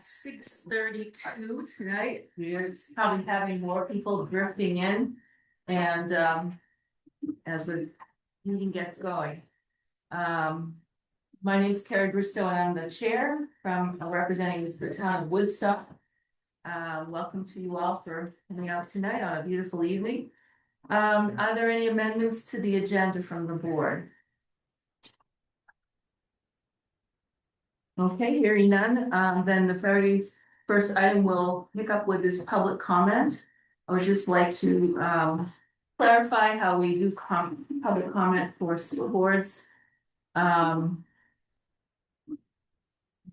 6:32 tonight. We're probably having more people drifting in and as the meeting gets going. My name is Carrie Bristow and I'm the chair from representing the town of Woodstock. Welcome to you all for coming out tonight on a beautiful evening. Are there any amendments to the agenda from the board? Okay, hearing none, then the very first item we'll pick up with is public comment. I would just like to clarify how we do public comment for school boards.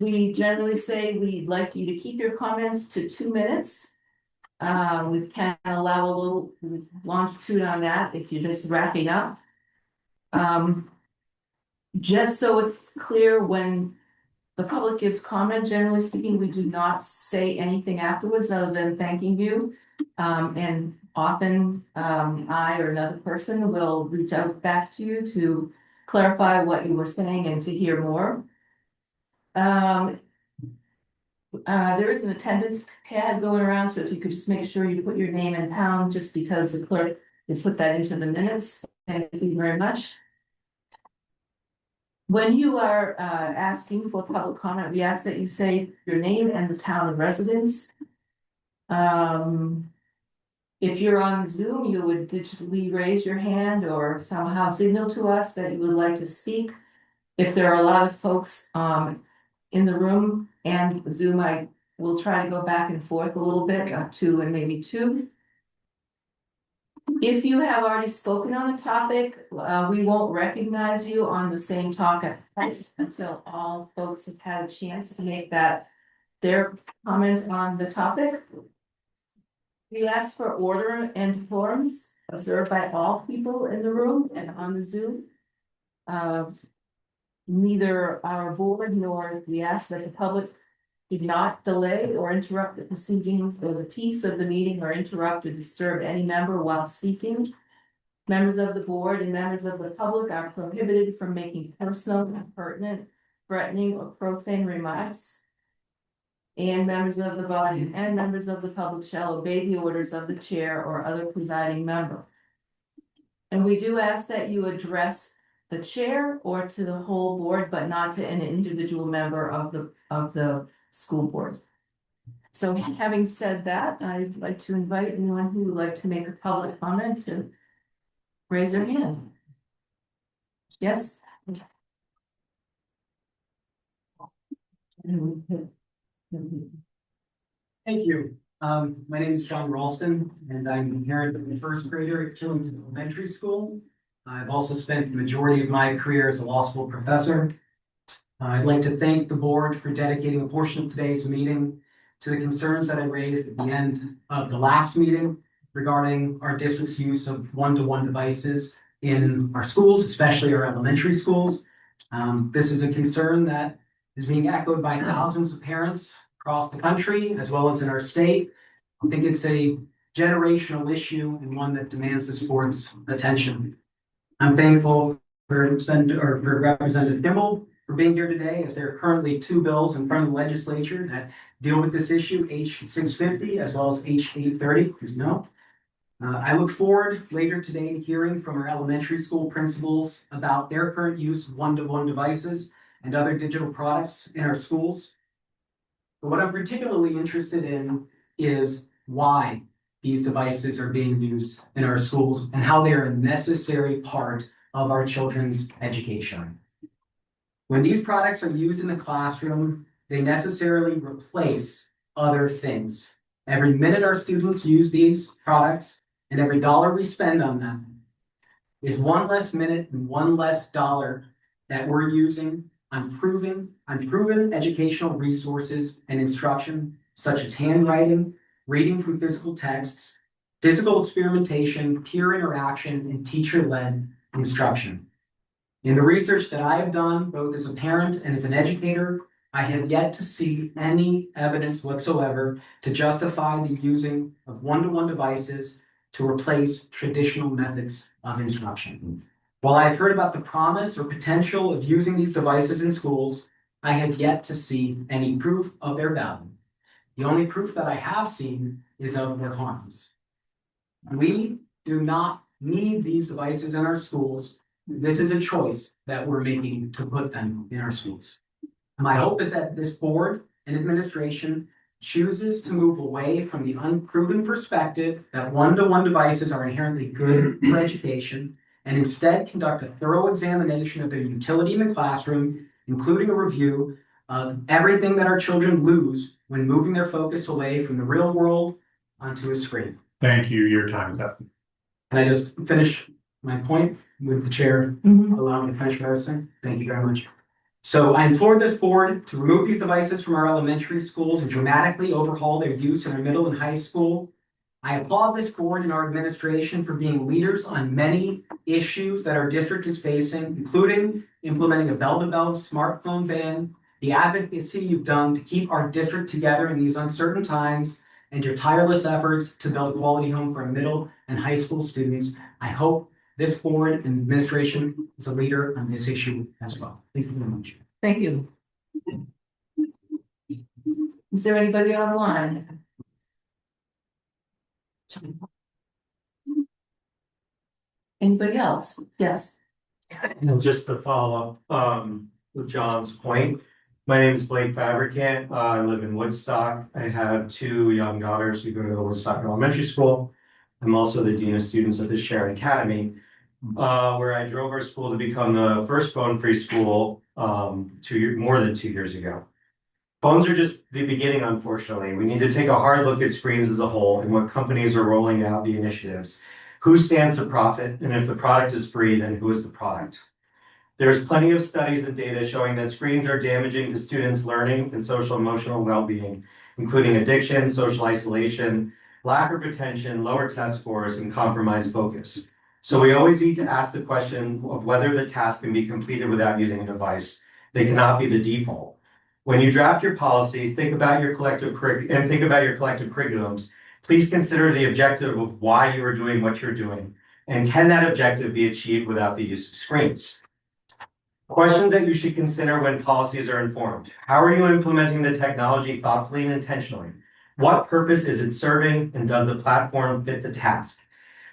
We generally say we'd like you to keep your comments to 2 minutes. We can allow a little longitude on that if you're just wrapping up. Just so it's clear, when the public gives comment, generally speaking, we do not say anything afterwards other than thanking you. And often I or another person will reach out back to you to clarify what you were saying and to hear more. There is an attendance pad going around, so if you could just make sure you put your name and town, just because the clerk will put that into the minutes. Thank you very much. When you are asking for public comment, we ask that you say your name and the town of residence. If you're on Zoom, you would digitally raise your hand or somehow signal to us that you would like to speak. If there are a lot of folks in the room and Zoom, I will try to go back and forth a little bit, 2 and maybe 2. If you have already spoken on a topic, we won't recognize you on the same topic until all folks have had a chance to make their comment on the topic. We ask for order and forms observed by all people in the room and on the Zoom. Neither our board nor we ask that the public do not delay or interrupt the proceedings or the peace of the meeting, or interrupt or disturb any member while speaking. Members of the board and members of the public are prohibited from making personal, impertinent, threatening, or profane remarks. And members of the body and members of the public shall obey the orders of the chair or other presiding member. And we do ask that you address the chair or to the whole board, but not to an individual member of the school board. So having said that, I'd like to invite anyone who would like to make a public comment to raise their hand. Yes. Thank you. My name is John Ralston, and I'm here in the first grader at Killington Elementary School. I've also spent the majority of my career as a law school professor. I'd like to thank the board for dedicating a portion of today's meeting to the concerns that I raised at the end of the last meeting regarding our district's use of one-to-one devices in our schools, especially our elementary schools. This is a concern that is being echoed by thousands of parents across the country, as well as in our state. I think it's a generational issue and one that demands this board's attention. I'm thankful for Representative Kimball for being here today, as there are currently 2 bills in front of the legislature that deal with this issue, H 650 as well as H 830, as you know. I look forward later today to hearing from our elementary school principals about their current use of one-to-one devices and other digital products in our schools. But what I'm particularly interested in is why these devices are being used in our schools and how they are a necessary part of our children's education. When these products are used in the classroom, they necessarily replace other things. Every minute our students use these products and every dollar we spend on them is 1 less minute and 1 less dollar that we're using on proven educational resources and instruction, such as handwriting, reading from physical texts, physical experimentation, peer interaction, and teacher-led instruction. In the research that I have done, both as a parent and as an educator, I have yet to see any evidence whatsoever to justify the using of one-to-one devices to replace traditional methods of instruction. While I've heard about the promise or potential of using these devices in schools, I have yet to see any proof of their value. The only proof that I have seen is of their harms. We do not need these devices in our schools. This is a choice that we're making to put them in our schools. My hope is that this board and administration chooses to move away from the unproven perspective that one-to-one devices are inherently good for education, and instead conduct a thorough examination of their utility in the classroom, including a review of everything that our children lose when moving their focus away from the real world onto a screen. Thank you. Your time is up. Can I just finish my point with the chair allowing me to finish what I was saying? Thank you very much. So I implore this board to remove these devices from our elementary schools and dramatically overhaul their use in our middle and high school. I applaud this board and our administration for being leaders on many issues that our district is facing, including implementing a bell-to-bell smartphone ban, the advocacy you've done to keep our district together in these uncertain times, and your tireless efforts to build a quality home for our middle and high school students. I hope this board and administration is a leader on this issue as well. Thank you very much. Thank you. Is there anybody online? Anybody else? Yes. And just to follow up, with John's point, my name is Blake Fabricant. I live in Woodstock. I have two young daughters who go to the Woodstock Elementary School. I'm also the Dean of Students at the Sharon Academy, where I drove our school to become the first phone-free school more than 2 years ago. Phones are just the beginning, unfortunately. We need to take a hard look at screens as a whole and what companies are rolling out the initiatives. Who stands to profit? And if the product is free, then who is the product? There's plenty of studies and data showing that screens are damaging to students' learning and social emotional well-being, including addiction, social isolation, lack of attention, lower test scores, and compromised focus. So we always need to ask the question of whether the task can be completed without using a device. They cannot be the default. When you draft your policies, think about your collective curriculums. Please consider the objective of why you are doing what you're doing, and can that objective be achieved without the use of screens? Questions that you should consider when policies are informed. How are you implementing the technology thoughtfully and intentionally? What purpose is it serving, and does the platform fit the task?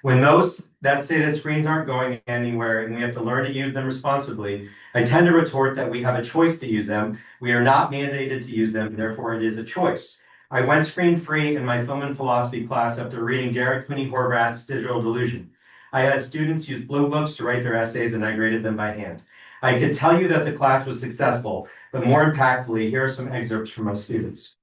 When those that say that screens aren't going anywhere and we have to learn to use them responsibly, I tend to retort that we have a choice to use them. We are not mandated to use them, therefore it is a choice. I went screen-free in my film and philosophy class after reading Jared Cooney Horvath's Digital Delusion. I had students use blue books to write their essays and I graded them by hand. I could tell you that the class was successful, but more impactfully, here are some excerpts from my students.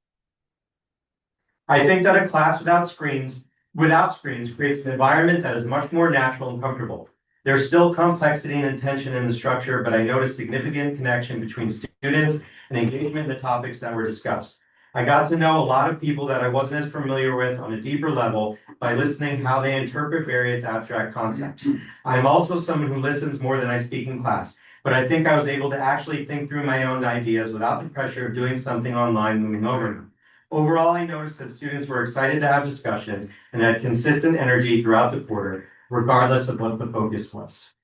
I think that a class without screens creates an environment that is much more natural and comfortable. There's still complexity and tension in the structure, but I noticed significant connection between students and engagement in the topics that were discussed. I got to know a lot of people that I wasn't as familiar with on a deeper level by listening how they interpret various abstract concepts. I am also someone who listens more than I speak in class, but I think I was able to actually think through my own ideas without the pressure of doing something online moving over them. Overall, I noticed that students were excited to have discussions and had consistent energy throughout the quarter, regardless of what the focus was.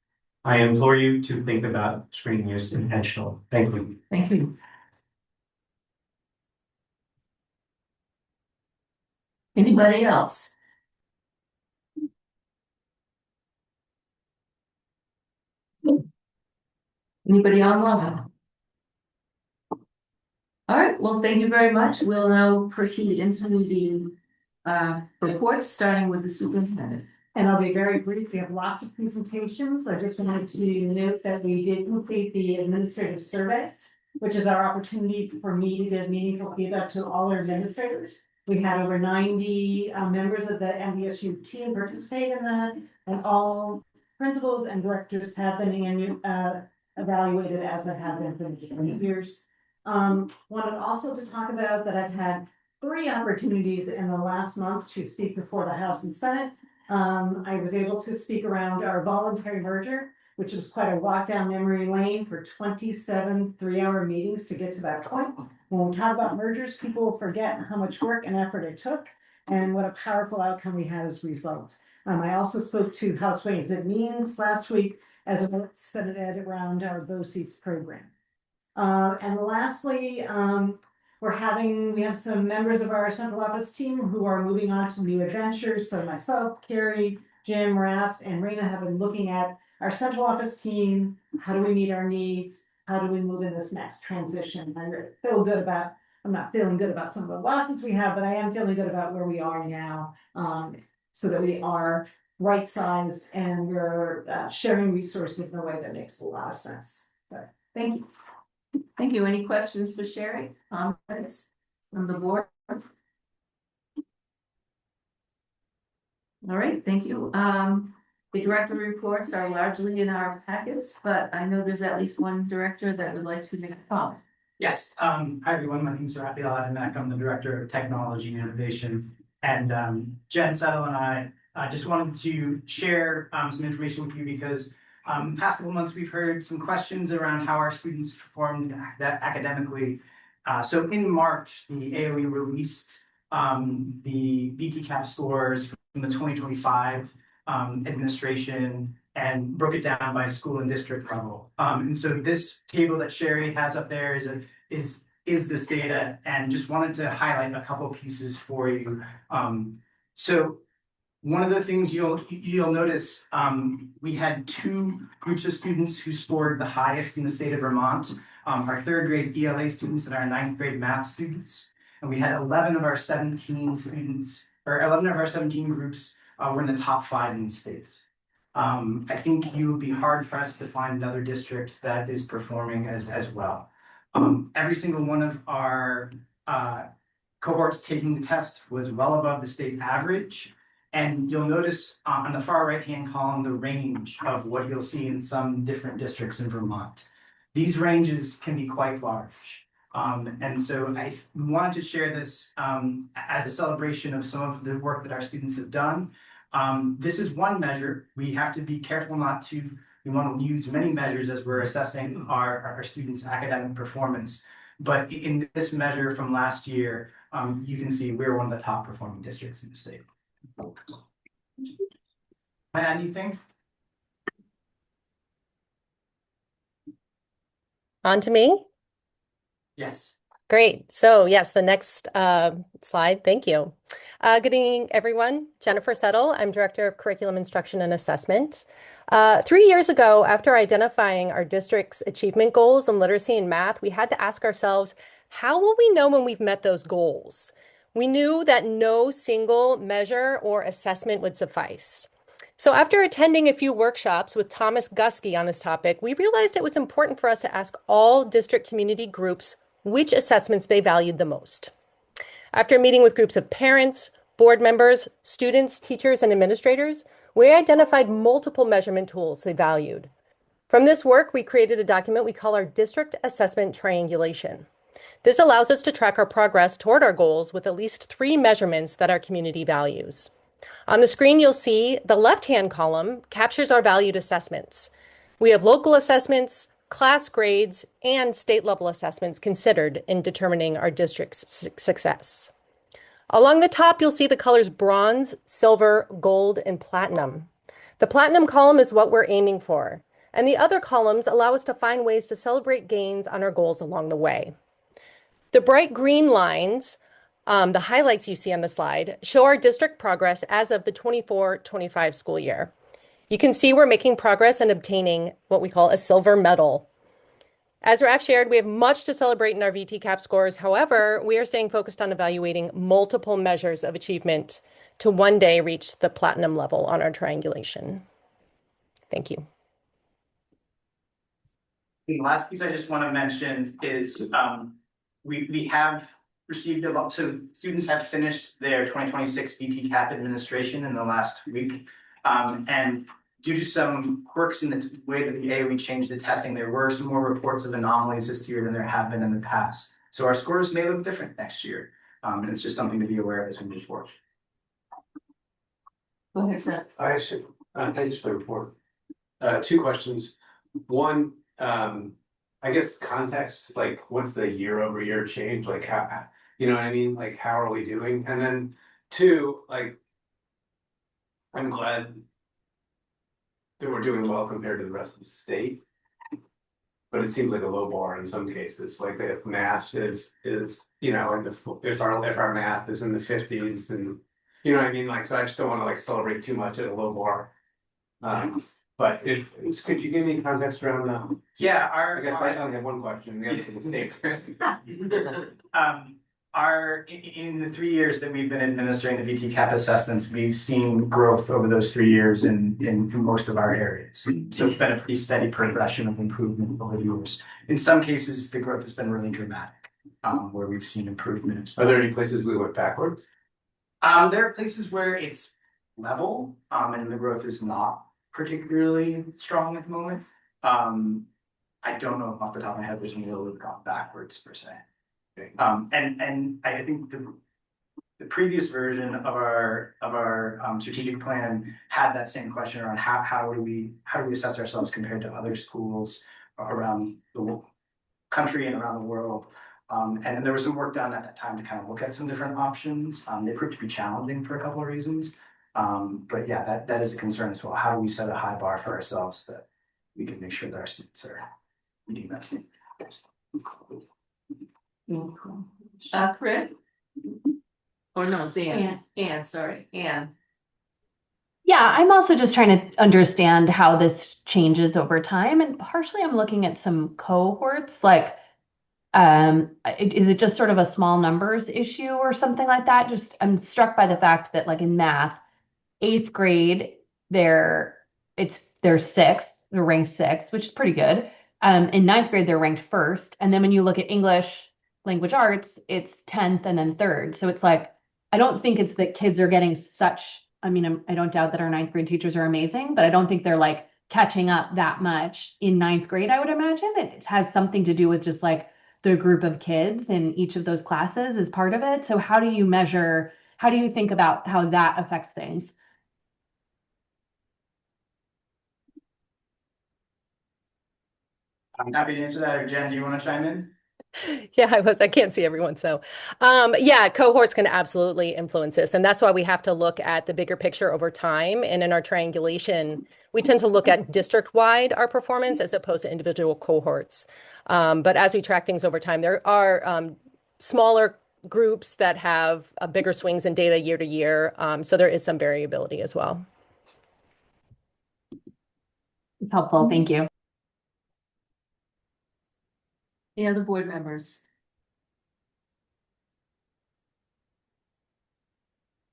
I implore you to think about screen use intentionally. Thank you. Thank you. Anybody else? Anybody online? All right, well, thank you very much. We'll now proceed into the reports, starting with the superintendent. And I'll be very brief. We have lots of presentations. I just wanted to note that we did complete the administrative surveys, which is our opportunity for me to give meaningful feedback to all our administrators. We had over 90 members of the MVSU team participate in that, and all principals and directors have been evaluated as they have been for many years. Wanted also to talk about that I've had 3 opportunities in the last month to speak before the House and Senate. I was able to speak around our voluntary merger, which was quite a walk down memory lane for 27 3-hour meetings to get to that point. When we talk about mergers, people forget how much work and effort it took and what a powerful outcome we had as a result. I also spoke to House Ways and Means last week as a Senate ed around our BOCES program. And lastly, we have some members of our central office team who are moving on to new adventures. So myself, Carrie, Jim, Raph, and Raina have been looking at our central office team. How do we meet our needs? How do we move in this next transition? I'm not feeling good about some of the losses we have, but I am feeling good about where we are now. So that we are right sized and we're sharing resources in a way that makes a lot of sense. So thank you. Thank you. Any questions for Sherry? Comments from the board? All right, thank you. The director reports are largely in our packets, but I know there's at least one director that would like to make a comment. Yes, hi everyone, my name is Raphael Adamack, I'm the Director of Technology and Innovation. And Jen Settle and I just wanted to share some information with you because past couple months we've heard some questions around how our students performed academically. So in March, the AOE released the VTCAP scores from the 2025 administration and broke it down by school and district level. And so this table that Sherry has up there is this data, and just wanted to highlight a couple pieces for you. So one of the things you'll notice, we had two groups of students who scored the highest in the state of Vermont. Our third grade ELA students and our ninth grade math students. And we had 11 of our 17 students, or 11 of our 17 groups were in the top 5 in the state. I think you would be hard pressed to find another district that is performing as well. Every single one of our cohorts taking the test was well above the state average. And you'll notice on the far right-hand column, the range of what you'll see in some different districts in Vermont. These ranges can be quite large. And so I wanted to share this as a celebration of some of the work that our students have done. This is one measure. We have to be careful we want to use many measures as we're assessing our students' academic performance. But in this measure from last year, you can see we're one of the top performing districts in the state. Add anything? On to me? Yes. Great. So yes, the next slide. Thank you. Good evening, everyone. Jennifer Settle. I'm Director of Curriculum Instruction and Assessment. 3 years ago, after identifying our district's achievement goals in literacy and math, we had to ask ourselves, how will we know when we've met those goals? We knew that no single measure or assessment would suffice. So after attending a few workshops with Thomas Gusky on this topic, we realized it was important for us to ask all district community groups which assessments they valued the most. After meeting with groups of parents, board members, students, teachers, and administrators, we identified multiple measurement tools they valued. From this work, we created a document we call our District Assessment Triangulation. This allows us to track our progress toward our goals with at least 3 measurements that our community values. On the screen, you'll see the left-hand column captures our valued assessments. We have local assessments, class grades, and state-level assessments considered in determining our district's success. Along the top, you'll see the colors bronze, silver, gold, and platinum. The platinum column is what we're aiming for, and the other columns allow us to find ways to celebrate gains on our goals along the way. The bright green lines, the highlights you see on the slide, show our district progress as of the 24-25 school year. You can see we're making progress and obtaining what we call a silver medal. As Raph shared, we have much to celebrate in our VTCAP scores. However, we are staying focused on evaluating multiple measures of achievement to one day reach the platinum level on our triangulation. Thank you. The last piece I just want to mention is we have received so students have finished their 2026 VTCAP administration in the last week. And due to some quirks in the way that the AOE changed the testing, there were some more reports of anomalies this year than there have been in the past. So our scores may look different next year. And it's just something to be aware of as we move forward. Go ahead, Seth. Thanks for the report. 2 questions. One, I guess context, like what's the year-over-year change? Like how, you know what I mean? Like how are we doing? And then 2, like I'm glad that we're doing well compared to the rest of the state. but it seems like a low bar in some cases, like if math is, you know, if our math is in the 50s, and you know what I mean, like, so I just don't want to like celebrate too much at a low bar. But could you give me context around that? Yeah, I guess I only have one question. The other thing is safe. In the 3 years that we've been administering the VT cap assessments, we've seen growth over those 3 years in most of our areas. So it's been a pretty steady progression of improvement over the years. In some cases, the growth has been really dramatic, where we've seen improvement. Are there any places we went backward? There are places where it's level, and the growth is not particularly strong at the moment. I don't know off the top of my head there's any that have gone backwards per se. And I think the previous version of our strategic plan had that same question around how do we assess ourselves compared to other schools around the country and around the world. And then there was some work done at that time to kind of look at some different options. They proved to be challenging for a couple of reasons. But yeah, that is a concern as well. How do we set a high bar for ourselves that we can make sure that our students are meeting that standard? Corinne? Or no, it's Anne. Anne. Anne, sorry, Anne. Yeah, I'm also just trying to understand how this changes over time. And partially I'm looking at some cohorts, like, is it just sort of a small numbers issue or something like that? Just, I'm struck by the fact that like in math, 8th grade, they're sixth, they're ranked sixth, which is pretty good. In 9th grade, they're ranked first. And then when you look at English language arts, it's 10th and then 3rd. So it's like, I don't think it's that kids are getting such, I mean, I don't doubt that our 9th grade teachers are amazing, but I don't think they're like catching up that much in 9th grade, I would imagine. It has something to do with just like the group of kids in each of those classes is part of it. So how do you measure, how do you think about how that affects things? I'm happy to answer that. Or Jen, do you want to chime in? Yeah, I can't see everyone. So, yeah, cohorts can absolutely influence this. And that's why we have to look at the bigger picture over time. And in our triangulation, we tend to look at district-wide our performance as opposed to individual cohorts. But as we track things over time, there are smaller groups that have bigger swings in data year to year. So there is some variability as well. It's helpful. Thank you. Any other board members?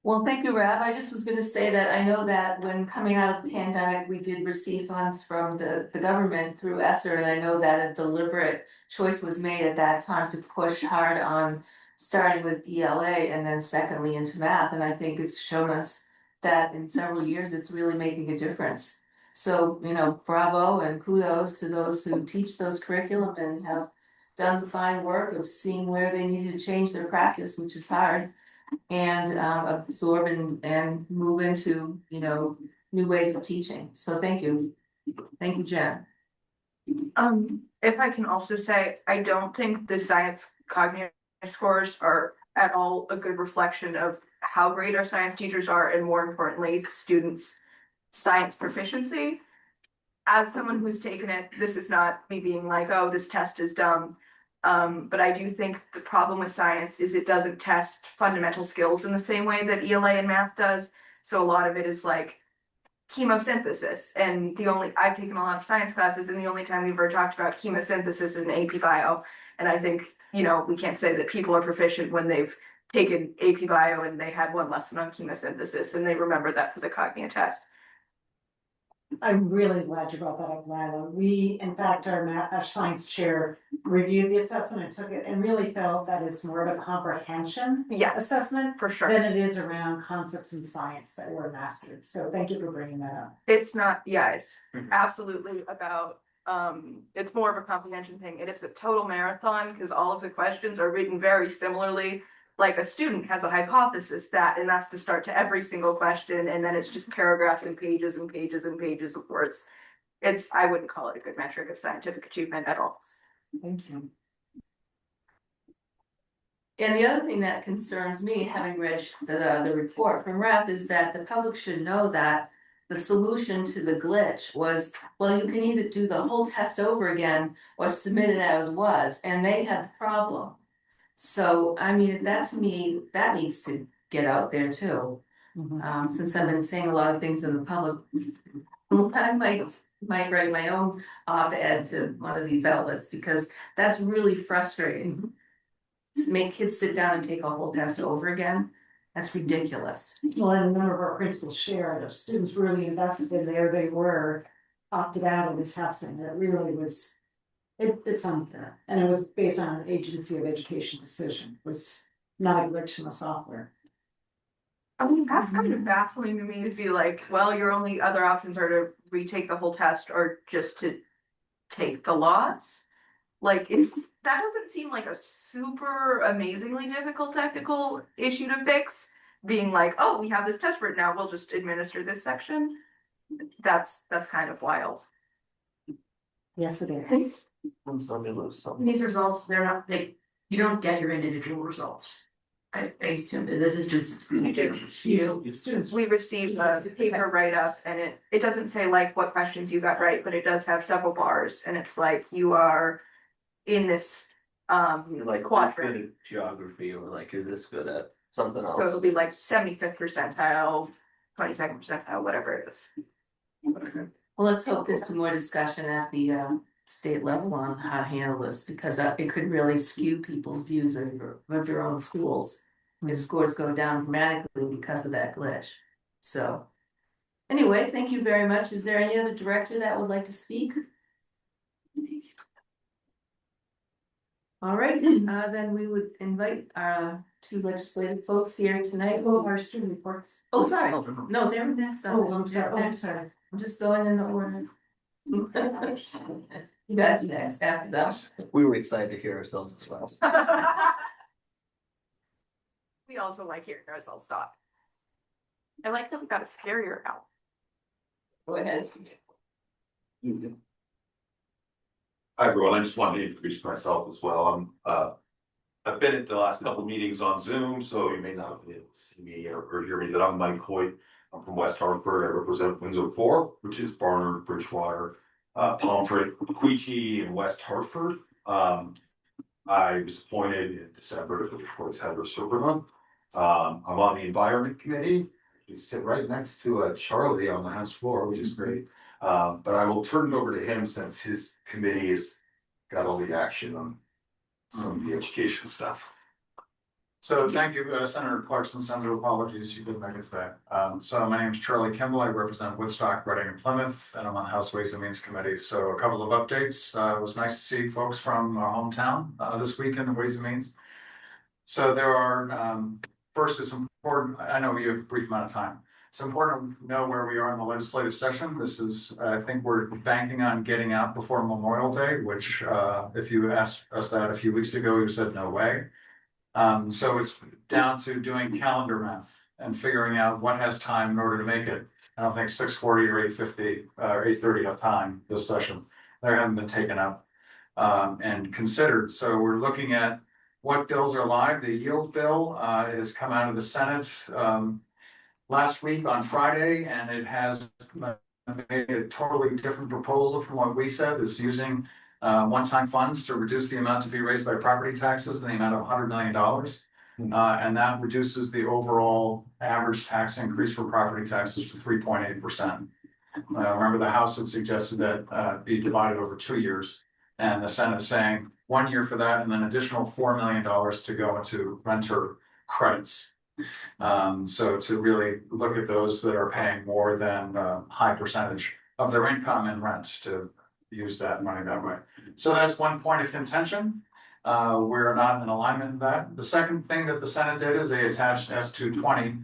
Well, thank you, Rab. I just was going to say that I know that when coming out of the pandemic, we did receive funds from the government through ESSER, and I know that a deliberate choice was made at that time to push hard on starting with ELA and then secondly into math. And I think it's shown us that in several years, it's really making a difference. So, you know, bravo and kudos to those who teach those curriculum and have done the fine work of seeing where they needed to change their practice, which is hard, and absorb and move into, you know, new ways of teaching. So thank you. Thank you, Jen. If I can also say, I don't think the science cognitive scores are at all a good reflection of how great our science teachers are, and more importantly, the students' science proficiency. As someone who's taken it, this is not me being like, oh, this test is dumb. But I do think the problem with science is it doesn't test fundamental skills in the same way that ELA and math does. So a lot of it is like chemosynthesis. And I've taken a lot of science classes, and the only time we've ever talked about chemosynthesis is in AP Bio. And I think, you know, we can't say that people are proficient when they've taken AP Bio and they had one lesson on chemosynthesis and they remember that for the Cognia test. I'm really glad you brought that up, Lila. We, in fact, our science chair reviewed the assessment and took it and really felt that it's more of a comprehension assessment For sure. than it is around concepts in science that were mastered. So thank you for bringing that up. It's not, it's absolutely about, it's more of a comprehension thing, and it's a total marathon because all of the questions are written very similarly. Like a student has a hypothesis and that's the start to every single question, and then it's just paragraphs and pages and pages and pages of words. I wouldn't call it a good metric of scientific achievement at all. Thank you. And the other thing that concerns me, having read the report from REF, is that the public should know that the solution to the glitch was, well, you can either do the whole test over again or submit it as was, and they had the problem. So, I mean, that to me, that needs to get out there too. Since I've been saying a lot of things in the public, I might write my own op-ed to one of these outlets, because that's really frustrating. To make kids sit down and take a whole test over again, that's ridiculous. Well, and none of our principals share it. If students really invested in there, they were opted out of the testing. It really was, it's unfair. And it was based on an agency of education decision. It was not a glitch in the software. I mean, that's kind of baffling to me to be like, well, your only other options are to retake the whole test or just to take the loss. Like, that doesn't seem like a super amazingly difficult technical issue to fix. Being like, oh, we have this test written out, we'll just administer this section. That's kind of wild. Yes, it is. These results, they're not, you don't get your individual results. I assume that this is just. Students. We received a paper write-up, and it doesn't say like what questions you got right, but it does have several bars, and it's like you are in this You're like this quadrant. good at geography, or like you're this good at something So it'll else. be like 75th percentile, 22nd percentile, whatever it is. Well, let's hope there's some more discussion at the state level on how to handle this, because it could really skew people's views of your own schools. If scores go down dramatically because of that glitch. So, anyway, thank you very much. Is there any other director that would like to speak? All right, then we would invite our two legislative folks here tonight. Oh, our student reports. Oh, sorry. No, they're next. Oh, I'm sorry. Oh, I'm sorry. I'm just going in the order. You guys are next after that. We were excited to hear ourselves as well. We also like hearing ourselves talk. I like that we got a scarier out. Go ahead. Hi, everyone. I just wanted to introduce myself as well. I've been at the last couple of meetings on Zoom, so you may not be able to see me or hear me, but I'm Mike Hoyt. I'm from West Hartford. I represent Windsor 4, which is Barnard, Bridgewater, Pomfret, Queechee, and West Hartford. I was appointed in December to the Ports Heather Superman. I'm on the Environment Committee. We sit right next to Charlie on the House floor, which is great. But I will turn it over to him since his committee has got all the action on some of the education stuff. So thank you, Senator Clarkson, Senator, apologies, you didn't make it today. So my name is Charlie Kimball, I represent Woodstock, Reading, and Plymouth, and I'm on the House Ways and Means Committee. So a couple of updates. It was nice to see folks from our hometown this week in the Ways and Means. So there are, first it's important, I know you have a brief amount of time. It's important to know where we are in the legislative session. This is, I think we're banking on getting out before Memorial Day, which if you asked us that a few weeks ago, we said no way. So it's down to doing calendar math and figuring out what has time in order to make it. I don't think 6:40 or 8:50 or 8:30 have time this session. They haven't been taken up and considered. So we're looking at what bills are live. The yield bill has come out of the Senate last week on Friday, and it has made a totally different proposal from what we said. It's using one-time funds to reduce the amount to be raised by property taxes in the amount of $100 million. And that reduces the overall average tax increase for property taxes to 3.8%. Remember, the House had suggested that be divided over 2 years, and the Senate saying 1 year for that, and then additional $4 million to go into renter credits. So to really look at those that are paying more than a high percentage of their income in rent to use that money that way. So that's one point of contention. We're not in alignment with that. The second thing that the Senate did is they attached S220,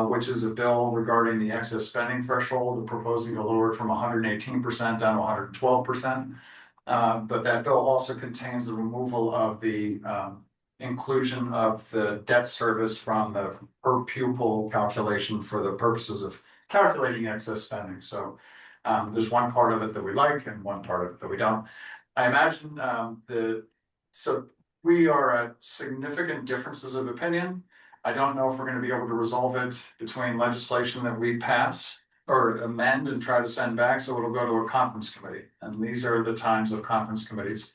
which is a bill regarding the excess spending threshold, proposing to lower it from 118% down to 112%. But that bill also contains the removal of the inclusion of the debt service from the per pupil calculation for the purposes of calculating excess spending. So there's one part of it that we like and one part of it that we don't. I imagine so we are at significant differences of opinion. I don't know if we're going to be able to resolve it between legislation that we pass or amend and try to send back, so it'll go to a conference committee. And these are the times of conference committees.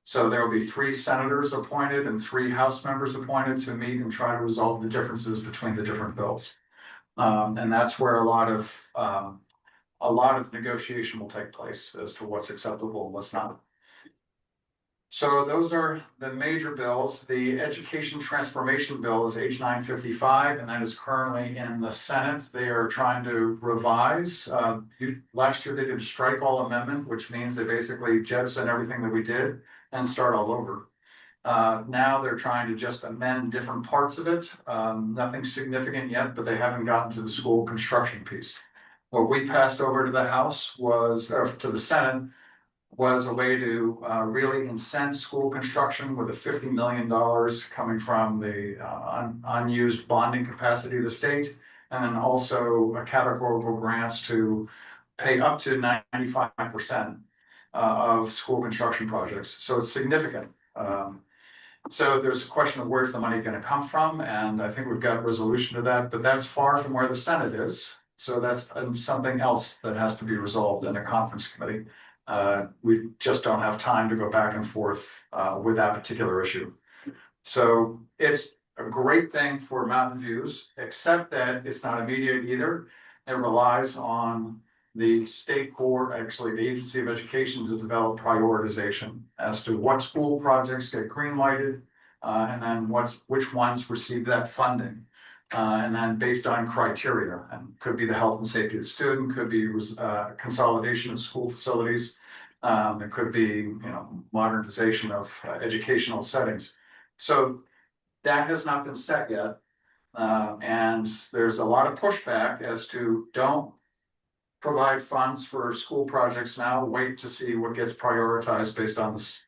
So there will be 3 senators appointed and 3 House members appointed to meet and try to resolve the differences between the different bills. And that's where a lot of negotiation will take place as to what's acceptable and what's not. So those are the major bills. The education transformation bill is H 955, and that is currently in the Senate. They are trying to revise. Last year they did a strike all amendment, which means they basically jettison everything that we did and start all over. Now they're trying to just amend different parts of it. Nothing significant yet, but they haven't gotten to the school construction piece. What we passed over to the House was, or to the Senate, was a way to really incent school construction with the $50 million coming from the unused bonding capacity of the state, and then also a categorical grants to pay up to 95% of school construction projects. So it's significant. So there's a question of where's the money going to come from, and I think we've got resolution to that, but that's far from where the Senate is. So that's something else that has to be resolved in a conference committee. We just don't have time to go back and forth with that particular issue. So it's a great thing for Mountain Views, except that it's not immediate either. It relies on the state board, actually the Agency of Education, to develop prioritization as to what school projects get green lighted, and then which ones receive that funding. And then based on criteria, and could be the health and safety of the student, could be consolidation of school facilities. It could be, modernization of educational settings. So that has not been set yet. And there's a lot of pushback as to don't provide funds for school projects now, wait to see what gets prioritized based on this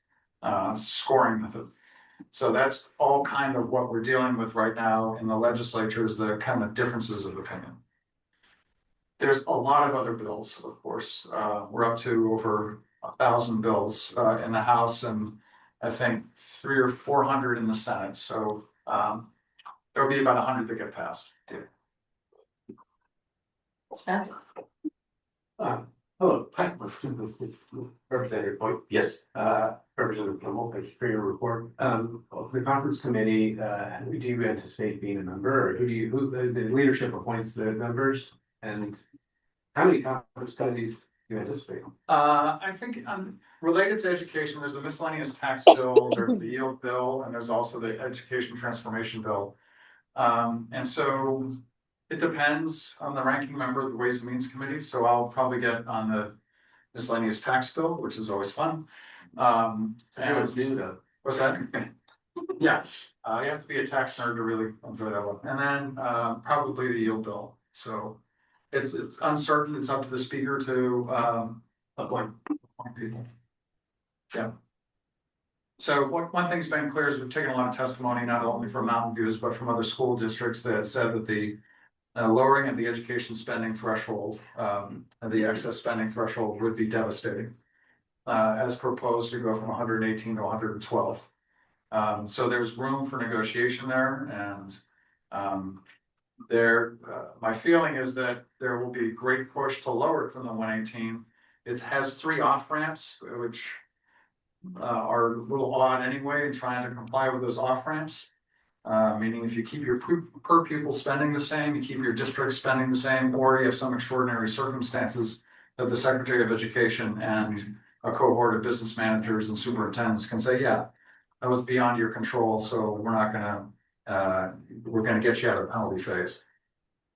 scoring method. So that's all kind of what we're dealing with right now in the legislature, is the kind of differences of opinion. There's a lot of other bills, of course. We're up to over 1,000 bills in the House, and I think 300 or 400 in the Senate. So there'll be about 100 that get passed. Seth? Hello, hi, Representative Point. Yes. Representative Kimball, thank you for your report. The conference committee, do you anticipate being a member, or who the leadership appoints the members, and how many conference committees do you anticipate? I think related to education, there's the miscellaneous tax bill, there's the yield bill, and there's also the education transformation bill. And so it depends on the ranking member of the Ways and Means Committee. So I'll probably get on the miscellaneous tax bill, which is always fun. What's that? Yeah, you have to be a tax nerd to really enjoy that one. And then probably the yield bill. So it's uncertain. It's up to the speaker to appoint people. Yeah. So one thing's been clear is we've taken a lot of testimony, not only from Mountain Views, but from other school districts that said that the lowering of the education spending threshold, the excess spending threshold, would be devastating, as proposed to go from 118 to 112. So there's room for negotiation there, and my feeling is that there will be great push to lower it from the 118. It has 3 off ramps, which are a little odd anyway, and trying to comply with those off ramps. Meaning if you keep your per pupil spending the same, you keep your district spending the same, or you have some extraordinary circumstances that the Secretary of Education and a cohort of business managers and superintendents can say, yeah, that was beyond your control, so we're gonna get you out of the penalty phase.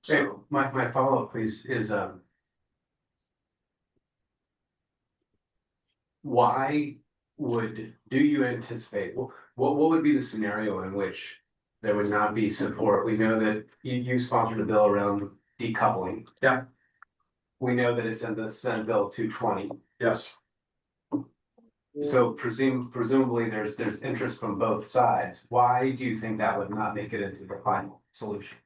So my follow-up, please, is why do you anticipate, what would be the scenario in which there would not be support? We know that you sponsored a bill around decoupling. Yeah. We know that it's in the Senate Bill 220. Yes. So presumably there's interest from both sides. Why do you think that would not make it into the final solution?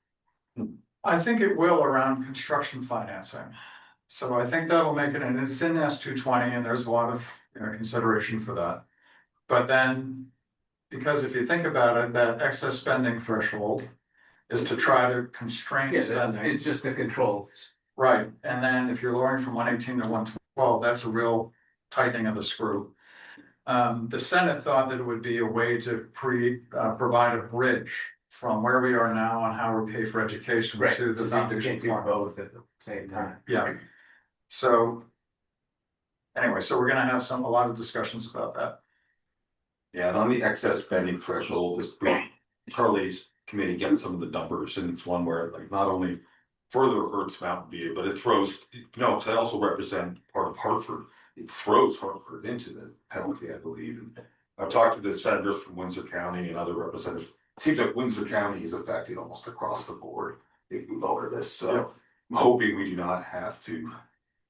I think it will around construction financing. So I think that'll make it, and it's in S220, and there's a lot of consideration for that. But then, because if you think about it, that excess spending threshold is to try to constrain spending. It's just to control Right, and then if you're lowering from 118 to 112, that's a real tightening of the screw. The Senate thought that it would be a way to provide a bridge from where we are now on how we pay for education Right, to the so you foundation can't do fund. both at the same time. Yeah. So anyway, so we're gonna have a lot of discussions about that. Yeah, and on the excess spending threshold, Charlie's committee gets some of the numbers, and it's one where like not only further hurts Mountain View, but it throws, no, because I also represent part of Hartford. It throws Hartford into the penalty, I believe. And I've talked to the senators from Windsor County and other representatives. It seems like Windsor County is affected almost across the board if we lower this. So I'm hoping we do not have to.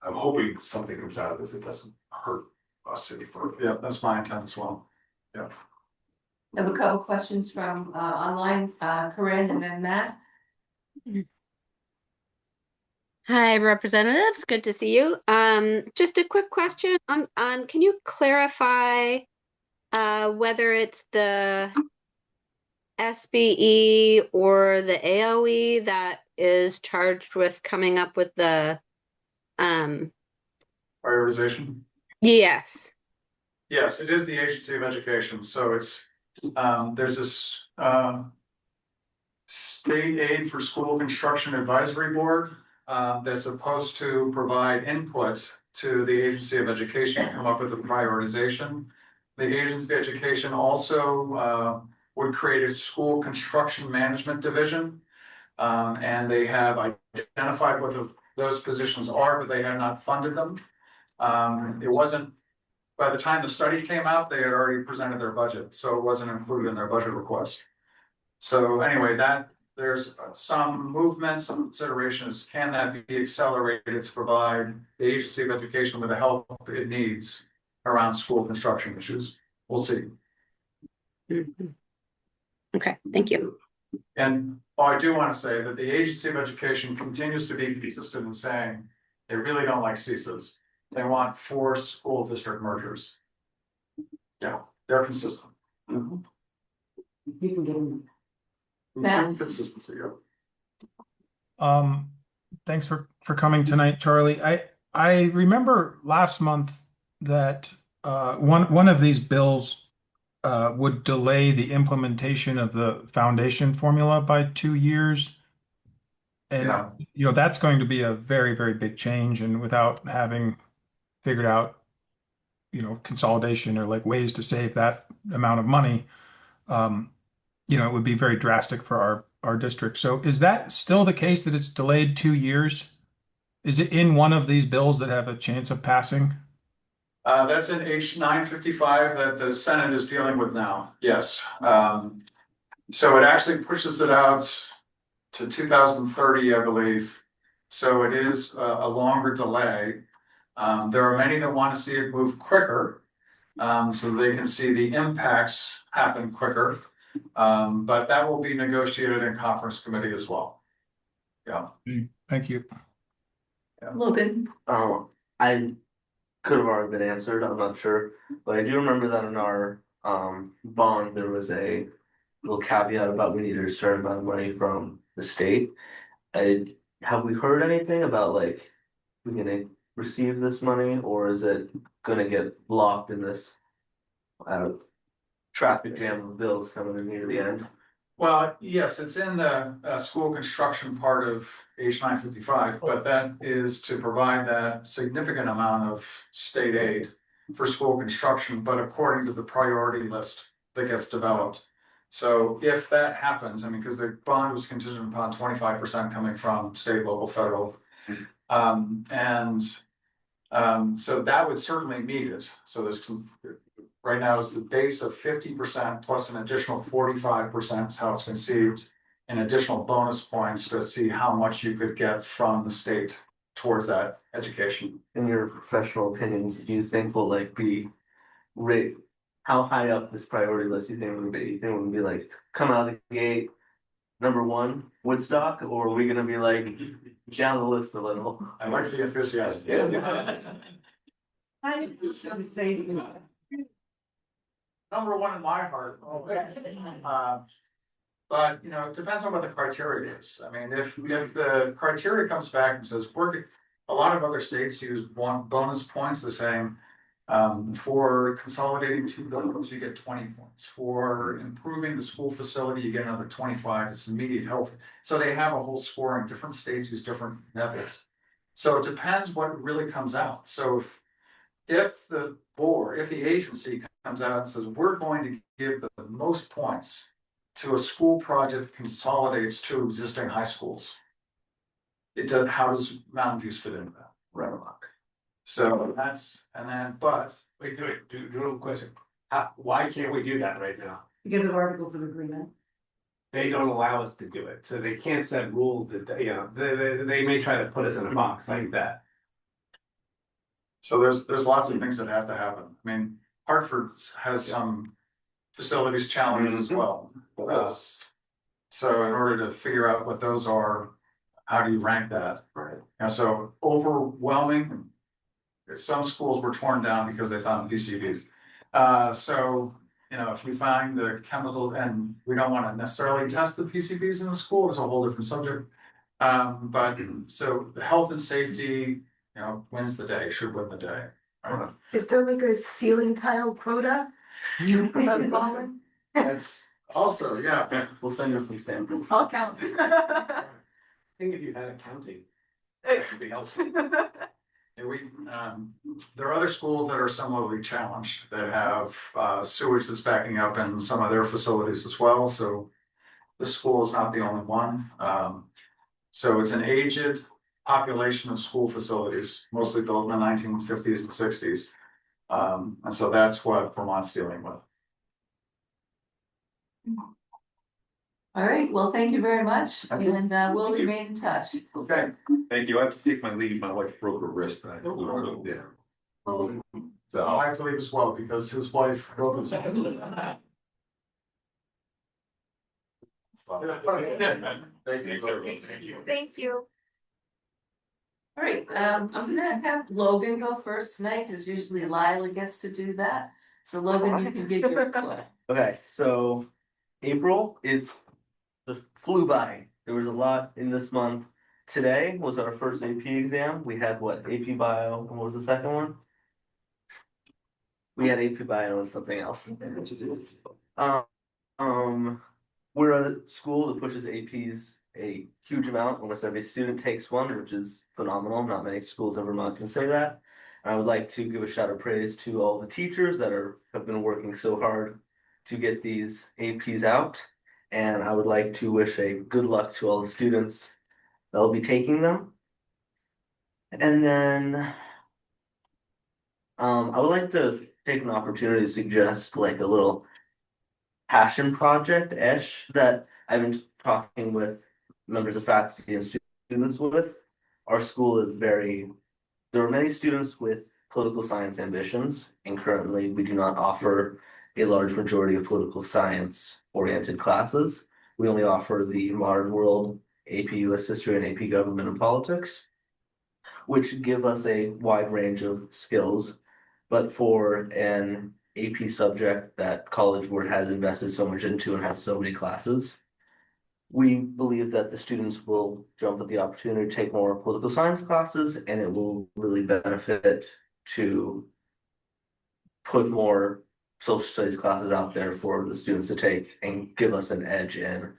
I'm hoping something comes out of this that doesn't hurt us any further. Yeah, that's my intent as well. Yeah. I have a couple questions from online, Corinne and then Matt. Hi, representatives. Good to see you. Just a quick question on can you clarify whether it's the SBE or the AOE that is charged with coming up with the Prioritization? yes. Yes, it is the Agency of Education, so it's, there's this, State Aid for School Construction Advisory Board, that's supposed to provide input to the Agency of Education to come up with a prioritization. The Agency of Education also, would create a school construction management division. And they have identified what those positions are, but they have not funded them. It wasn't, by the time the study came out, they had already presented their budget, so it wasn't included in their budget request. So anyway, there's some movement, some considerations, can that be accelerated to provide the Agency of Education with the help it needs around school construction issues? We'll see. Okay, thank you. And I do want to say that the Agency of Education continues to be consistent in saying they really don't like CSAs. They want 4 school district mergers. Yeah, they're consistent. You can get them. Matt? Consistency, yeah. Thanks for coming tonight, Charlie. I remember last month that one of these bills would delay the implementation of the foundation formula by 2 years. And Yeah. you know, that's going to be a very, very big change, and without having figured out, you know, consolidation or like ways to save that amount of money, you know, it would be very drastic for our district. So is that still the case, that it's delayed 2 years? Is it in one of these bills that have a chance of passing? That's in H 955 that the Senate is dealing with now. Yes. So it actually pushes it out to 2030, I believe. So it is a longer delay. There are many that want to see it move quicker, so they can see the impacts happen quicker. But that will be negotiated in conference committee as well. Yeah. Thank you. Logan? I could have already been answered, I'm not sure, but I do remember that in our bond, there was a little caveat about we needed a certain amount of money from the state. Have we heard anything about like, we're gonna receive this money, or is it gonna get locked in this traffic jam of bills coming in near the end? Well, yes, it's in the school construction part of H 955, but that is to provide that significant amount of state aid for school construction, but according to the priority list that gets developed. So if that happens, I mean, because the bond was contingent upon 25% coming from state, local, federal. So that would certainly meet it. So there's right now is the base of 50% plus an additional 45% is how it's conceived, and additional bonus points to see how much you could get from the state towards that education. In your professional opinions, do you think will like be rate, how high up this priority list do you think would be? You think it would be like come out of the gate, #1, Woodstock, or are we gonna be like down the list a little? I like the enthusiasm. I was gonna say to you. #1 in my heart. But, it depends on what the criteria is. I mean, if the criteria comes back and says, a lot of other states use bonus points, the same. For consolidating 2 buildings, you get 20 points. For improving the school facility, you get another 25. It's immediate health. So they have a whole scoring. Different states use different methods. So it depends what really comes out. So if the agency comes out and says, we're going to give the most points to a school project that consolidates 2 existing high schools, how does Mountain Views fit into that? Right. So but Wait, do a question. Why can't we do that right now? Because of articles of agreement. They don't allow us to do it, so they can't set rules that, they may try to put us in a box like that. So there's lots of things that have to happen. I mean, Hartford has some facilities challenges as well. So in order to figure out what those are, how do you rank that? Right. So overwhelming, some schools were torn down because they found PCBs. So, if we find the chemical, and we don't want to necessarily test the PCBs in the school, it's a whole different subject. But so the health and safety, wins the day, should win the day. Right? Is there like a ceiling tile quota? That's also, yeah. We'll send you some samples. I'll count. I think if you had accounting, that would be helpful. There are other schools that are similarly challenged that have sewage that's backing up in some of their facilities as well. So the school is not the only one. So it's an aged population of school facilities, mostly built in the 1950s and 60s. And so that's what Vermont's dealing with. All right, well, thank you very much, and we'll remain in touch. Okay. Thank you. I have to take my leave. My wife broke her wrist. And I couldn't do dinner. So I have to leave as well because his wife broke his. Thank you. Thank you. All right, I'm gonna have Logan go first tonight, because usually Lila gets to do that. So Logan, you can give your report. Okay, so April flew by. There was a lot in this month. Today was our first AP exam. We had AP Bio, and what was the second one? We had AP Bio and something else. We're a school that pushes APs a huge amount. Almost every student takes one, which is phenomenal. Not many schools in Vermont can say that. I would like to give a shout of praise to all the teachers that have been working so hard to get these APs out. And I would like to wish a good luck to all the students that will be taking them. And then I would like to take an opportunity to suggest like a little passion project-ish that I've been talking with members of faculty and students with. Our school is there are many students with political science ambitions, and currently we do not offer a large majority of political science oriented classes. We only offer the modern world, AP US history, and AP government and politics, which give us a wide range of skills. But for an AP subject that College Board has invested so much into and has so many classes, we believe that the students will jump at the opportunity to take more political science classes, and it will really benefit to put more social studies classes out there for the students to take and give us an edge in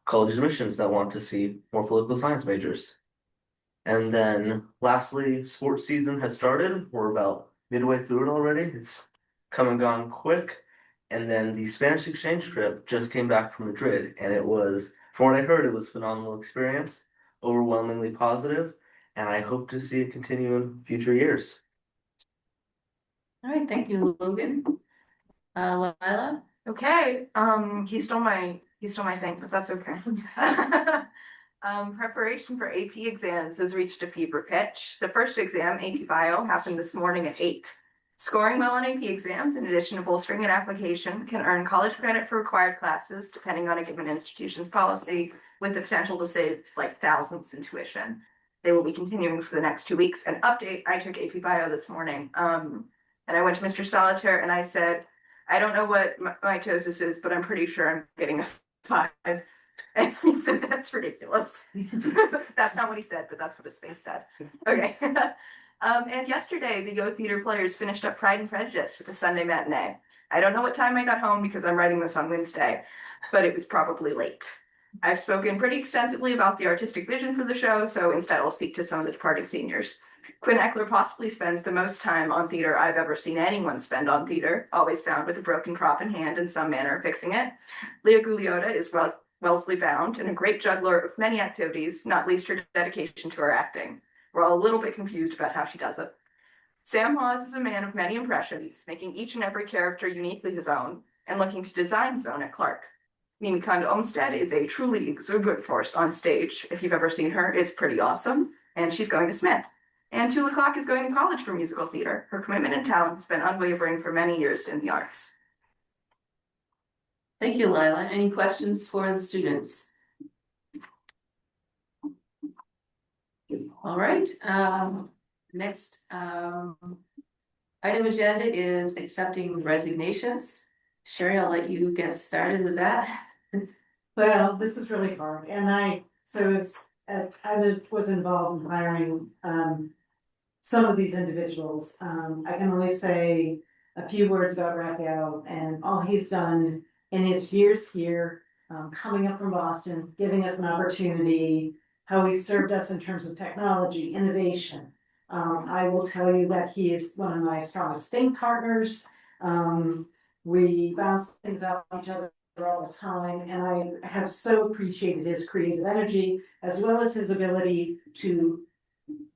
college admissions that want to see more political science majors. And then lastly, sports season has started. We're about midway through it already. It's come and gone quick. And then the Spanish exchange trip just came back from Madrid, and it was, from what I heard, it was a phenomenal experience, overwhelmingly positive, and I hope to see it continue in future years. All right, thank you, Logan. Lila? Okay, he stole my thing, but that's okay. Preparation for AP exams has reached a fever pitch. The first exam, AP Bio, happened this morning at 8. Scoring well on AP exams, in addition to bolstering an application, can earn college credit for required classes, depending on a given institution's policy, with the potential to save like thousands in tuition. They will be continuing for the next 2 weeks. An update, I took AP Bio this morning, and I went to Mr. Solitaire and I said, I don't know what mitosis is, but I'm pretty sure I'm getting a 5. And he said, that's ridiculous. That's not what he said, but that's what his face said. Okay. And yesterday, the Yo Theater Players finished up Pride and Prejudice for the Sunday matinee. I don't know what time I got home because I'm writing this on Wednesday, but it was probably late. I've spoken pretty extensively about the artistic vision for the show, so instead I'll speak to some of the departing seniors. Quinn Eckler possibly spends the most time on theater I've ever seen anyone spend on theater, always found with a broken prop in hand in some manner fixing it. Leah Gugliotta is Wellesley bound and a great juggler of many activities, not least her dedication to her acting. We're all a little bit confused about how she does it. Sam Hawes is a man of many impressions, making each and every character uniquely his own, and looking to design his own at Clark. Mimi Kondo Olmsted is a truly exuberant force on stage. If you've ever seen her, it's pretty awesome, and she's going to Smith. And Tula Clark is going to college for musical theater. Her commitment and talent has been unwavering for many years in the arts. Thank you, Lila. Any questions for the students? All right, next item agenda is accepting resignations. Sherry, I'll let you get started with that. Well, this is really hard, and I was involved in hiring some of these individuals. I can only say a few words about Raphael and all he's done in his years here, coming up from Boston, giving us an opportunity, how he served us in terms of technology, innovation. I will tell you that he is one of my strongest think partners. We bounce things off each other all the time, and I have so appreciated his creative energy as well as his ability to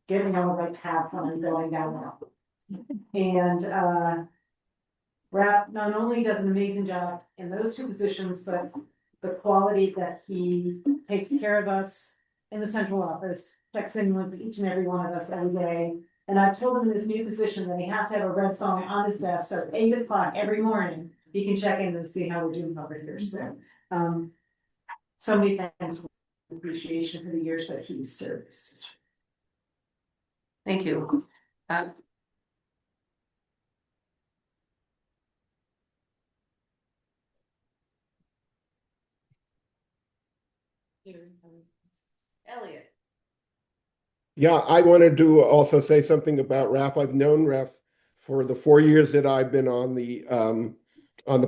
get me on the right path when I'm going down there. And Raph not only does an amazing job in those two positions, but the quality that he takes care of us in the central office, checks in with each and every one of us every day. And I've told him in his new position that he has to have a red phone on his desk, so at 8 o'clock every morning, he can check in and see how we're doing over here. So, so many thanks, appreciation for the years that he served. Thank you. Elliot. Yeah, I wanted to also say something about Raf. I've known Raf for the 4 years that I've been on the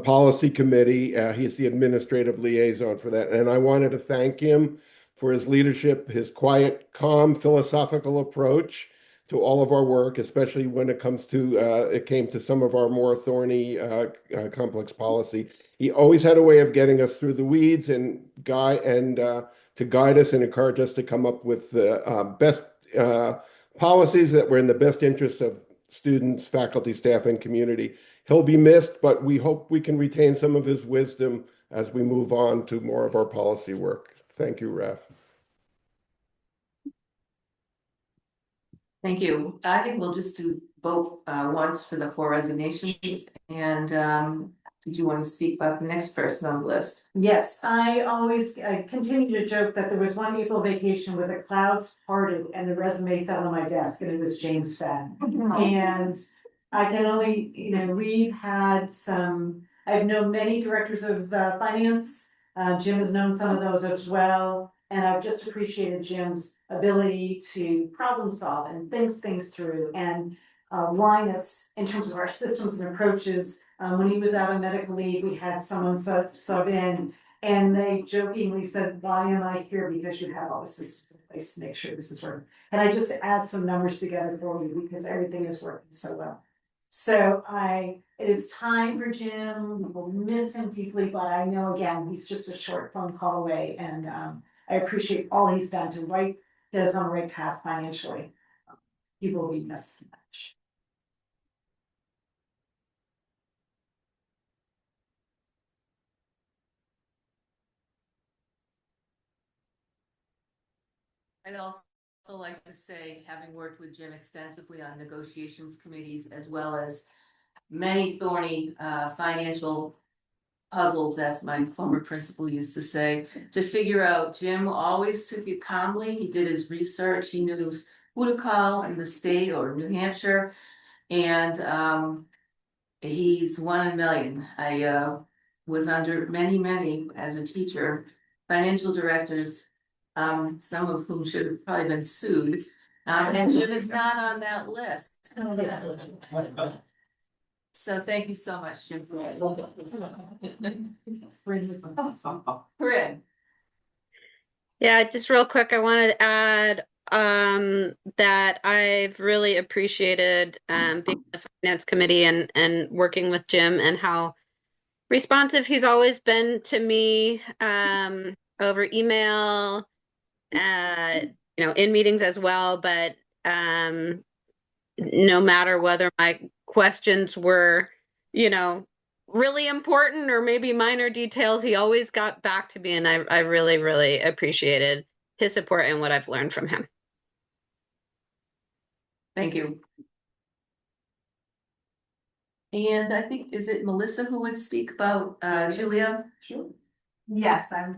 policy committee. He's the administrative liaison for that, and I wanted to thank him for his leadership, his quiet, calm, philosophical approach to all of our work, especially when it came to some of our more thorny, complex policy. He always had a way of getting us through the weeds and to guide us and encourage us to come up with the best policies that were in the best interest of students, faculty, staff, and community. He'll be missed, but we hope we can retain some of his wisdom as we move on to more of our policy work. Thank you, Raf. Thank you. I think we'll just do both once for the 4 resignations. And did you want to speak about the next person on the list? Yes, I continue to joke that there was one April vacation where the clouds parted and the resume fell on my desk and it was James Fadden. And I can only, I've known many directors of finance. Jim has known some of those as well. And I've just appreciated Jim's ability to problem solve and think things through and line us in terms of our systems and approaches. When he was out on medical leave, we had someone sub in, and they jokingly said, "Why am I here? Because you have all the systems in place to make sure this is working." And I just add some numbers together for you because everything is working so well. So it is time for Jim. We will miss him deeply, but I know again, he's just a short phone call away, and I appreciate all he's done to get us on the right path financially. He will be missed much. I'd also like to say, having worked with Jim extensively on negotiations committees, as well as many thorny financial puzzles, as my former principal used to say, to figure out, Jim always took it calmly. He did his research. He knew who to call in the state or New Hampshire. And he's 1 in a million. I was under many as a teacher financial directors, some of whom should have probably been sued. And Jim is not on that list. So thank you so much, Jim. Corinne. Yeah, just real quick, I wanted to add that I've really appreciated being on the finance committee and working with Jim, and how responsive he's always been to me over email, in meetings as well. But no matter whether my questions were, really important or maybe minor details, he always got back to me, and I really, really appreciated his support and what I've learned from him. Thank you. And I think, is it Melissa who would speak about Julia? Sure. Yes, I'm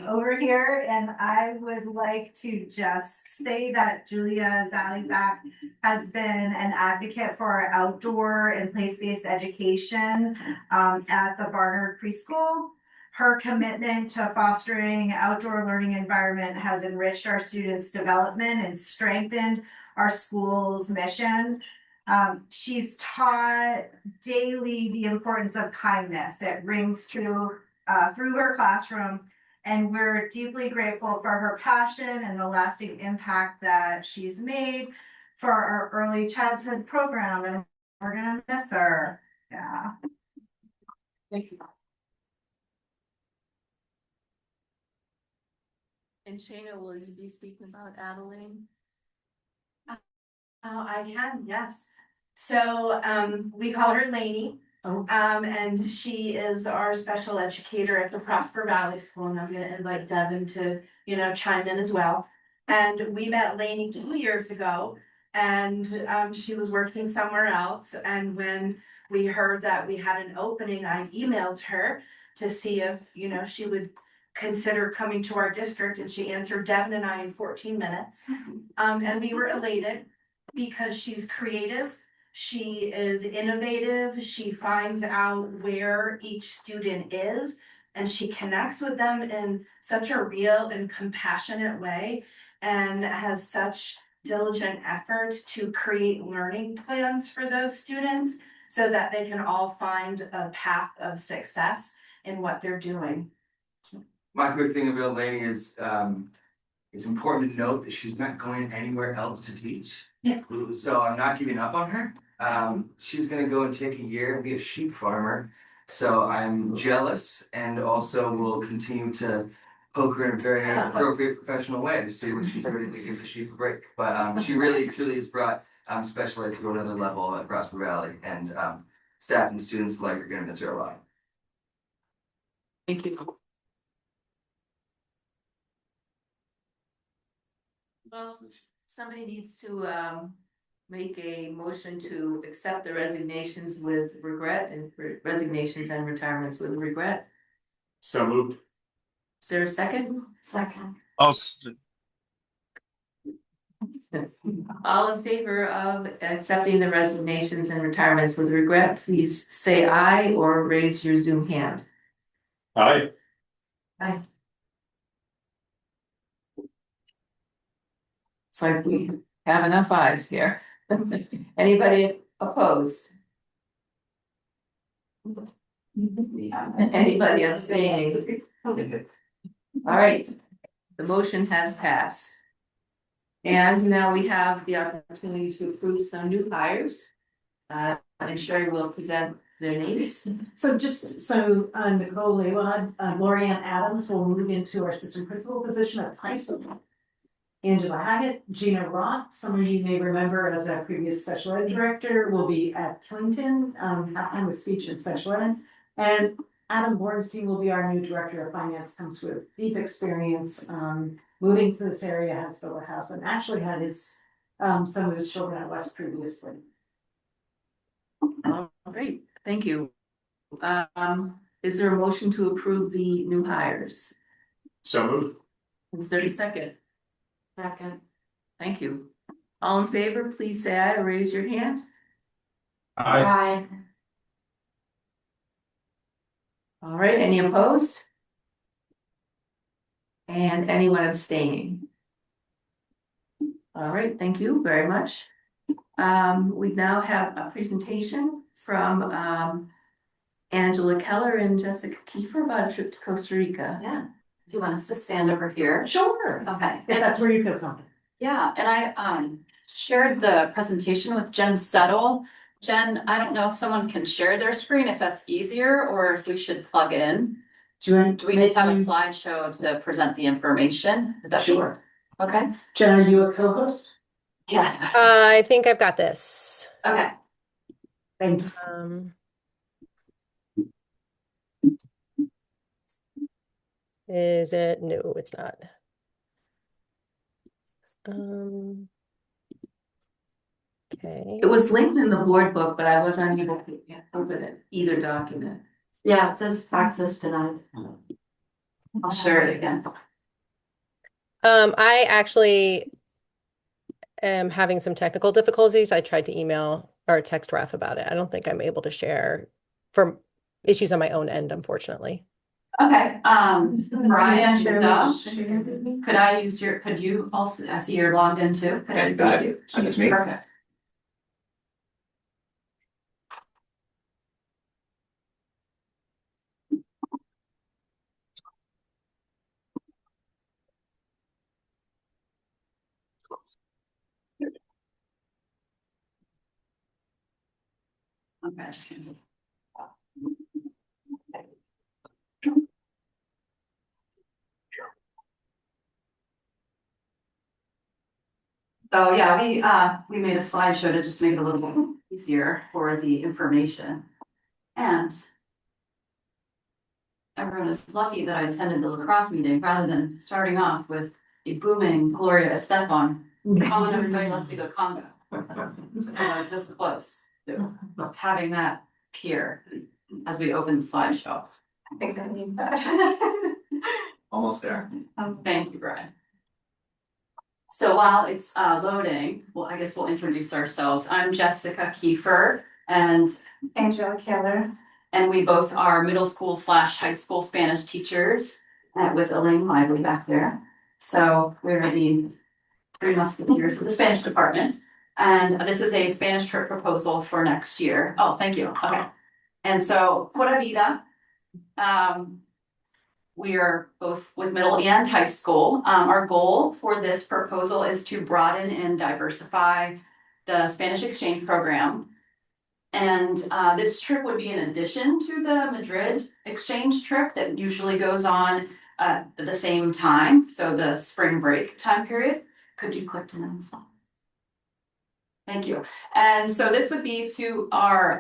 over here, and I would like to just say that Julia Zalizak has been an advocate for our outdoor and place-based education at the Barnard Preschool. Her commitment to fostering outdoor learning environment has enriched our students' development and strengthened our school's mission. She's taught daily the importance of kindness. It rings true through her classroom, and we're deeply grateful for her passion and the lasting impact that she's made for our early childhood program, and we're gonna miss her. Yeah. Thank you. And Shayna, will you be speaking about Adeline? I can, yes. So we call her Lainey. And she is our special educator at the Prosper Valley School, and I'm gonna invite Devin to, chime in as well. And we met Lainey 2 years ago, and she was working somewhere else, and when we heard that we had an opening, I emailed her to see if, she would consider coming to our district, and she answered Devin and I in 14 minutes. And we were elated because she's creative. She is innovative. She finds out where each student is, and she connects with them in such a real and compassionate way, and has such diligent efforts to create learning plans for those students so that they can all find a path of success in what they're doing. My quick thing about Lainey is it's important to note that she's not going anywhere else to teach. Yeah. So I'm not giving up on her. She's gonna go and take a year and be a sheep farmer. So I'm jealous, and also will continue to poke her in a very appropriate professional way to see when she's ready to give the sheep a break. But she really truly has brought special ed to another level at Prosper Valley, and staff and students alike are gonna miss her a lot. Thank you. Well, somebody needs to make a motion to accept the resignations with regret, and resignations and retirements with regret. So moved. Is there a second? Second. All in favor of accepting the resignations and retirements with regret, please say aye or raise your Zoom hand. Aye. Aye. It's like we have enough ayes here. Anybody opposed? Anybody abstaining? All right, the motion has passed. And now we have the opportunity to approve some new hires. And Sherry will present their names. So Nicole Leywad, Lorianne Adams will move into our assistant principal position at the high school. Angela Haggett, Gina Roth, some of you may remember as a previous special ed director, will be at Killington, half-time with speech and special ed. And Adam Bornstein will be our new director of finance, comes with deep experience, moving to this area, has built a house, and actually had some of his children at West previously. All right, thank you. Is there a motion to approve the new hires? So moved. Is there a second? Second. Thank you. All in favor, please say aye or raise your hand. Aye. All right, any opposed? And anyone abstaining? All right, thank you very much. We now have a presentation from Angela Keller and Jessica Kiefer about a trip to Costa Rica. Yeah. Do you want us to stand over here? Sure. Okay. If that's where you feel comfortable. Yeah, and I shared the presentation with Jen Settle. Jen, I don't know if someone can share their screen, if that's easier, or if we should plug in. Do we just have a slideshow to present the information? Is that Sure. Okay. Jen, are you a co-host? Yeah. I think I've got this. Okay. Thank you. Is it? No, it's not. Okay. It was linked in the board book, but I was unable to open it, either document. Yeah, it says access denied. I'll share it again. I actually am having some technical difficulties. I tried to email or text Ref about it. I don't think I'm able to share for issues on my own end, unfortunately. Okay, Brian, could I use your, could you also, I see you're logged in too? Could I use that? Send it to me. Perfect. Okay, I just need to. So yeah, we made a slideshow to just make it a little bit easier for the information. And everyone is lucky that I attended the lacrosse meeting rather than starting off with a booming Gloria Estefan calling everybody let's go Congo. I was this close to having that appear as we open the slideshow. I think I need that. Almost there. Thank you, Brian. So while it's loading, well, I guess we'll introduce ourselves. I'm Jessica Kiefer and Angela Keller. and we both are middle school / high school Spanish teachers with Elaine Lively back there. So we're the three musketeers of the Spanish department. And this is a Spanish trip proposal for next year. Oh, thank you. Okay. And so Pura Vida, we are both with middle and high school. Our goal for this proposal is to broaden and diversify the Spanish exchange program. And this trip would be in addition to the Madrid exchange trip that usually goes on at the same time. So the spring break time period. Could you click to the next one? Thank you. And so this would be to our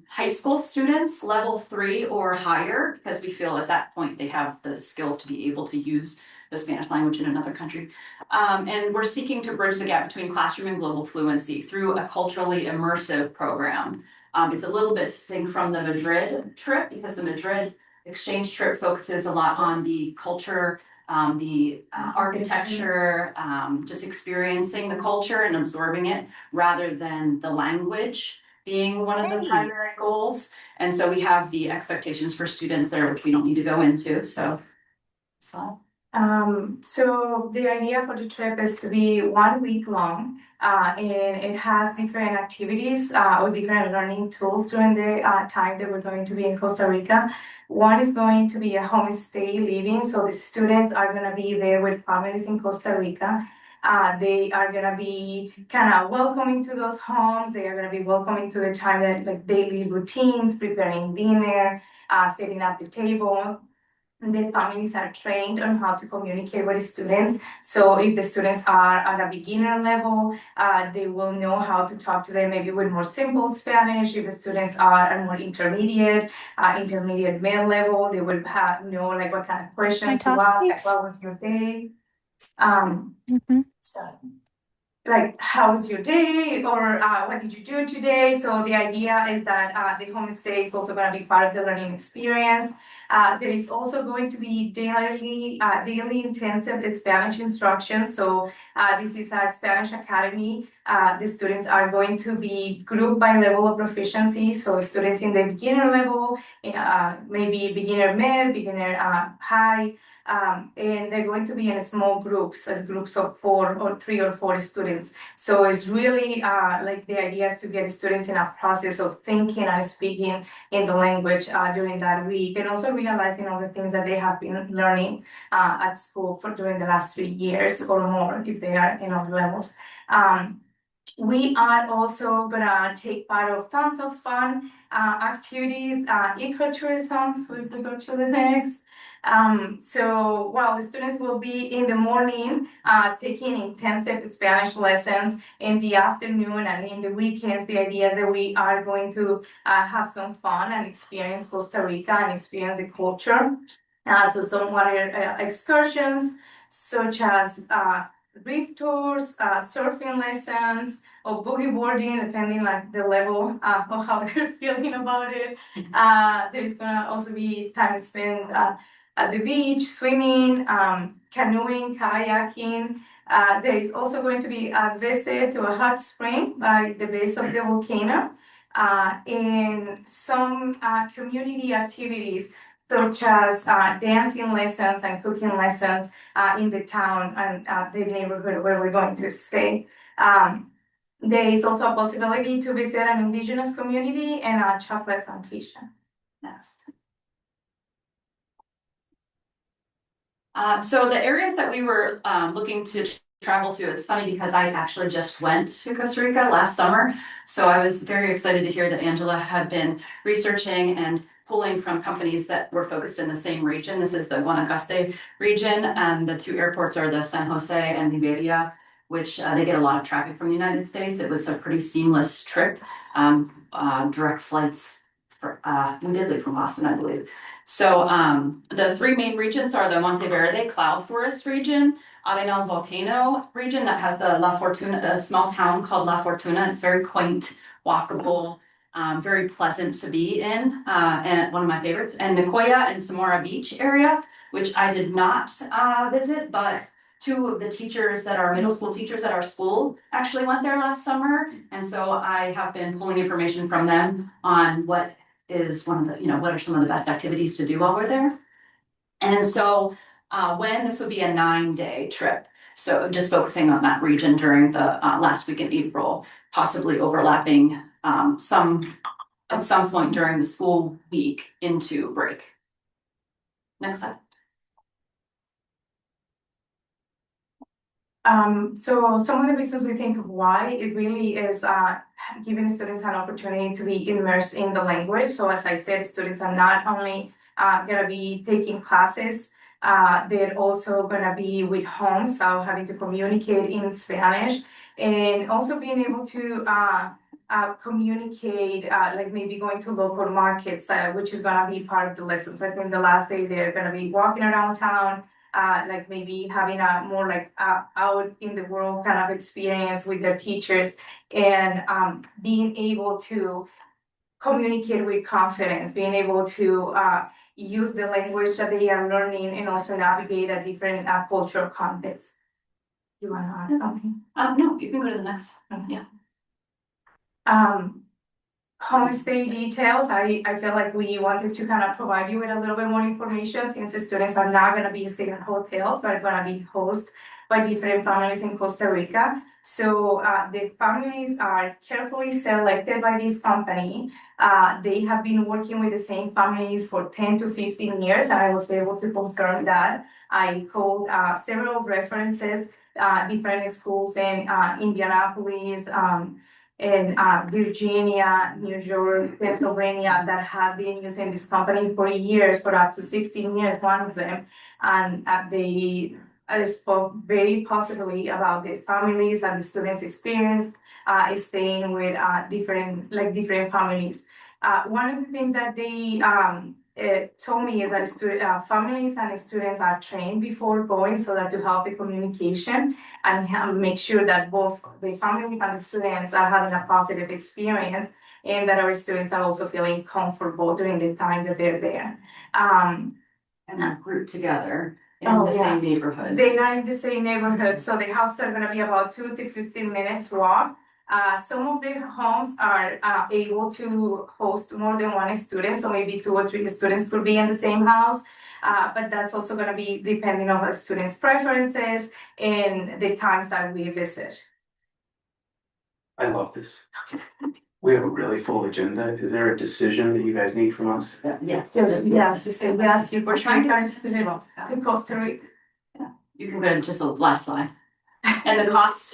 high school students, level 3 or higher, because we feel at that point they have the skills to be able to use the Spanish language in another country. And we're seeking to bridge the gap between classroom and global fluency through a culturally immersive program. It's a little bit distinct from the Madrid trip because the Madrid exchange trip focuses a lot on the culture, the architecture, just experiencing the culture and absorbing it rather than the language being one of the primary goals. And so we have the expectations for students there, which we don't need to go into. So the idea for the trip is to be 1 week long, and it has different activities or different learning tools during the time that we're going to be in Costa Rica. One is going to be a homestay living, so the students are going to be there with families in Costa Rica. They are going to be kind of welcoming to those homes. They are going to be welcoming to the time that like daily routines, preparing dinner, setting up the table. And the families are trained on how to communicate with the students. So if the students are at a beginner level, they will know how to talk to them maybe with more simple Spanish. If the students are at more intermediate mid level, they will know like what kind of questions to ask, like what was your day? So like how was your day or what did you do today? So the idea is that the homestay is also going to be part of the learning experience. There is also going to be daily intensive Spanish instruction. So this is a Spanish academy. The students are going to be grouped by level of proficiency. So students in the beginner level, maybe beginner mid, beginner high, and they're going to be in small groups, as groups of 4 or 3 or 4 students. So it's really like the idea is to get students in a process of thinking and speaking in the language during that week, and also realizing all the things that they have been learning at school for during the last 3 years or more if they are in all levels. We are also gonna take part of tons of fun activities, ecotourism. So if we go to the next. So while the students will be in the morning taking intensive Spanish lessons, in the afternoon and in the weekends, the idea that we are going to have some fun and experience Costa Rica and experience the culture. So some water excursions, such as reef tours, surfing lessons, or boogie boarding, depending like the level of how they're feeling about it. There's gonna also be time spent at the beach, swimming, canoeing, kayaking. There is also going to be a visit to a hot spring by the base of the volcano, and some community activities such as dancing lessons and cooking lessons in the town and the neighborhood where we're going to stay. There is also a possibility to visit an indigenous community and a chocolate plantation. Next. So the areas that we were looking to travel to, it's funny because I actually just went to Costa Rica last summer. So I was very excited to hear that Angela had been researching and pulling from companies that were focused in the same region. This is the Guanacaste region, and the 2 airports are the San Jose and Liberia, which they get a lot of traffic from the United States. It was a pretty seamless trip, direct flights. We did leave from Boston, I believe. So the 3 main regions are the Monteverde Cloud Forest region, Arenal Volcano region that has the La Fortuna, a small town called La Fortuna. It's very quaint, walkable, very pleasant to be in, and one of my favorites. And Nicoya and Samora Beach area, which I did not visit, but 2 of the teachers that are middle school teachers at our school actually went there last summer. And so I have been pulling information from them on what is one of the, what are some of the best activities to do while we're there. And so when this would be a 9-day trip. So just focusing on that region during the last week in April, possibly overlapping at some point during the school week into break. Next slide. So some of the reasons we think of why it really is giving students an opportunity to be immersed in the language. So as I said, students are not only gonna be taking classes, they're also gonna be with home, so having to communicate in Spanish, and also being able to communicate, like maybe going to local markets, which is gonna be part of the lessons. I think the last day they're gonna be walking around town, like maybe having a more like out in the world kind of experience with their teachers, and being able to communicate with confidence, being able to use the language that they are learning, and also navigate a different cultural context. You want to add something? No, you can go to the next. Yeah. Homestay details, I feel like we wanted to kind of provide you with a little bit more information, since the students are not gonna be staying in hotels, but are gonna be hosted by different families in Costa Rica. So the families are carefully selected by this company. They have been working with the same families for 10 to 15 years, and I was able to confirm that. I called several references, different schools in Indianapolis, in Virginia, New York, Pennsylvania, that have been using this company for years, for up to 16 years, one of them. And they spoke very positively about the families and the students' experience staying with different families. One of the things that they told me is that families and students are trained before going, so that to help the communication and make sure that both the family and the students are having a positive experience. and that our students are also feeling comfortable during the time that they're there. And they're grouped together in Oh, the yeah. same neighborhood. They're not in the same neighborhood, so the houses are gonna be about 2 to 15 minutes walk. Some of the homes are able to host more than one student, so maybe 2 or 3 students could be in the same house. But that's also gonna be depending on the students' preferences and the times that we visit. I love this. We have a really full agenda. Is there a decision that you guys need from us? Yes. Yes, just say yes, you We're trying to to Costa Rica. You can go to just the last slide. And the cost,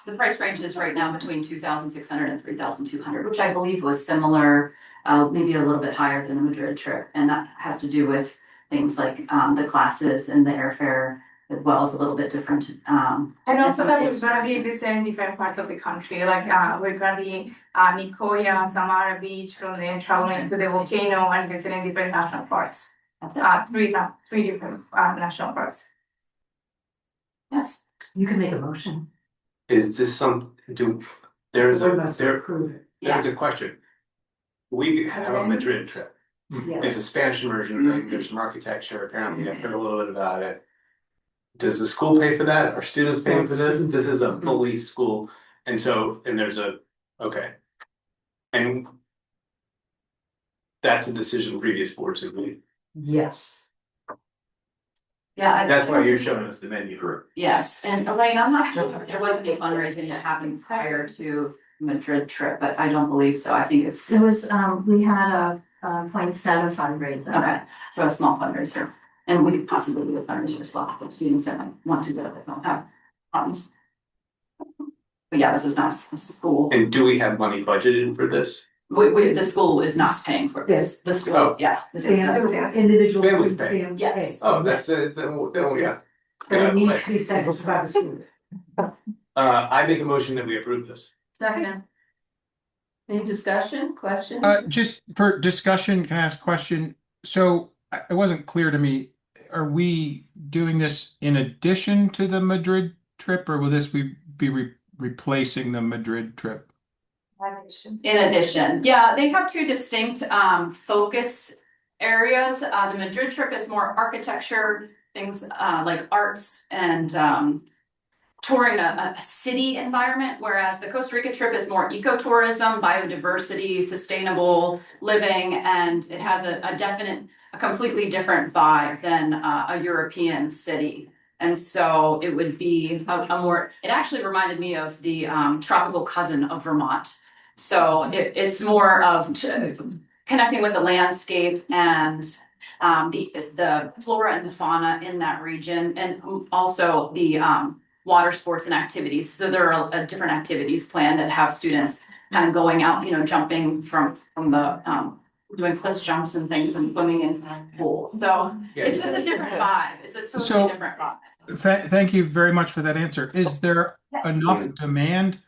the price range is right now between 2,600 and 3,200, which I believe was similar, maybe a little bit higher than the Madrid trip. And that has to do with things like the classes and the airfare, as well as a little bit different. And also that we're gonna be visiting different parts of the country, like we're gonna be Nicoya, Samara Beach, from there traveling to the volcano and visiting different national parks. That's it. Three different national parks. Yes. You can make a motion. Is this there's a question. We have a Madrid trip. It's a Spanish immersion thing. There's some architecture. Apparently, I've heard a little bit about it. Does the school pay for that? Are students paying for this? This is a fully school, and there's okay, and that's a decision previous boards have made. Yes. Yeah. That's why you're showing us the menu for. Yes, and Elaine, I'm not sure if there was any fundraising that happened prior to Madrid trip, but I don't believe so. I think it's. It was, we had a 0.7 fundraiser. Okay, so a small fundraiser, and we could possibly do a fundraiser as well for students that want to do it, that don't have funds. But yeah, this is not a school. And do we have money budgeted for this? The school is not paying for this. The school, yeah. This is Individual. Families students pay. can Yes. Oh, that's it. Then yeah. But it needs to be sent by the school. I make a motion that we approve this. Second. Any discussion, questions? Just for discussion, can I ask a question? So it wasn't clear to me, are we doing this in addition to the Madrid trip, or will this be replacing the Madrid trip? In addition, yeah, they have two distinct focus areas. The Madrid trip is more architecture, things like arts and touring a city environment, whereas the Costa Rica trip is more ecotourism, biodiversity, sustainable living, and it has a completely different vibe than a European city. And so it would be it actually reminded me of the tropical cousin of Vermont. So it's more of connecting with the landscape and the flora and the fauna in that region, and also the water sports and activities. So there are different activities planned that have students kind of going out, jumping from the doing cliff jumps and things and swimming in the pool. So it's just a different vibe. It's a totally different vibe. Thank you very much for that answer. Is there enough demand?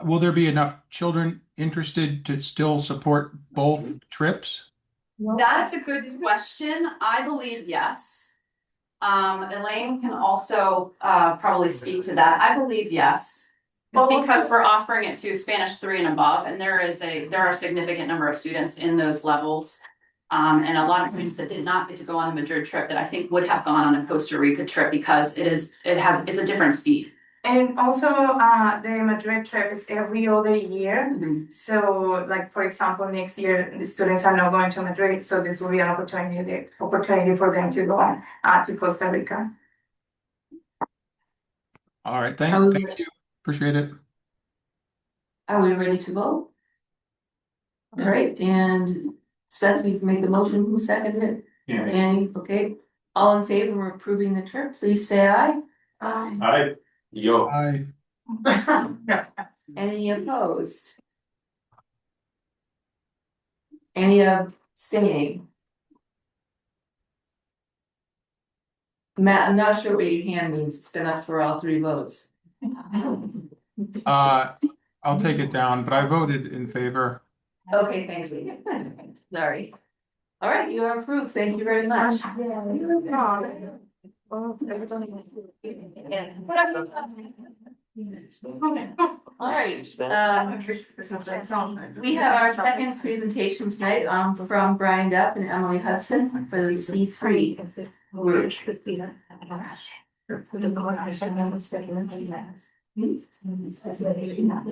Will there be enough children interested to still support both trips? That is a good question. I believe yes. Elaine can also probably speak to that. I believe yes. Because we're offering it to Spanish 3 and above, and there are a significant number of students in those levels. And a lot of students that did not get to go on the Madrid trip that I think would have gone on a Costa Rica trip because it's a different speed. And also, the Madrid trip is every other year. So, like for example, next year the students are not going to Madrid, so this will be an opportunity for them to go on to Costa Rica. All right, thank you. Appreciate it. Are we ready to vote? All right, and Seth, you've made the motion. Who seconded it? Yeah. Annie, okay. All in favor of approving the trip, please say aye. Aye. Aye. Yo. Aye. Any opposed? Any abstaining? Matt, I'm not sure what your hand means. It's been up for all 3 votes. I'll take it down, but I voted in favor. Okay, thank you. Sorry. All right, you are approved. Thank you very much. All right, we have our second presentation tonight, from Brian Duff and Emily Hudson for the C3 group.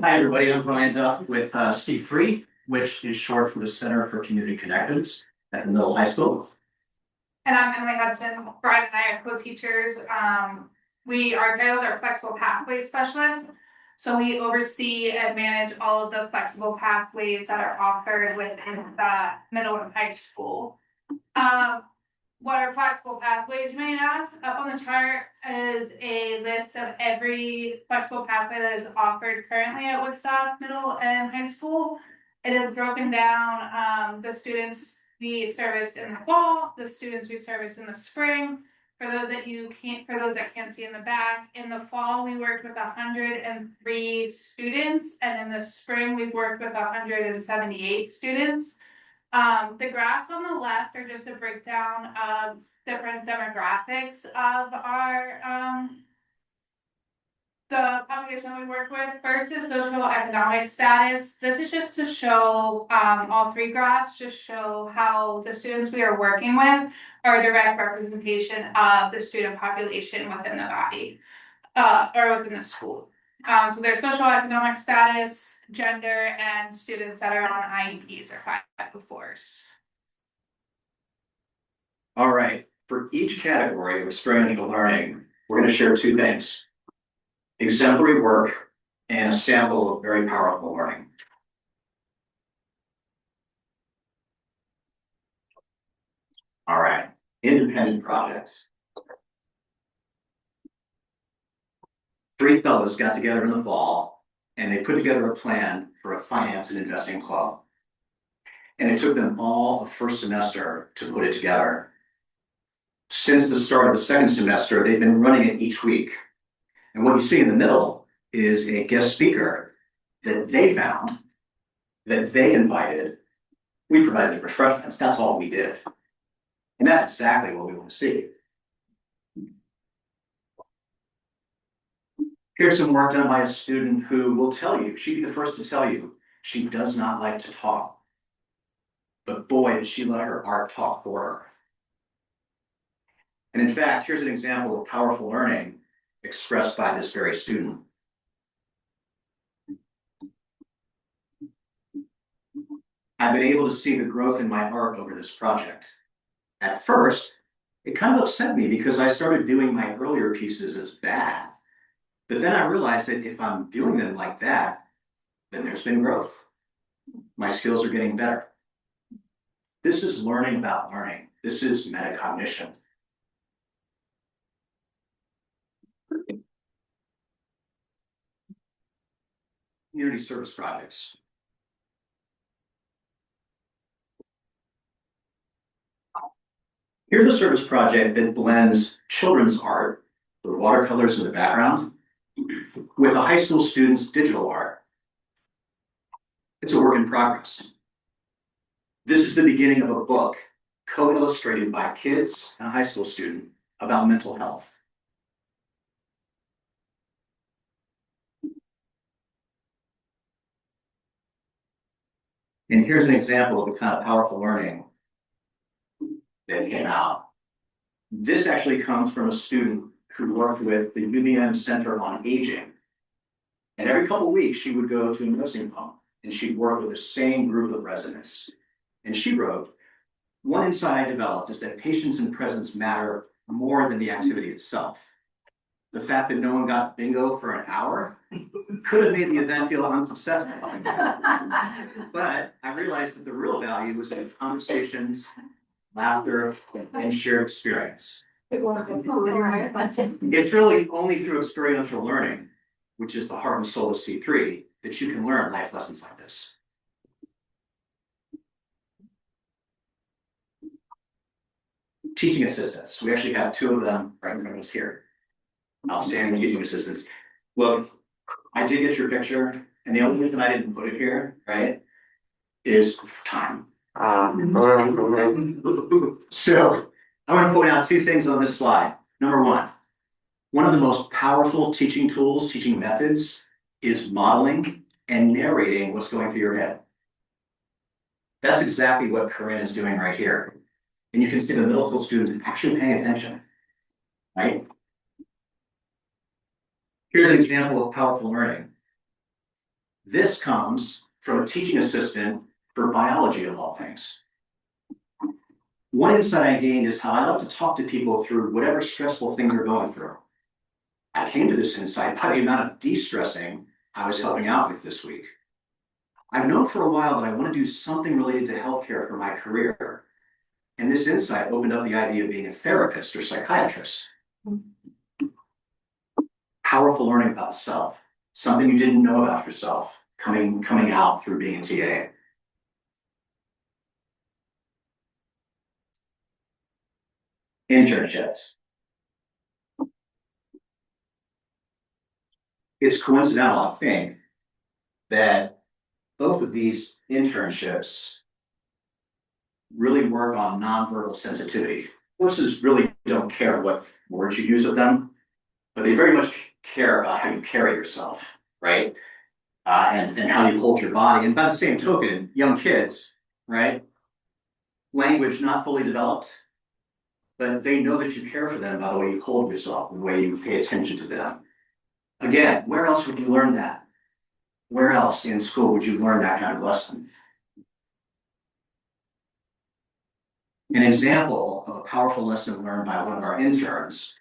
Hi, everybody. I'm Brian Duff with C3, which is short for the Center for Community Connections at the middle high school. And I'm Emily Hudson. Brian and I are co-teachers. Our titles are flexible pathways specialists. So we oversee and manage all of the flexible pathways that are offered within the middle and high school. What are flexible pathways, you may ask? Up on the chart is a list of every flexible pathway that is offered currently at Woodstock Middle and High School. It is broken down, the students we service in the fall, the students we service in the spring. For those that can't see in the back, in the fall, we worked with 103 students, and in the spring, we've worked with 178 students. The graphs on the left are just a breakdown of different demographics of our the population we work with. First is socioeconomic status. This is just to show, all three graphs just show how the students we are working with are a direct representation of the student population within the body, or within the school. So there's socioeconomic status, gender, and students that are on IEPs or 504s. All right, for each category of experiential learning, we're going to share two things: exemplary work and a sample of very powerful learning. All right, independent projects. Three fellows got together in the fall and they put together a plan for a finance and investing club. And it took them all a first semester to put it together. Since the start of the second semester, they've been running it each week. And what you see in the middle is a guest speaker that they found, that they invited. We provided the refreshments. That's all we did. And that's exactly what we want to see. Here's some work done by a student who will tell you, she'd be the first to tell you, she does not like to talk. But boy, did she let her art talk for her. And in fact, here's an example of powerful learning expressed by this very student. I've been able to see the growth in my art over this project. At first, it kind of upset me because I started viewing my earlier pieces as bad. But then I realized that if I'm viewing them like that, then there's been growth. My skills are getting better. This is learning about learning. This is metacognition. Community service projects. Here's a service project that blends children's art, the watercolors in the background, with a high school student's digital art. It's a work in progress. This is the beginning of a book co-illustrated by kids and a high school student about mental health. And here's an example of the kind of powerful learning that came out. This actually comes from a student who worked with the UVM Center on Aging. And every couple of weeks, she would go to a nursing home and she'd work with the same group of residents. And she wrote, "One insight I developed is that patience and presence matter more than the activity itself. The fact that no one got bingo for an hour could have made the event feel unsuccessful. But I realized that the real value was in conversations, laughter, and shared experience. It's really only through experiential learning, which is the heart and soul of C3, that you can learn life lessons like this." Teaching assistants. We actually have two of them right in front of us here. Outstanding teaching assistants. Look, I did get your picture, and the only reason I didn't put it here, right, is time. So I want to point out two things on this slide. Number one of the most powerful teaching tools, teaching methods, is modeling and narrating what's going through your head. That's exactly what Corinne is doing right here. And you can see the middle school students actually paying attention, right? Here's an example of powerful learning. This comes from a teaching assistant for biology of all things. One insight I gained is how I like to talk to people through whatever stressful thing they're going through. I came to this insight by the amount of de-stressing I was helping out with this week. I've known for a while that I want to do something related to healthcare for my career. And this insight opened up the idea of being a therapist or psychiatrist. Powerful learning about the self, something you didn't know about yourself, coming out through being a TA. Internships. It's coincidental, I think, that both of these internships really work on nonverbal sensitivity. Courses really don't care what words you use with them, but they very much care about how you carry yourself, right? And how you hold your body. And by the same token, young kids, right? Language not fully developed, but they know that you care for them by the way you hold yourself, the way you pay attention to them. Again, where else would you learn that? Where else in school would you learn that kind of lesson? An example of a powerful lesson learned by one of our interns,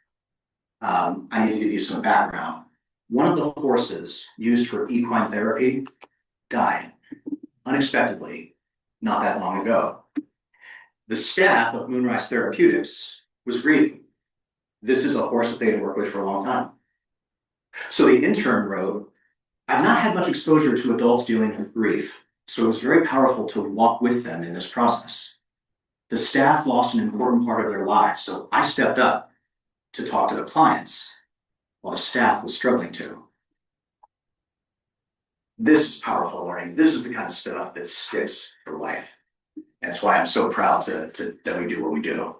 I need to give you some background. One of the horses used for equine therapy died unexpectedly not that long ago. The staff of Moonrise Therapeutics was grieving. This is a horse that they had worked with for a long time. So the intern wrote, I've not had much exposure to adults dealing with grief, so it was very powerful to walk with them in this process. The staff lost an important part of their lives, so I stepped up to talk to the clients while the staff was struggling to. This is powerful learning. This is the kind of stuff that sticks for life. That's why I'm so proud that we do what we do.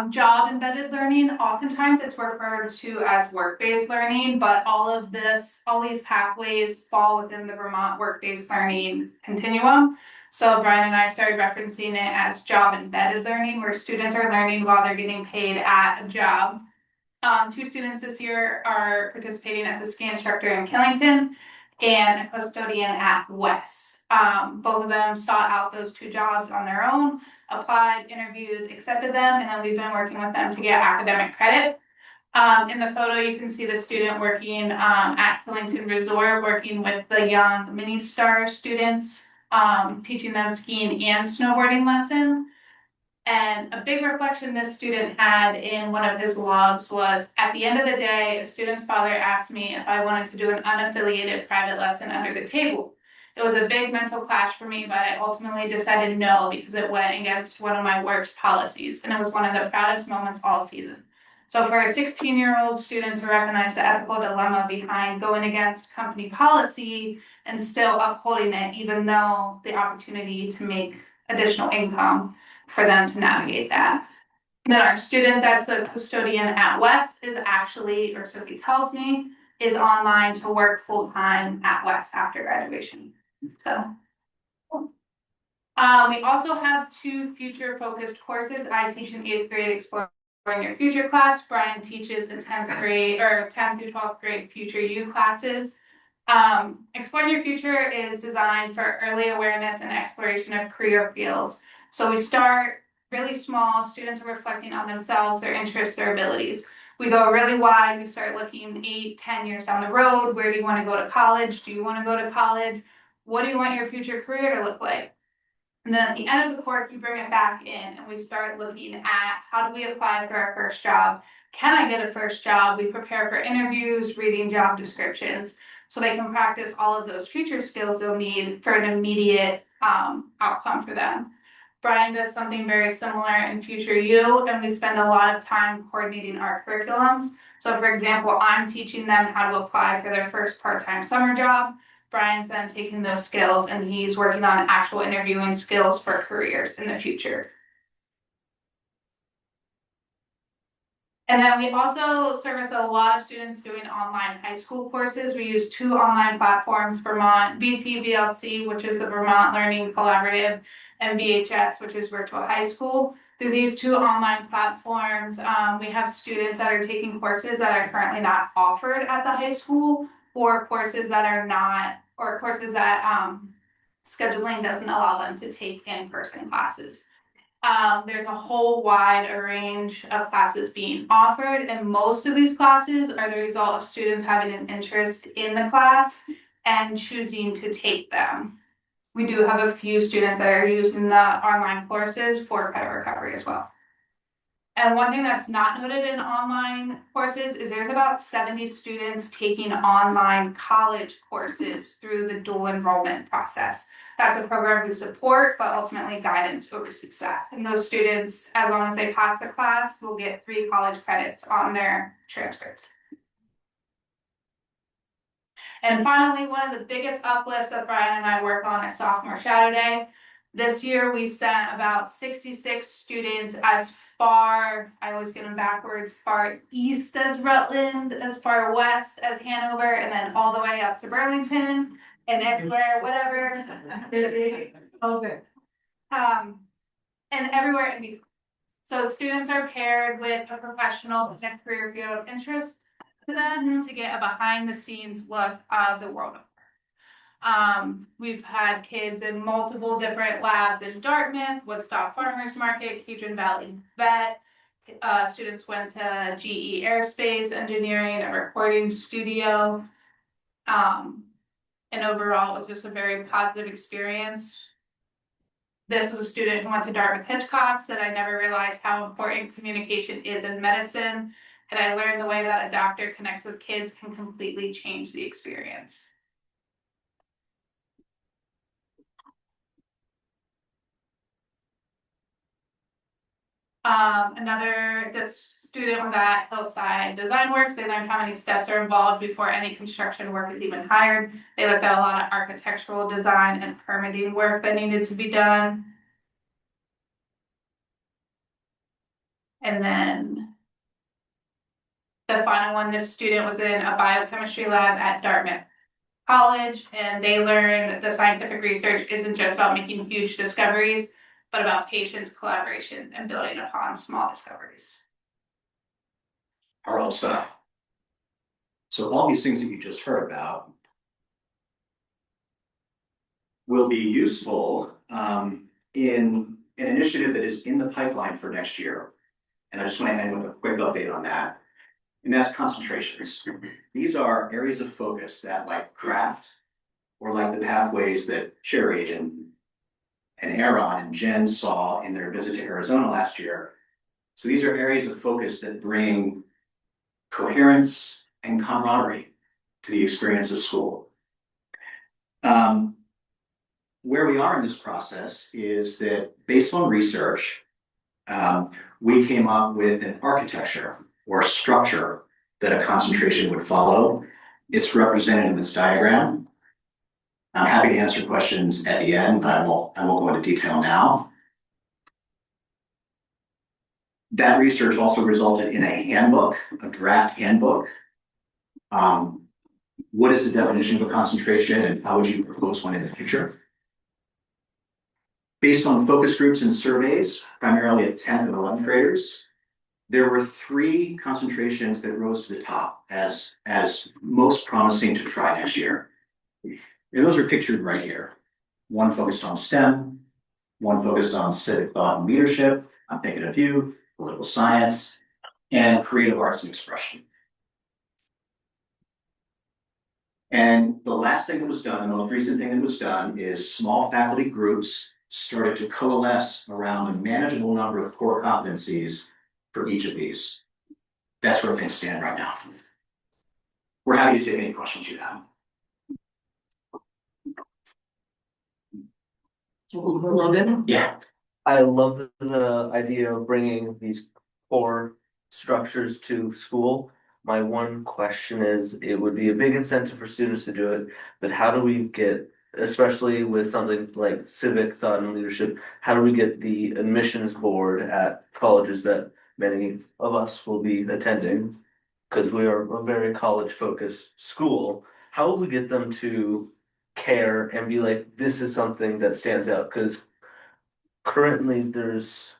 Job embedded learning, oftentimes it's referred to as work-based learning, but all these pathways fall within the Vermont work-based learning continuum. So Brian and I started referencing it as job embedded learning, where students are learning while they're getting paid at a job. 2 students this year are participating as a ski instructor in Killington and a custodian at Wes. Both of them sought out those 2 jobs on their own, applied, interviewed, accepted them, and then we've been working with them to get academic credit. In the photo, you can see the student working at Killington Resort, working with the young Mini Star students, teaching them skiing and snowboarding lesson. And a big reflection this student had in one of his logs was, at the end of the day, a student's father asked me if I wanted to do an unaffiliated private lesson under the table. It was a big mental clash for me, but I ultimately decided no, because it went against one of my work's policies, and it was one of the proudest moments all season. So for a 16-year-old student to recognize the ethical dilemma behind going against company policy and still upholding it, even though the opportunity to make additional income for them to navigate that. Then our student that's the custodian at West is actually, or so he tells me, is online to work full-time at West after graduation. So we also have 2 future-focused courses. I teach an 8th grade Exploring Your Future class. Brian teaches a 10th grade or 10th through 12th grade Future You classes. Exploring Your Future is designed for early awareness and exploration of career fields. So we start really small. Students are reflecting on themselves, their interests, their abilities. We go really wide. We start looking 8, 10 years down the road. Where do you want to go to college? Do you want to go to college? What do you want your future career to look like? And then at the end of the course, we bring it back in and we start looking at how do we apply for our first job? Can I get a first job? We prepare for interviews, reading job descriptions, so they can practice all of those future skills they'll need for an immediate outcome for them. Brian does something very similar in Future You, and we spend a lot of time coordinating our curriculums. So for example, I'm teaching them how to apply for their first part-time summer job. Brian's then taking those skills and he's working on actual interviewing skills for careers in the future. And then we also service a lot of students doing online high school courses. We use 2 online platforms, Vermont VTVLC, which is the Vermont Learning Collaborative, and VHS, which is Virtual High School. Through these 2 online platforms, we have students that are taking courses that are currently not offered at the high school, or courses that are not, or courses that scheduling doesn't allow them to take in-person classes. There's a whole wide range of classes being offered, and most of these classes are the result of students having an interest in the class and choosing to take them. We do have a few students that are using the online courses for credit recovery as well. And one thing that's not noted in online courses is there's about 70 students taking online college courses through the dual enrollment process. That's a program we support, but ultimately guidance oversees that. And those students, as long as they pass the class, will get 3 college credits on their transcript. And finally, one of the biggest uplifts that Brian and I work on is Sophomore Shadow Day. This year, we sent about 66 students as far, I always get them backwards, far east as Rutland, as far west as Hanover, and then all the way up to Burlington, and everywhere, whatever. All good. And everywhere in between. So students are paired with a professional in a career field of interest to them to get a behind the scenes look of the world of work. We've had kids in multiple different labs in Dartmouth, Woodstock Farmers Market, Kedron Valley Vet. Students went to GE Aerospace Engineering, a recording studio. And overall, it was just a very positive experience. This was a student who went to Dartmouth Hitchcock, said I never realized how important communication is in medicine. And I learned the way that a doctor connects with kids can completely change the experience. This student was at Hillside Design Works. They learned how many steps are involved before any construction work is even hired. They looked at a lot of architectural design and permitting work that needed to be done. And then the final one, this student was in a biochemistry lab at Dartmouth College, and they learned the scientific research isn't just about making huge discoveries, but about patience, collaboration, and building upon small discoveries. Powerful stuff. So all these things that you just heard about will be useful in an initiative that is in the pipeline for next year. And I just want to end with a quick update on that. And that's concentrations. These are areas of focus that, like craft, or like the pathways that Cherry and Aaron and Jen saw in their visit to Arizona last year. So these are areas of focus that bring coherence and camaraderie to the experience of school. Where we are in this process is that based on research, we came up with an architecture or a structure that a concentration would follow. It's represented in this diagram. I'm happy to answer questions at the end, but I won't go into detail now. That research also resulted in a handbook, a draft handbook. What is the definition of a concentration and how would you propose one in the future? Based on focus groups and surveys, primarily at 10th and 11th graders, there were 3 concentrations that rose to the top as most promising to try next year. And those are pictured right here. One focused on STEM, one focused on civic thought and leadership, I'm thinking of you, political science, and creative arts and expression. And the last thing that was done, the most recent thing that was done, is small faculty groups started to coalesce around a manageable number of core competencies for each of these. That's where things stand right now. We're happy to take any questions you have. Logan? Yeah. I love the idea of bringing these core structures to school. My one question is, it would be a big incentive for students to do it, but how do we get, especially with something like civic thought and leadership, how do we get the admissions board at colleges that many of us will be attending, because we are a very college-focused school, how will we get them to care and be like, this is something that stands out? Because currently there's,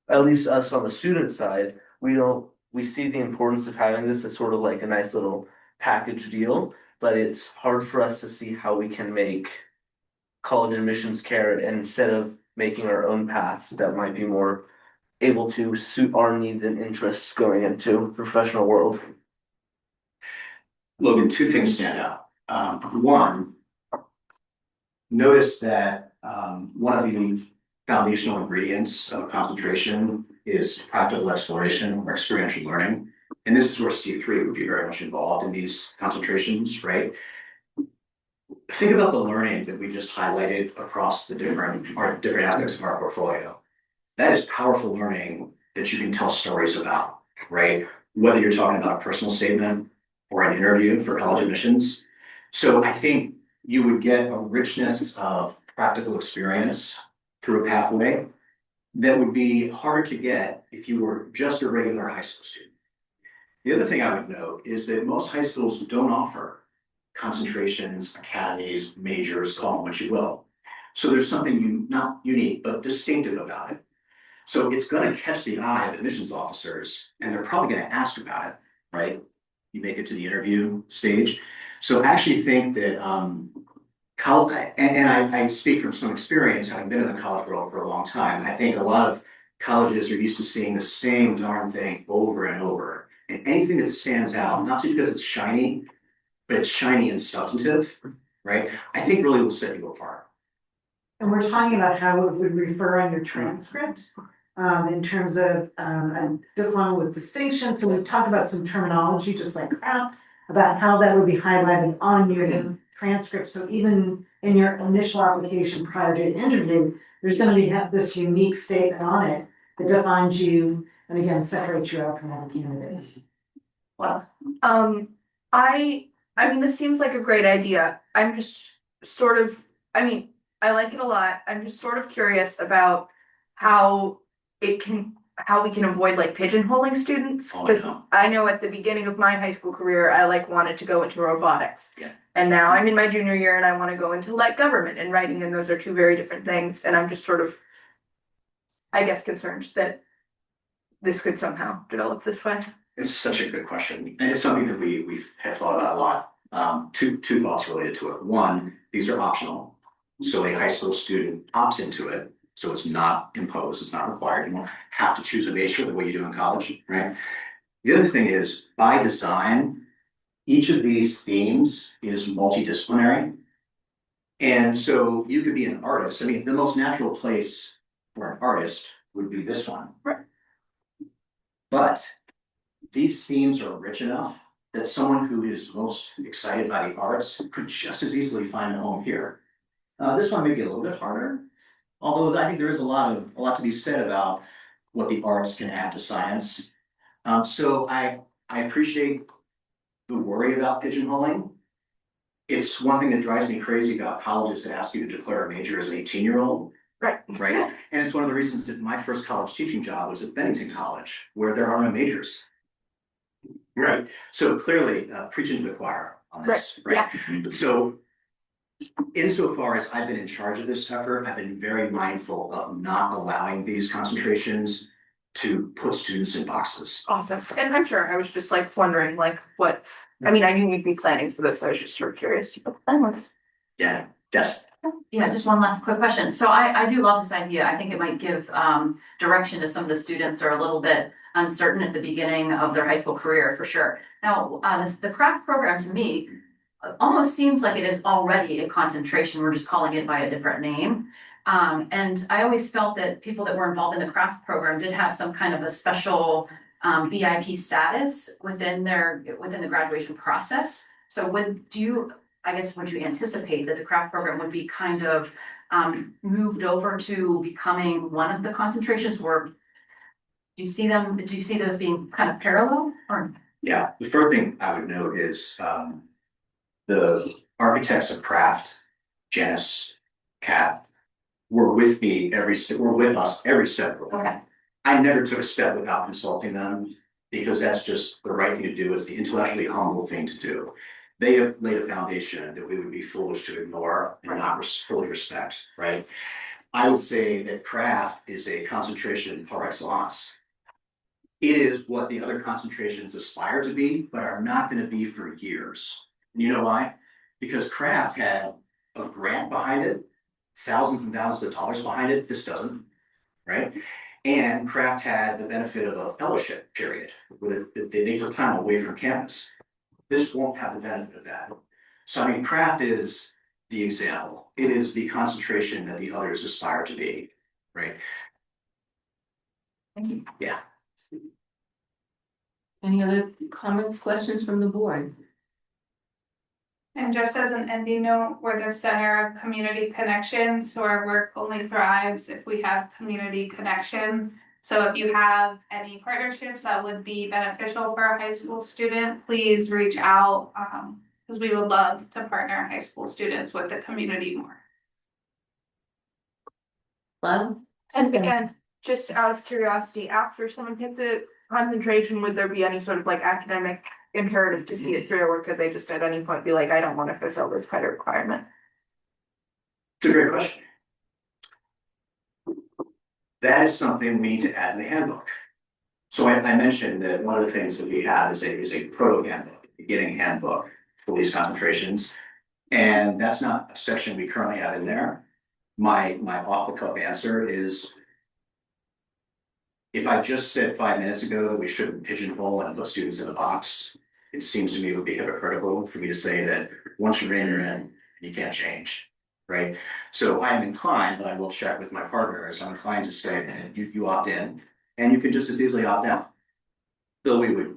at least us on the student side, we see the importance of having this as sort of like a nice little package deal, but it's hard for us to see how we can make college admissions care, and instead of making our own paths that might be more able to suit our needs and interests going into the professional world. Logan, two things stand out. One, notice that one of the foundational ingredients of concentration is practical exploration or experiential learning. And this is where C3 would be very much involved in these concentrations, right? Think about the learning that we just highlighted across the different aspects of our portfolio. That is powerful learning that you can tell stories about, right? Whether you're talking about a personal statement or an interview for college admissions. So I think you would get a richness of practical experience through a pathway that would be harder to get if you were just a regular high school student. The other thing I would note is that most high schools don't offer concentrations, academies, majors, call them what you will. So there's something not unique, but distinctive about it. So it's going to catch the eye of admissions officers, and they're probably going to ask about it, right? You make it to the interview stage. So I actually think that I speak from some experience, having been in the college world for a long time. I think a lot of colleges are used to seeing the same darn thing over and over. And anything that stands out, not just because it's shiny, but it's shiny and substantive, right? I think really will set you apart. And we're talking about how it would refer on your transcript, in terms of, a diploma with distinction. So we've talked about some terminology, just like craft, about how that would be highlighted on your transcript. So even in your initial application prior to an interview, there's gonna be this unique statement on it that defines you and again, separates you out from other candidates. Well, I mean, this seems like a great idea. I'm just sort of, I mean, I like it a lot. I'm just sort of curious about how we can avoid like pigeonholing students. Because I know at the beginning of my high school career, I like wanted to go into robotics. Yeah. And now I'm in my junior year and I want to go into like government and writing, and those are two very different things. And I'm just sort of, I guess, concerned that this could somehow develop this way. It's such a good question. And it's something that we have thought about a lot. Two thoughts related to it. One, these are optional. So a high school student opts into it. So it's not imposed, it's not required. You won't have to choose a major the way you do in college, right? The other thing is, by design, each of these themes is multidisciplinary. And so you could be an artist. I mean, the most natural place for an artist would be this one. Right. But these themes are rich enough that someone who is most excited by the arts could just as easily find a home here. This one may be a little bit harder, although I think there is a lot to be said about what the arts can add to science. So I appreciate the worry about pigeonholing. It's one thing that drives me crazy about colleges that ask you to declare a major as an 18-year-old. Right. Right. And it's one of the reasons that my first college teaching job was at Bennington College, where there are no majors. Right. So clearly, preaching to the choir on this, right? Yeah. So insofar as I've been in charge of this effort, I've been very mindful of not allowing these concentrations to put students in boxes. Awesome. And I'm sure I was just like wondering like what, I mean, I knew you'd be planning for this. So I was just sort of curious what the plan was. Yeah, yes. Yeah, just one last quick question. So I do love this idea. I think it might give direction to some of the students who are a little bit uncertain at the beginning of their high school career, for sure. Now, the craft program to me almost seems like it is already a concentration. We're just calling it by a different name. And I always felt that people that were involved in the craft program did have some kind of a special BIP status within the graduation process. So would you anticipate that the craft program would be kind of moved over to becoming one of the concentrations, or do you see those being kind of parallel? Or yeah, the first thing I would note is the architects of craft, Janice, Kat, were with us every step of the way. Okay. I never took a step without consulting them, because that's just the right thing to do. It's the intellectually humble thing to do. They have laid a foundation that we would be foolish to ignore and not fully respect, right? I would say that craft is a concentration par excellence. It is what the other concentrations aspire to be, but are not going to be for years. And you know why? Because craft had a grant behind it, thousands and thousands of dollars behind it. This doesn't, right? And craft had the benefit of a fellowship period where they took time away from campus. This won't have the benefit of that. So I mean, craft is the example. It is the concentration that the others aspire to be, right? Thank you. Yeah. Any other comments, questions from the board? And just as an ending note, we're the center of community connection, so our work only thrives if we have community connection. So if you have any partnerships that would be beneficial for a high school student, please reach out, because we would love to partner high school students with the community more. Well, And again, just out of curiosity, after someone hit the concentration, would there be any sort of like academic imperative to see it through, or could they just at any point be like, I don't want to fulfill this credit requirement? It's a great question. That is something we need to add to the handbook. So I mentioned that one of the things that we have is a proto handbook, a beginning handbook for these concentrations. And that's not a section we currently have in there. My off the cuff answer is, if I just said 5 minutes ago that we shouldn't pigeonhole and put students in a box, it seems to me it would be hypocritical for me to say that once you're in, and you can't change, right? So I am inclined, but I will check with my partners, I'm inclined to say that you opt in, and you can just as easily opt out. Though we would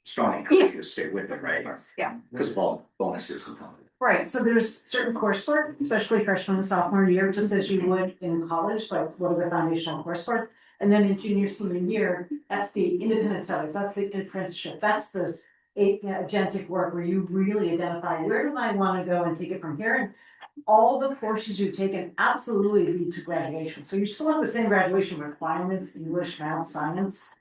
strongly encourage you to stay with it, right? Yeah. Because of all bonuses and all. Right, so there's certain coursework, especially freshman and sophomore year, just as you would in college, like what are the foundational coursework? And then in junior, senior year, that's the independent studies, that's the apprenticeship, that's the agentic work where you really identify, where do I want to go and take it from here? And all the courses you've taken absolutely lead to graduation. So you still have the same graduation requirements, English, math, science.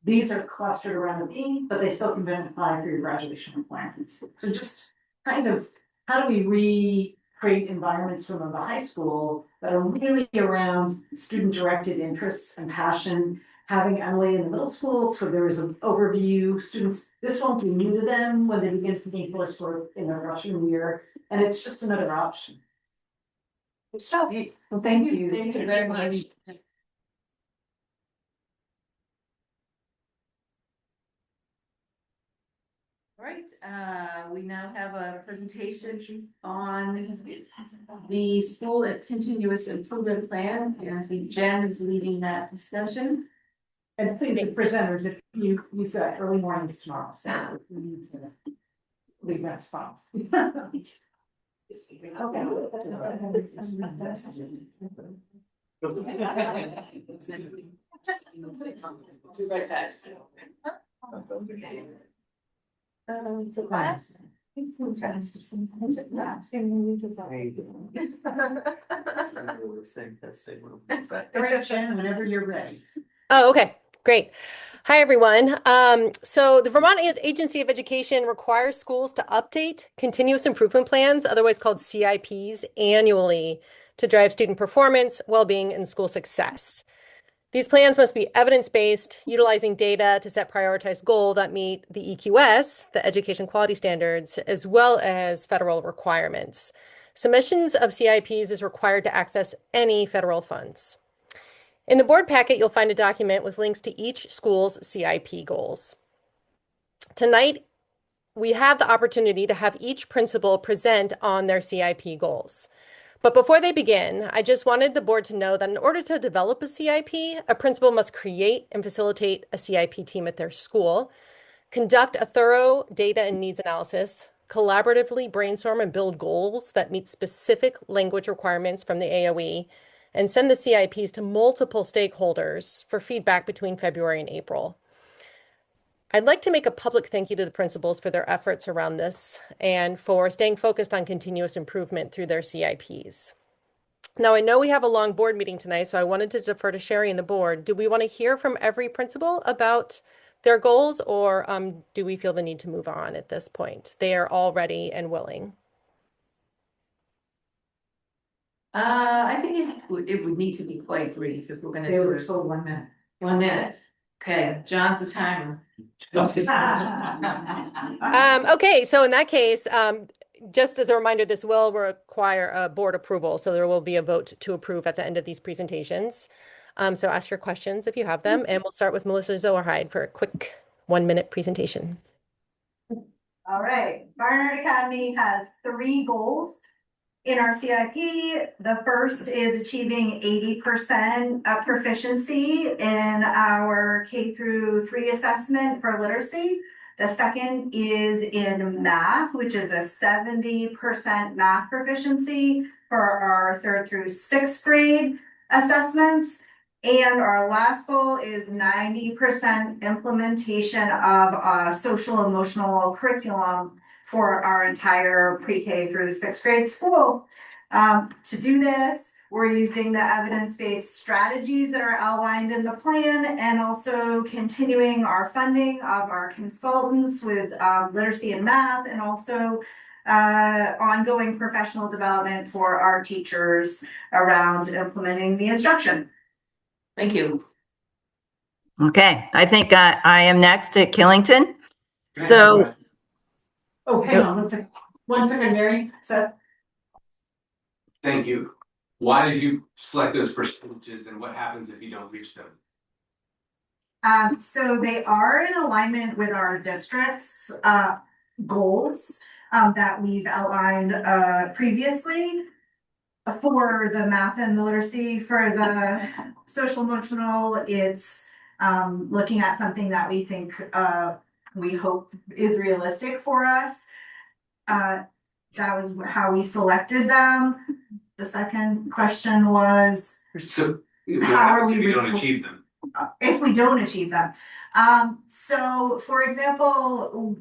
These are clustered around the theme, but they still can apply for your graduation requirements. So just kind of, how do we recreate environments from the high school that are really around student-directed interests and passion? Having Emily in the middle school, so there is an overview, students, this won't be new to them when they begin taking coursework in their freshman year, and it's just another option. So, well, thank you. Thank you very much. All right, we now have a presentation on the school and continuous improvement plan, and I think Jen is leading that discussion. And please, the presenters, if you've got early mornings tomorrow, so we need to leave that spot. To class. Jen, whenever you're ready. Oh, okay, great. Hi, everyone. So the Vermont Agency of Education requires schools to update continuous improvement plans, otherwise called CIPs, annually to drive student performance, well-being, and school success. These plans must be evidence-based, utilizing data to set prioritized goals that meet the EQS, the education quality standards, as well as federal requirements. Submissions of CIPs is required to access any federal funds. In the board packet, you'll find a document with links to each school's CIP goals. Tonight, we have the opportunity to have each principal present on their CIP goals. But before they begin, I just wanted the board to know that in order to develop a CIP, a principal must create and facilitate a CIP team at their school, conduct a thorough data and needs analysis, collaboratively brainstorm and build goals that meet specific language requirements from the AOE, and send the CIPs to multiple stakeholders for feedback between February and April. I'd like to make a public thank you to the principals for their efforts around this and for staying focused on continuous improvement through their CIPs. Now, I know we have a long board meeting tonight, so I wanted to defer to Sherry and the board. Do we want to hear from every principal about their goals, or do we feel the need to move on at this point? They are all ready and willing. I think it would need to be quite brief if we're gonna. They were told 1 minute. 1 minute. Okay, John's the timer. Okay, so in that case, just as a reminder, this will require a board approval, so there will be a vote to approve at the end of these presentations. So ask your questions if you have them, and we'll start with Melissa Zoerheide for a quick 1-minute presentation. All right, Barnard Academy has 3 goals in our CIP. The first is achieving 80% of proficiency in our K through 3 assessment for literacy. The second is in math, which is a 70% math proficiency for our 3rd through 6th grade assessments. And our last goal is 90% implementation of a social emotional curriculum for our entire pre-K through 6th grade school. To do this, we're using the evidence-based strategies that are outlined in the plan, and also continuing our funding of our consultants with literacy and math, and also ongoing professional development for our teachers around implementing the instruction. Thank you. Okay, I think I am next at Killington. So, Oh, hang on 1 second. 1 second, Mary. So, Thank you. Why did you select those percentages and what happens if you don't reach them? So they are in alignment with our district's goals that we've outlined previously. For the math and the literacy, for the social emotional, it's looking at something that we think we hope is realistic for us. That was how we selected them. The second question was, So how are we if you don't achieve them? If we don't achieve them. So for example,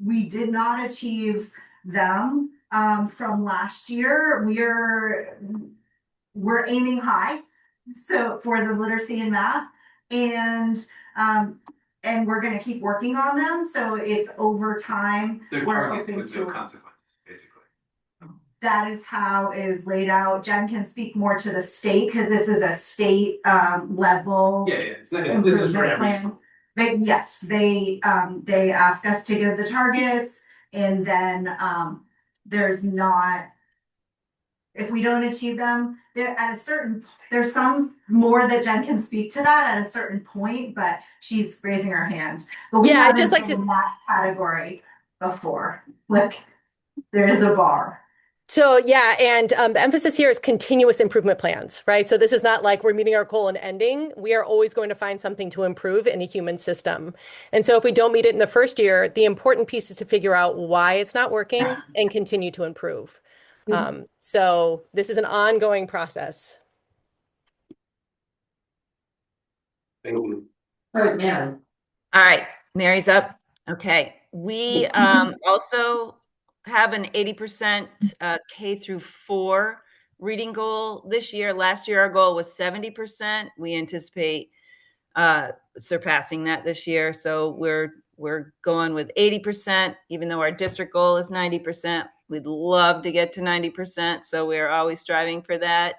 we did not achieve them from last year. We're aiming high. So for the literacy and math, and we're gonna keep working on them. So it's over time. They're targets with no consequences, basically. That is how it is laid out. Jen can speak more to the state because this is a state level. Yeah, it's not, this is for every school. Yes, they ask us to give the targets, and then there's not, if we don't achieve them, there's some more that Jen can speak to that at a certain point, but she's raising her hand. But we I'd haven't just like been to in that category before. Like there is a bar. So yeah, and the emphasis here is continuous improvement plans, right? So this is not like we're meeting our goal and ending. We are always going to find something to improve in a human system. And so if we don't meet it in the first year, the important piece is to figure out why it's not working and continue to improve. So this is an ongoing process. Thank you. All right, Mary. all right, Mary's up. Okay, we also have an 80% K through 4 reading goal this year. Last year, our goal was 70%. We anticipate surpassing that this year. So we're going with 80%, even though our district goal is 90%. We'd love to get to 90%. So we're always striving for that.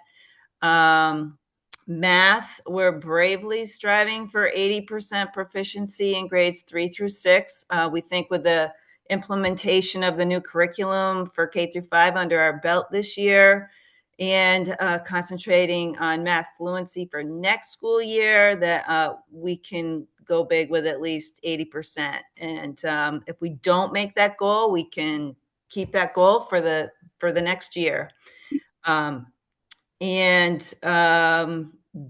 Math, we're bravely striving for 80% proficiency in grades 3 through 6. We think with the implementation of the new curriculum for K through 5 under our belt this year, and concentrating on math fluency for next school year, that we can go big with at least 80%. And if we don't make that goal, we can keep that goal for the next year.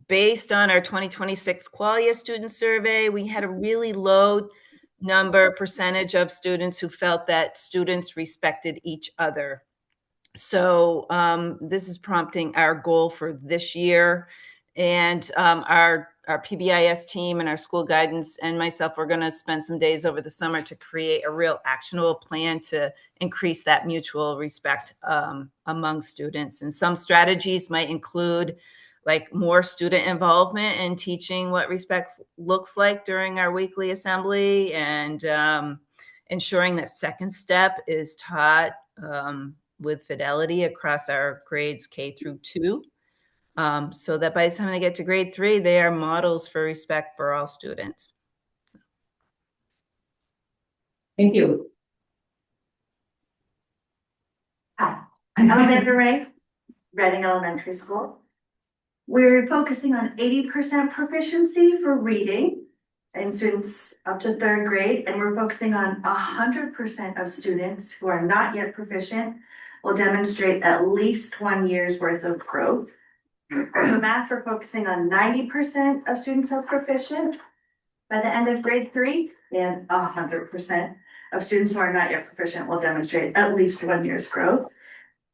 Based on our 2026 Qualia student survey, we had a really low percentage of students who felt that students respected each other. So this is prompting our goal for this year. And our our PBIS team and our school guidance and myself, we're going to spend some days over the summer to create a real actionable plan to increase that mutual respect among students. And some strategies might include like more student involvement in teaching what respect looks like during our weekly assembly, and ensuring that second step is taught with fidelity across our grades K-2. So that by the time they get to grade 3, they are models for respect for all students. Thank you. Hi, I'm Amanda Ray, Reading Elementary School. We're focusing on 80% proficiency for reading in students up to 3rd grade, and we're focusing on 100% of students who are not yet proficient will demonstrate at least 1 year's worth of growth. For math, we're focusing on 90% of students who are proficient. By the end of grade 3, and 100% of students who are not yet proficient will demonstrate at least 1 year's growth.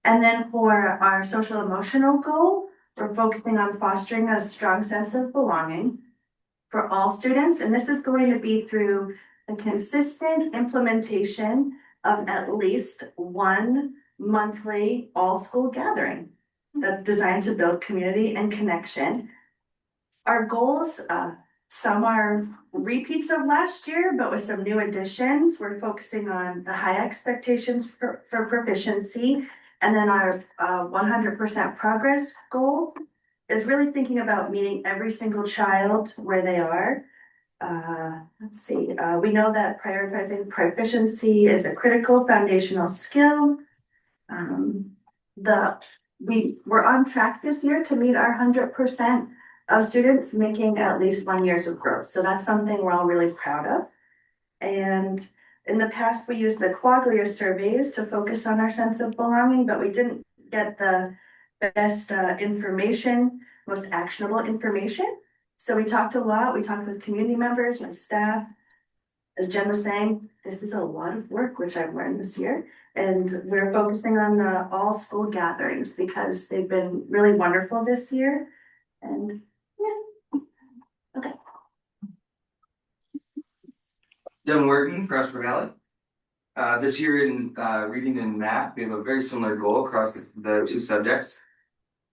And then for our social emotional goal, we're focusing on fostering a strong sense of belonging for all students. And this is going to be through the consistent implementation of at least 1 monthly all-school gathering that's designed to build community and connection. Our goals, some are repeats of last year, but with some new additions. We're focusing on the high expectations for proficiency. And then our 100% progress goal is really thinking about meeting every single child where they are. Let's see, we know that prioritizing proficiency is a critical foundational skill. We're on track this year to meet our 100% of students making at least 1 year's of growth. So that's something we're all really proud of. And in the past, we used the Quaglia surveys to focus on our sense of belonging, but we didn't get the best information, most actionable information. So we talked a lot. We talked with community members and staff. As Jen was saying, this is a lot of work, which I've learned this year. And we're focusing on the all school gatherings because they've been really wonderful this year. And yeah, okay. Devin Working, Prosper Valley. This year in reading and math, we have a very similar goal across the 2 subjects.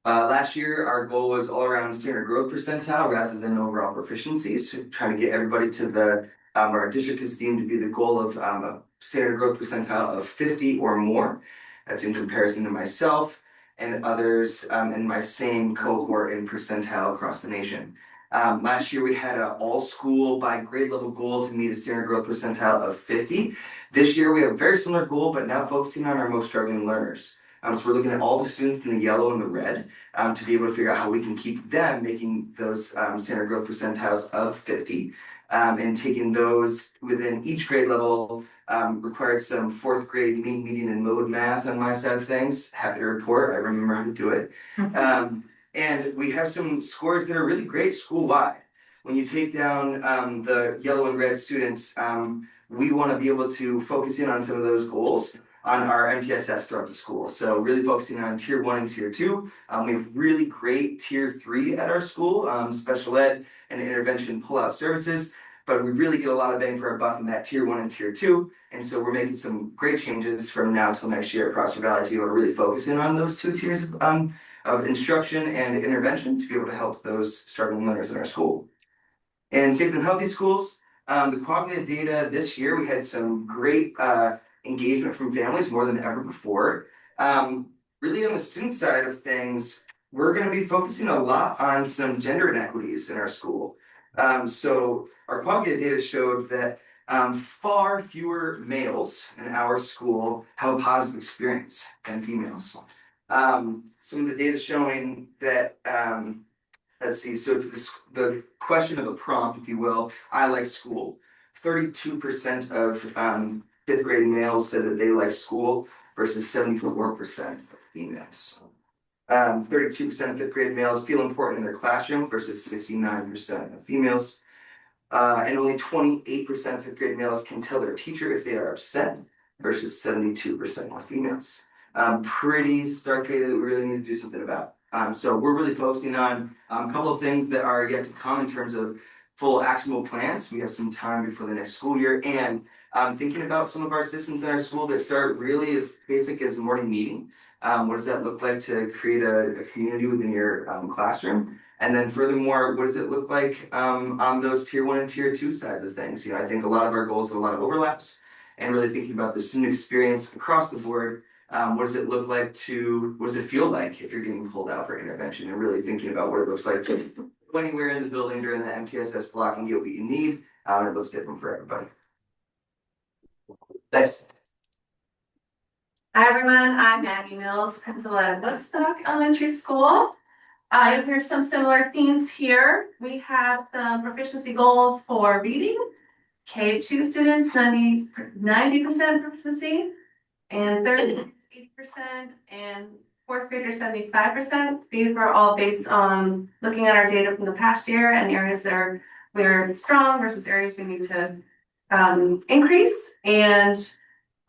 Last year, our goal was all around standard growth percentile rather than overall proficiency. So trying to get everybody to the, our district is deemed to be the goal of a standard growth percentile of 50 or more. That's in comparison to myself and others in my same cohort in percentile across the nation. Last year, we had an all school by grade level goal to meet a standard growth percentile of 50. This year, we have a very similar goal, but now focusing on our most struggling learners. So we're looking at all the students in the yellow and the red to be able to figure out how we can keep them making those standard growth percentiles of 50 and taking those within each grade level. Required some 4th grade mean, median, and mode math on my side of things. Happy to report, I remember how to do it. And we have some scores that are really great school-wide. When you take down the yellow and red students, we want to be able to focus in on some of those goals on our MTSS throughout the school. So really focusing on tier 1 and tier 2. We have really great tier 3 at our school, special ed and intervention pull-out services, but we really get a lot of bang for our buck in that tier 1 and tier 2. And so we're making some great changes from now till next year at Prosper Valley to be able to really focus in on those 2 tiers of instruction and intervention to be able to help those struggling learners in our school. And safe and healthy schools, the Quaglia data this year, we had some great engagement from families more than ever before. Really on the student side of things, we're going to be focusing a lot on some gender inequities in our school. So our Quaglia data showed that far fewer males in our school have a positive experience than females. Some of the data showing that, let's see, so to the question of the prompt, if you will, I like school. 32% of 5th grade males said that they like school versus 74% of females. 32% of 5th grade males feel important in their classroom versus 69% of females. And only 28% of 5th grade males can tell their teacher if they are upset versus 72% of females. Pretty stark data that we really need to do something about. So we're really focusing on a couple of things that are yet to come in terms of full actionable plans. We have some time before the next school year, and thinking about some of our systems in our school that start really as basic as a morning meeting. What does that look like to create a community within your classroom? And then furthermore, what does it look like on those tier 1 and tier 2 sides of things? You know, I think a lot of our goals have a lot of overlaps, and really thinking about the student experience across the board. What does it look like what does it feel like if you're getting pulled out for intervention, and really thinking about what it looks like to go anywhere in the building during the MTSS block and get what you need. It looks different for everybody. Thanks. Hi everyone, I'm Maggie Mills, principal at Woodstock Elementary School. Here's some similar themes here. We have some proficiency goals for reading. K2 students, 90% proficiency, and 30% 80%, and fourth graders 75%. These were all based on looking at our data from the past year and areas that we're strong versus areas we need to increase. And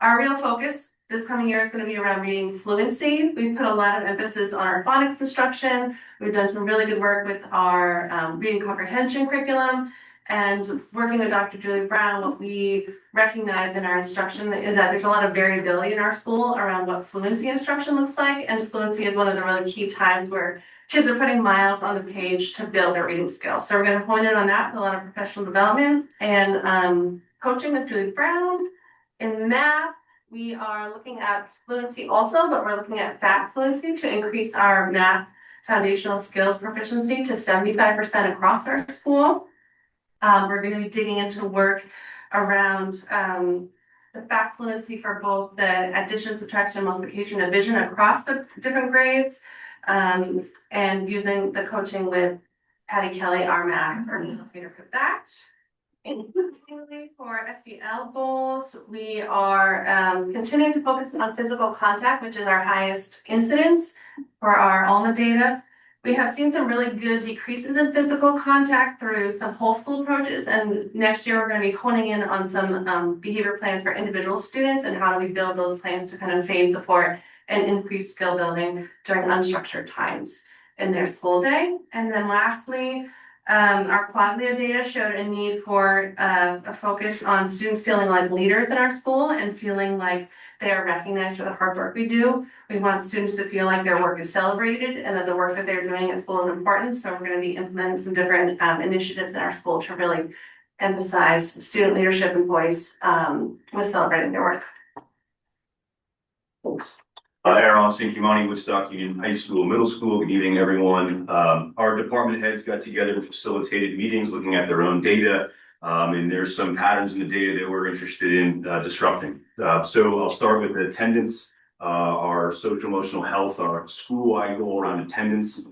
our real focus this coming year is going to be around reading fluency. We've put a lot of emphasis on our phonics instruction. We've done some really good work with our reading comprehension curriculum. And working with Dr. Julie Brown, what we recognize in our instruction is that there's a lot of variability in our school around what fluency instruction looks like. And fluency is one of the really key times where kids are putting miles on the page to build their reading skills. So we're going to hone in on that with a lot of professional development and coaching with Julie Brown. In math, we are looking at fluency also, but we're looking at FACT fluency to increase our math foundational skills proficiency to 75% across our school. We're going to be digging into work around the FACT fluency for both the addition, subtraction, multiplication, and division across the different grades, and using the coaching with Patty Kelly, our math coordinator for that. And for SEL goals, we are continuing to focus on physical contact, which is our highest incidence for our ALMA data. We have seen some really good decreases in physical contact through some whole school approaches, and next year we're going to be honing in on some behavior plans for individual students and how do we build those plans to kind of feed support and increase skill building during unstructured times in their school day. And then lastly, our Quaglia data showed a need for a focus on students feeling like leaders in our school and feeling like they are recognized for the hard work we do. We want students to feel like their work is celebrated and that the work that they're doing at school is important. So we're going to be implementing some different initiatives in our school to really emphasize student leadership and voice with celebrating their work. Thanks. Aaron Kimani, Woodstock Union High School, Middle School. Good evening, everyone. Our department heads got together and facilitated meetings looking at their own data. And there's some patterns in the data that we're interested in disrupting. So I'll start with attendance. Our social emotional health, our school-wide goal around attendance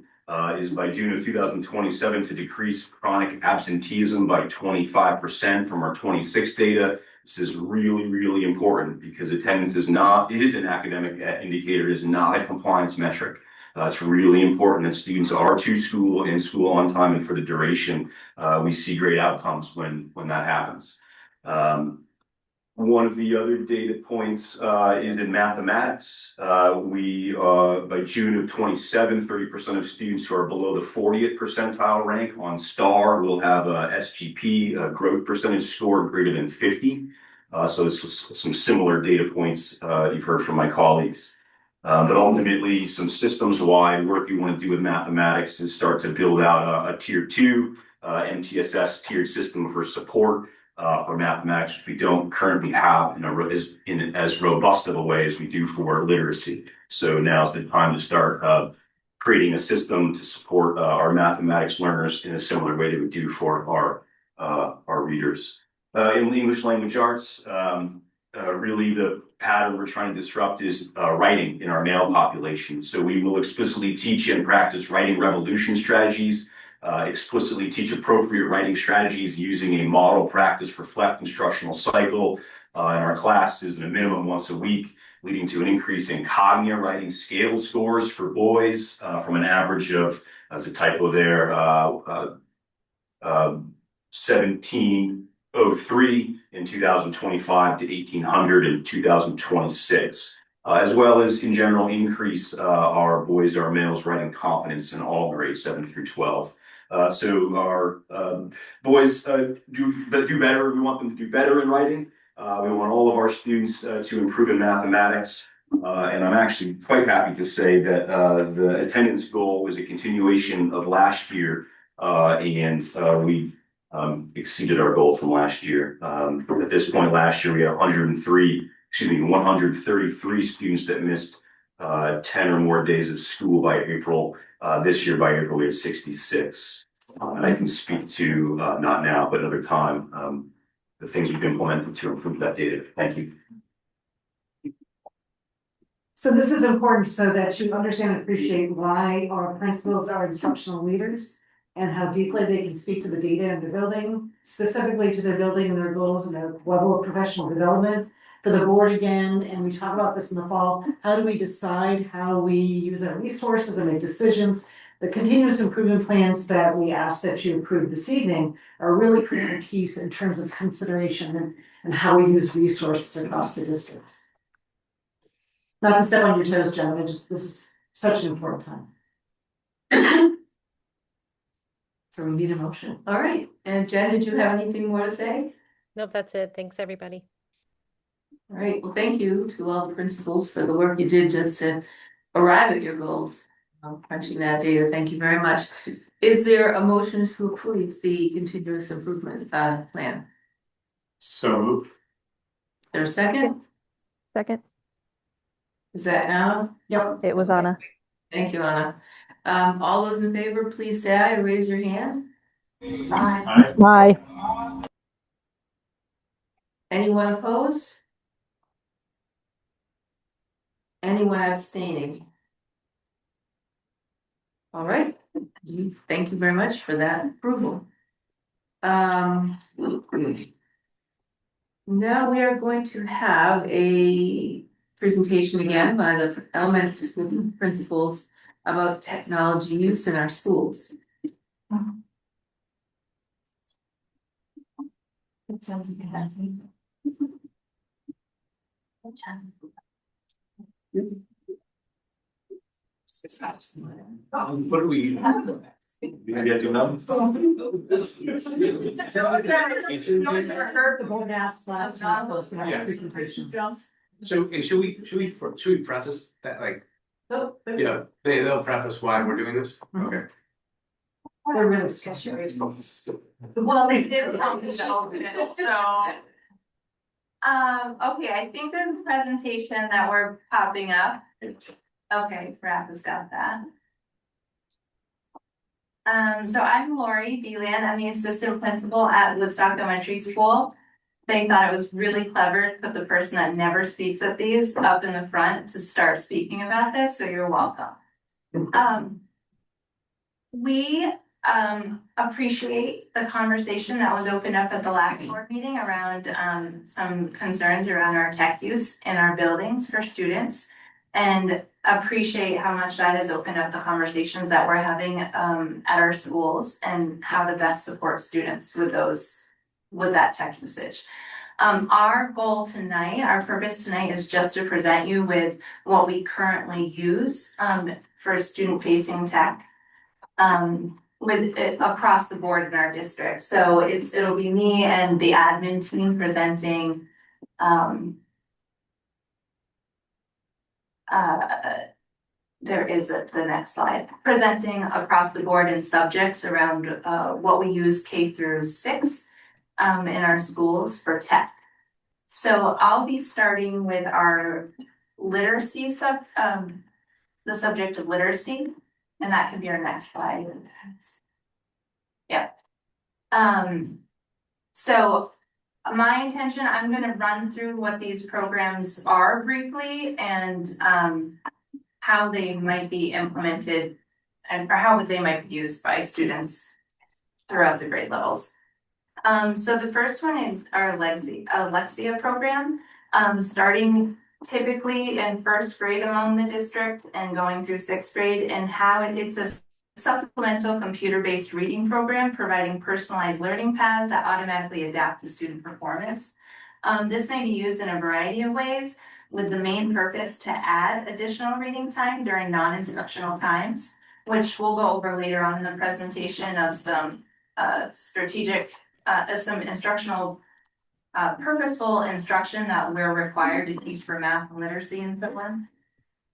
is by June of 2027 to decrease chronic absenteeism by 25% from our 26 data. This is really, really important because attendance is an academic indicator, is not a compliance metric. It's really important that students are to school and school on time and for the duration. We see great outcomes when that happens. One of the other data points is in mathematics. By June of 27, 30% of students who are below the 40th percentile rank on STAR will have a SGP, a growth percentage score greater than 50. So it's some similar data points you've heard from my colleagues. But ultimately, some systems-wide work we want to do with mathematics is start to build out a tier 2 MTSS tiered system for support for mathematics, which we don't currently have in as robust of a way as we do for literacy. So now's the time to start creating a system to support our mathematics learners in a similar way that we do for our readers. In English language arts, really the pattern we're trying to disrupt is writing in our male population. So we will explicitly teach and practice writing revolution strategies, explicitly teach appropriate writing strategies using a model practice reflect instructional cycle in our classes in a minimum once a week, leading to an increase in cognitive writing scale scores for boys from an average of, as a typo there, 1703 in 2025 to 1800 in 2026. as well as in general increase our boys, our males writing competence in all grades 7 through 12. So our boys do better. We want them to do better in writing. We want all of our students to improve in mathematics. And I'm actually quite happy to say that the attendance goal was a continuation of last year, and we exceeded our goal from last year. At this point last year, we had 133 students that missed 10 or more days of school by April. This year by April, we had 66. And I can speak to, not now, but another time, the things we've implemented to improve that data. Thank you. So this is important so that you understand and appreciate why our principals are instructional leaders and how deeply they can speak to the data in the building, specifically to their building and their goals and their level of professional development. For the board again, and we talk about this in the fall, how do we decide how we use our resources and make decisions? The continuous improvement plans that we ask that you approve this evening are really critical piece in terms of consideration and how we use resources across the district. Not to step on your toes, gentlemen, just this is such an important time. So we need a motion. All right, and Jen, did you have anything more to say? Nope, that's it. Thanks, everybody. All right, well, thank you to all the principals for the work you did just to arrive at your goals. Crunching that data, thank you very much. Is there a motion to approve the continuous improvement plan? So moved. There's a second? Second. Is that Anna? Yep. It was Anna. Thank you, Anna. All those in favor, please say aye or raise your hand. Aye. Aye. Anyone opposed? Anyone abstaining? All right, thank you very much for that approval. Now we are going to have a presentation again by the elementary school principals about technology use in our schools. It sounds like What do we? Maybe I do numbers. The board asked last time to have a presentation. So should we preface that, like, yeah, they'll preface why we're doing this? Okay. They're really sketchy. Well, they did tell me to open it, so. Okay, I think there's a presentation that we're popping up. Okay, Raph has got that. So I'm Lori Beeland. I'm the assistant principal at Woodstock Elementary School. They thought it was really clever to put the person that never speaks at these up in the front to start speaking about this, so you're welcome. We appreciate the conversation that was opened up at the last board meeting around some concerns around our tech use in our buildings for students, and appreciate how much that has opened up the conversations that we're having at our schools and how to best support students with that tech usage. Our goal tonight, our purpose tonight is just to present you with what we currently use for student facing tech with it across the board in our district. So it'll be me and the admin team presenting there is the next slide, presenting across the board in subjects around what we use K through 6 in our schools for tech. So I'll be starting with our literacy the subject of literacy, and that can be our next slide. Yeah. So my intention, I'm going to run through what these programs are briefly and how they might be implemented and how they might be used by students throughout the grade levels. So the first one is our Alexia program, starting typically in 1st grade among the district and going through 6th grade, and how it's a supplemental computer-based reading program providing personalized learning paths that automatically adapt to student performance. This may be used in a variety of ways, with the main purpose to add additional reading time during non-instructional times, which we'll go over later on in the presentation of some some instructional purposeful instruction that we're required to teach for math and literacy and so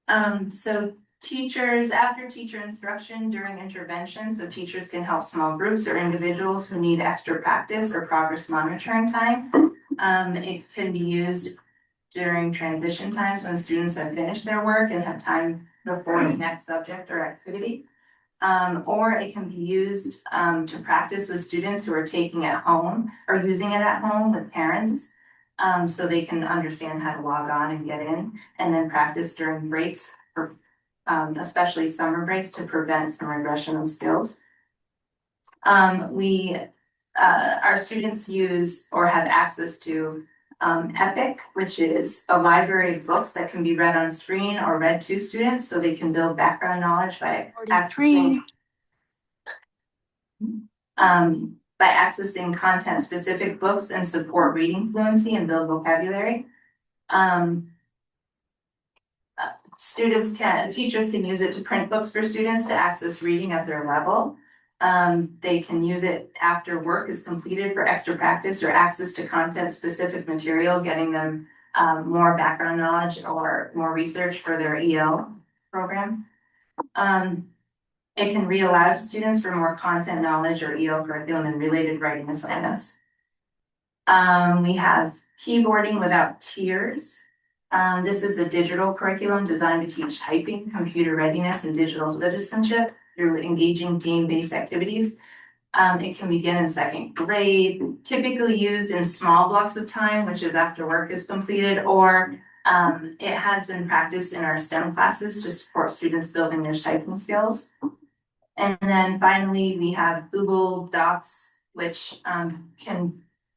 on. So teachers, after teacher instruction during intervention, so teachers can help small groups or individuals who need extra practice or progress monitoring time. It can be used during transition times when students have finished their work and have time before the next subject or activity. Or it can be used to practice with students who are taking it home or using it at home with parents. So they can understand how to log on and get in, and then practice during breaks, for, especially summer breaks, to prevent some regression of skills. Our students use or have access to EPIC, which is a library of books that can be read on screen or read to students, so they can build background knowledge by accessing content-specific books and support reading fluency and build vocabulary. Teachers can use it to print books for students to access reading at their level. They can use it after work is completed for extra practice or access to content-specific material, getting them more background knowledge or more research for their EL program. It can read aloud to students for more content knowledge or EL curriculum and related writing assignments. We have keyboarding without tears. This is a digital curriculum designed to teach typing, computer readiness, and digital citizenship through engaging game-based activities. It can begin in second grade, typically used in small blocks of time, which is after work is completed, or it has been practiced in our STEM classes to support students building their typing skills. And then finally, we have Google Docs, which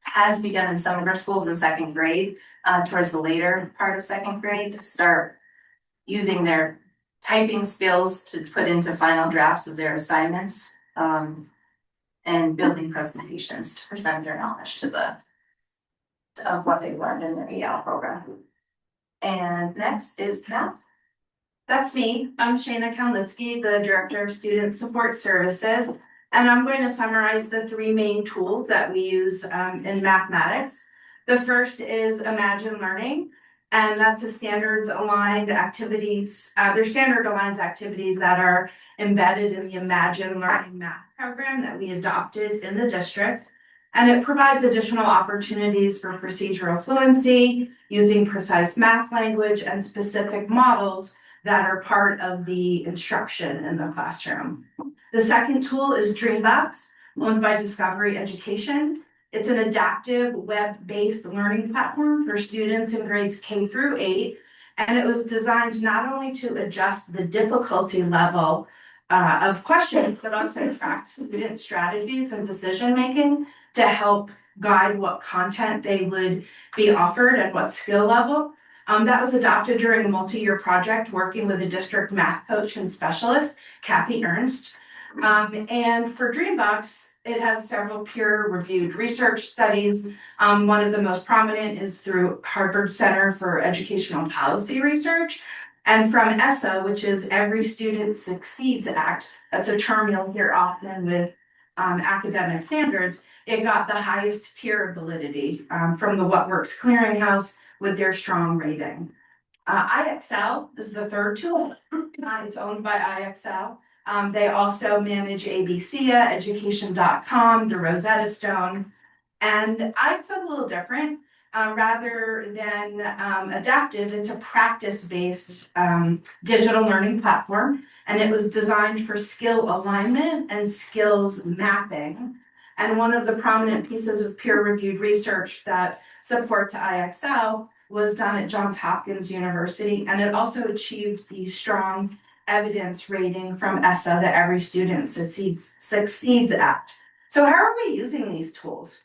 has begun in some of our schools in second grade, towards the later part of second grade, to start using their typing skills to put into final drafts of their assignments, and building presentations to present their knowledge of what they've learned in their EL program. And next is math. That's me. I'm Shana Kalnitsky, the Director of Student Support Services, and I'm going to summarize the three main tools that we use in mathematics. The first is Imagine Learning, and that's a standards aligned activities. They're standard aligned activities that are embedded in the Imagine Learning math program that we adopted in the district. And it provides additional opportunities for procedural fluency, using precise math language and specific models that are part of the instruction in the classroom. The second tool is Dreambox, owned by Discovery Education. It's an adaptive web-based learning platform for students in grades K through 8. And it was designed not only to adjust the difficulty level of questions, but also track student strategies and decision-making to help guide what content they would be offered at what skill level. That was adopted during a multi-year project working with a district math coach and specialist, Kathy Ernst. And for Dreambox, it has several peer-reviewed research studies. One of the most prominent is through Harvard Center for Educational Policy Research. And from ESSA, which is Every Student Succeeds Act, that's a term you'll hear often with academic standards, it got the highest tier of validity from the What Works Clearinghouse with their strong rating. IXL is the third tool. It's owned by IXL. They also manage ABCA, Education.com, the Rosetta Stone. And IXL is a little different. Rather than adaptive, it's a practice-based digital learning platform. And it was designed for skill alignment and skills mapping. And one of the prominent pieces of peer-reviewed research that supports IXL was done at Johns Hopkins University, and it also achieved the strong evidence rating from ESSA, the Every Student Succeeds Act. So how are we using these tools?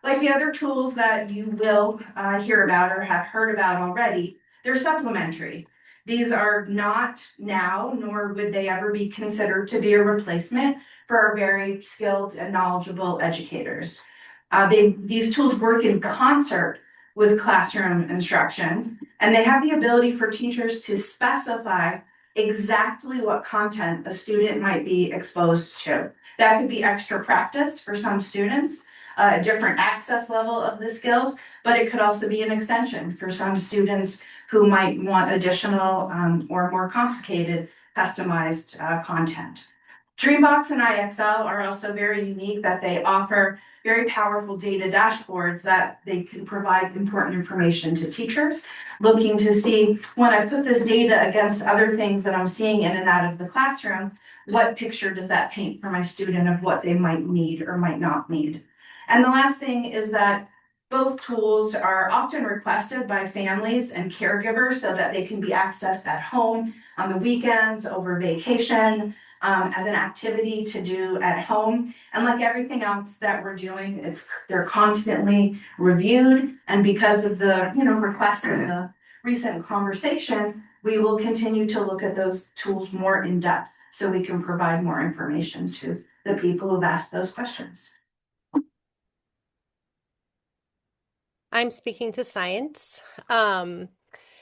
Like the other tools that you will hear about or have heard about already, they're supplementary. These are not now, nor would they ever be considered to be a replacement for our very skilled and knowledgeable educators. These tools work in concert with classroom instruction. And they have the ability for teachers to specify exactly what content a student might be exposed to. That could be extra practice for some students, a different access level of the skills, but it could also be an extension for some students who might want additional or more complicated customized content. Dreambox and IXL are also very unique that they offer very powerful data dashboards that they can provide important information to teachers, looking to see when I put this data against other things that I'm seeing in and out of the classroom, what picture does that paint for my student of what they might need or might not need. And the last thing is that both tools are often requested by families and caregivers so that they can be accessed at home, on the weekends, over vacation, as an activity to do at home. And like everything else that we're doing, they're constantly reviewed. And because of the request of the recent conversation, we will continue to look at those tools more in depth so we can provide more information to the people who've asked those questions. I'm speaking to science.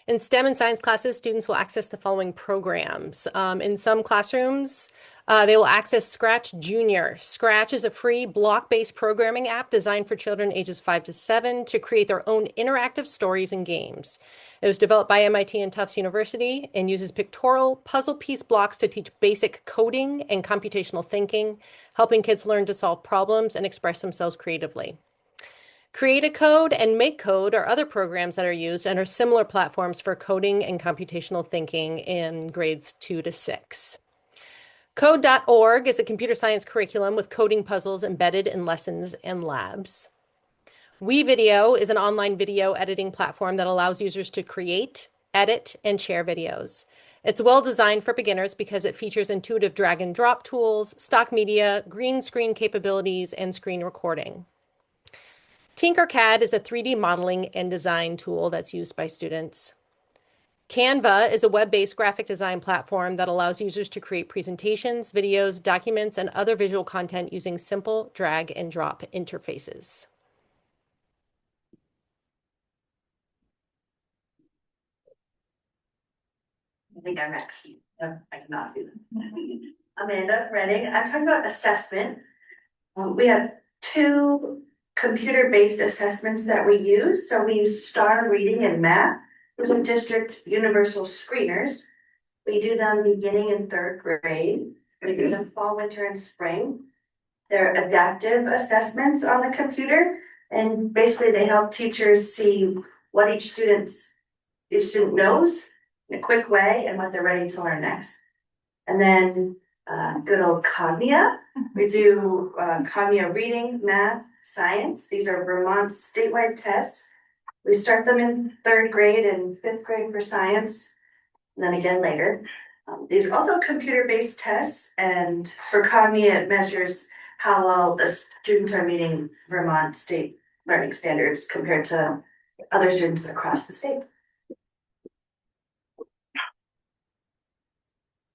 In STEM and science classes, students will access the following programs. In some classrooms, they will access Scratch Junior. Scratch is a free block-based programming app designed for children ages 5 to 7 to create their own interactive stories and games. It was developed by MIT and Tufts University and uses pictorial puzzle piece blocks to teach basic coding and computational thinking, helping kids learn to solve problems and express themselves creatively. Create a Code and Make Code are other programs that are used and are similar platforms for coding and computational thinking in grades 2 to 6. Code.org is a computer science curriculum with coding puzzles embedded in lessons and labs. WeVideo is an online video editing platform that allows users to create, edit, and share videos. It's well designed for beginners because it features intuitive drag and drop tools, stock media, green screen capabilities, and screen recording. Tinkercad is a 3D modeling and design tool that's used by students. Canva is a web-based graphic design platform that allows users to create presentations, videos, documents, and other visual content using simple drag and drop interfaces. I think I'm next. No, I cannot see them. Amanda Redding, I'm talking about assessment. We have 2 computer-based assessments that we use. So we use STAR Reading and Math. Those are district universal screeners. We do them beginning in 3rd grade. We do them fall, winter, and spring. They're adaptive assessments on the computer. And basically they help teachers see what each student knows in a quick way and what they're ready to learn next. And then good old Cognia. We do Cognia reading, math, science. These are Vermont's statewide tests. We start them in 3rd grade and 5th grade for science, and then again later. These are also computer-based tests, and for Cognia, it measures how well the students are meeting Vermont state learning standards compared to other students across the state.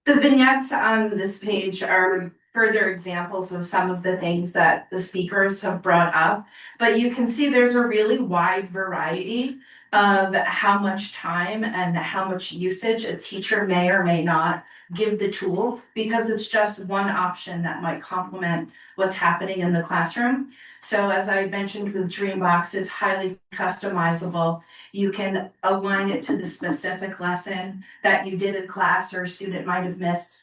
The vignettes on this page are further examples of some of the things that the speakers have brought up, but you can see there's a really wide variety of how much time and how much usage a teacher may or may not give the tool, because it's just one option that might complement what's happening in the classroom. So as I mentioned with Dreambox, it's highly customizable. You can align it to the specific lesson that you did in class or a student might have missed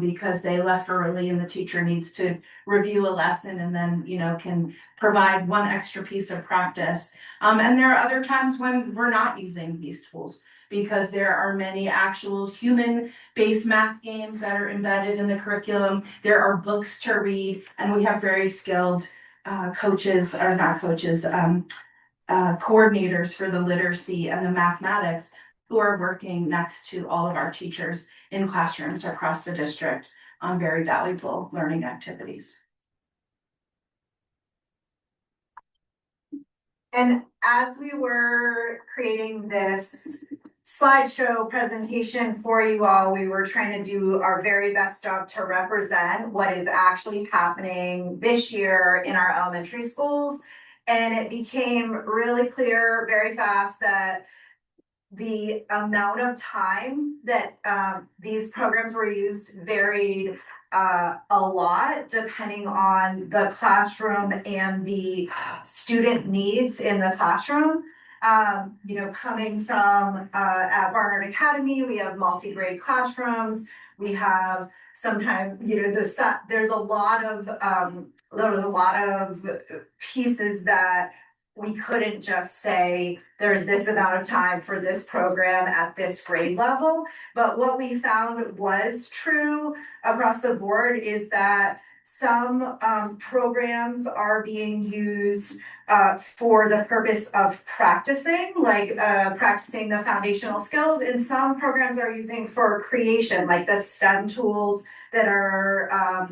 because they left early and the teacher needs to review a lesson and then, can provide one extra piece of practice. And there are other times when we're not using these tools because there are many actual human-based math games that are embedded in the curriculum. There are books to read, and we have very skilled coordinators for the literacy and the mathematics who are working next to all of our teachers in classrooms across the district on very valuable learning activities. And as we were creating this slideshow presentation for you all, we were trying to do our very best job to represent what is actually happening this year in our elementary schools. And it became really clear very fast that the amount of time that these programs were used varied a lot depending on the classroom and the student needs in the classroom. Coming from at Barnard Academy, we have multi-grade classrooms. We have sometimes, there's a lot of pieces that we couldn't just say there's this amount of time for this program at this grade level. But what we found was true across the board is that some programs are being used for the purpose of practicing, practicing the foundational skills, and some programs are using for creation, like the STEM tools that are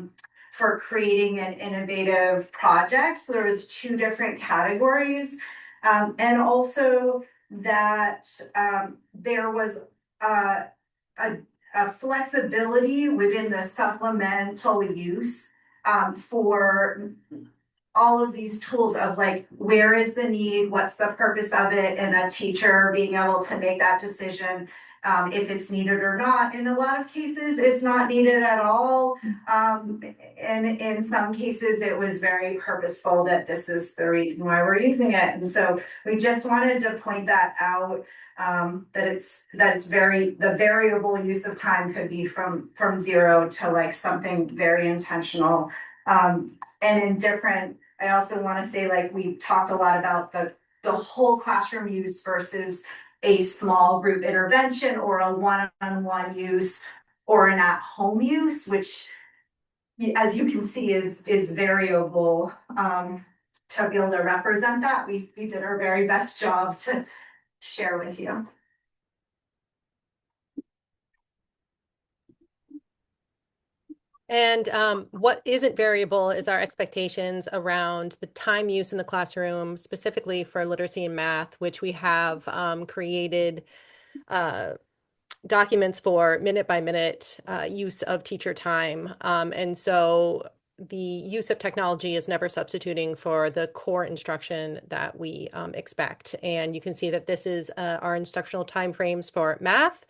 for creating an innovative project. So there was two different categories. And also that there was a flexibility within the supplemental use for all of these tools of like, where is the need, what's the purpose of it, and a teacher being able to make that decision if it's needed or not. In a lot of cases, it's not needed at all. And in some cases, it was very purposeful that this is the reason why we're using it. And so we just wanted to point that out, that the variable use of time could be from 0 to like something very intentional. And in different, I also want to say, like, we talked a lot about the whole classroom use versus a small group intervention or a one-on-one use or an at-home use, which, as you can see, is variable. To be able to represent that, we did our very best job to share with you. And what isn't variable is our expectations around the time use in the classroom, specifically for literacy and math, which we have created documents for minute by minute use of teacher time. And so the use of technology is never substituting for the core instruction that we expect. And you can see that this is our instructional timeframes for math.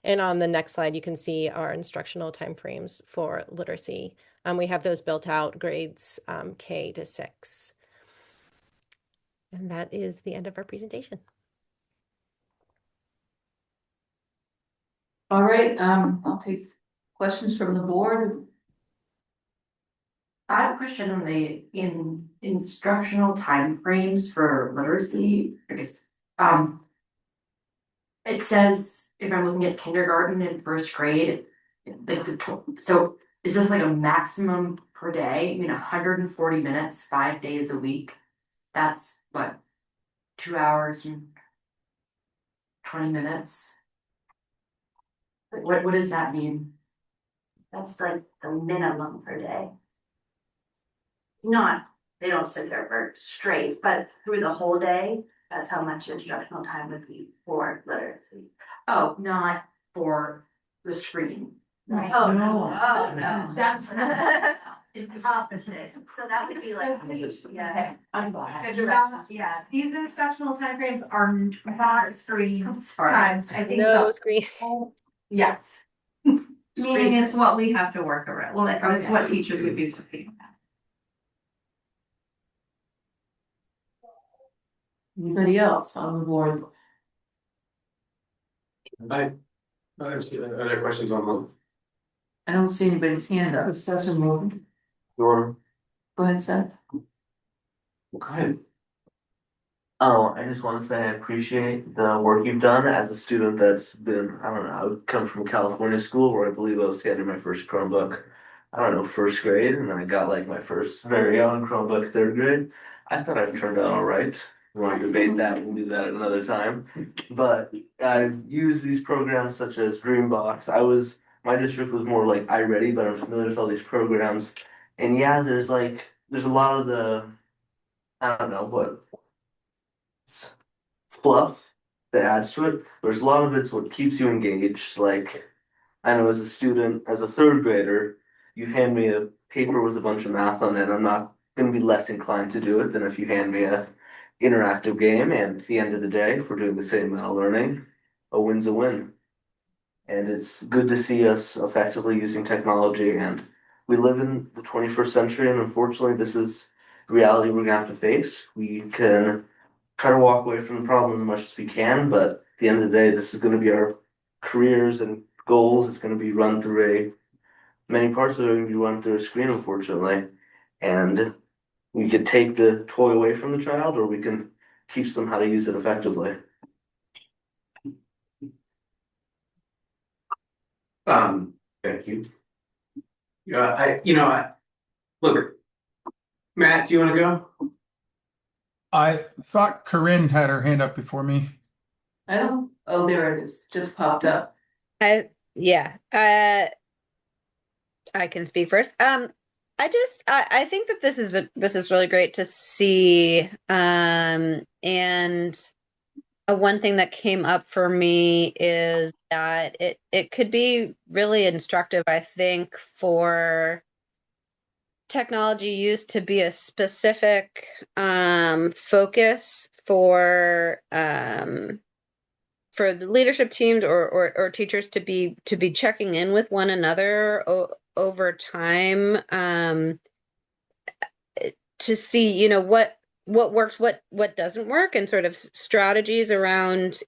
And on the next slide, you can see our instructional timeframes for literacy. We have those built out grades K to 6. And that is the end of our presentation. All right, I'll take questions from the board. I have a question on the instructional timeframes for literacy. I guess it says, if I'm looking at kindergarten and first grade, so is this like a maximum per day? I mean, 140 minutes, 5 days a week. That's what, 2 hours and 20 minutes? What does that mean? That's like the minimum per day. They don't sit there for straight, but through the whole day, that's how much instructional time would be for literacy. Oh, not for the screen. Right. Oh, no. That's it's opposite. So that would be like, yeah. I'm glad. Yeah, these instructional timeframes are not screen times. I think No screen. Yeah. Meaning it's what we have to work around. Well, it's what teachers would be looking at. Anybody else on the board? Are there questions on the? I don't see anybody's hand up. Session moving. Sure. Go ahead, Seth. Go ahead. Oh, I just want to say I appreciate the work you've done as a student that's been, I don't know, I come from California school where I believe I was getting my first Chromebook, I don't know, first grade, and then I got like my first very own Chromebook third grade. I thought I've turned out all right. We want to debate that, we'll do that at another time. But I've used these programs such as Dreambox. My district was more like iReady, but I'm familiar with all these programs. And yeah, there's a lot of the, I don't know, what fluff that adds to it. There's a lot of it's what keeps you engaged. Like, I know as a student, as a third grader, you hand me a paper with a bunch of math on it. I'm not gonna be less inclined to do it than if you hand me a interactive game. And at the end of the day, if we're doing the same amount of learning, a win's a win. And it's good to see us effectively using technology. And we live in the 21st century, and unfortunately, this is the reality we're gonna have to face. We can try to walk away from the problem as much as we can, but at the end of the day, this is gonna be our careers and goals. It's gonna be run through many parts of it are gonna be run through a screen, unfortunately. And we could take the toy away from the child, or we can teach them how to use it effectively. Thank you. Look, Matt, do you want to go? I thought Corinne had her hand up before me. I don't, oh, there it is, just popped up. I can speak first. I think that this is really great to see. And one thing that came up for me is that it could be really instructive, I think, for technology used to be a specific focus for the leadership teams or teachers to be checking in with one another over time, to see, what works, what doesn't work, and sort of strategies around,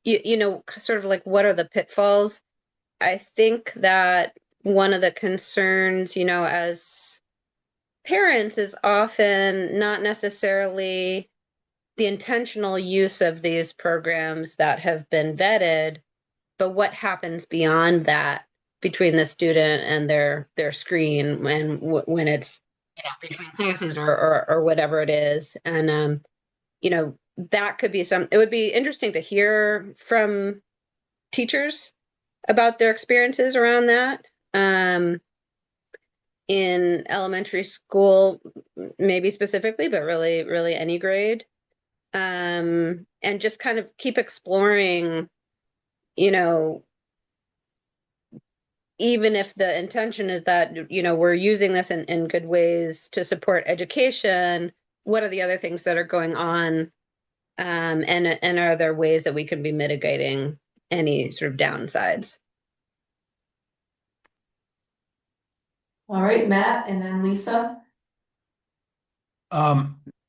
sort of like what are the pitfalls. I think that one of the concerns, as parents, is often not necessarily the intentional use of these programs that have been vetted, but what happens beyond that between the student and their screen when it's between classes or whatever it is. And that could be it would be interesting to hear from teachers about their experiences around that. In elementary school, maybe specifically, but really any grade. And just kind of keep exploring, even if the intention is that, we're using this in good ways to support education, what are the other things that are going on? And are there ways that we can be mitigating any sort of downsides? All right, Matt, and then Lisa.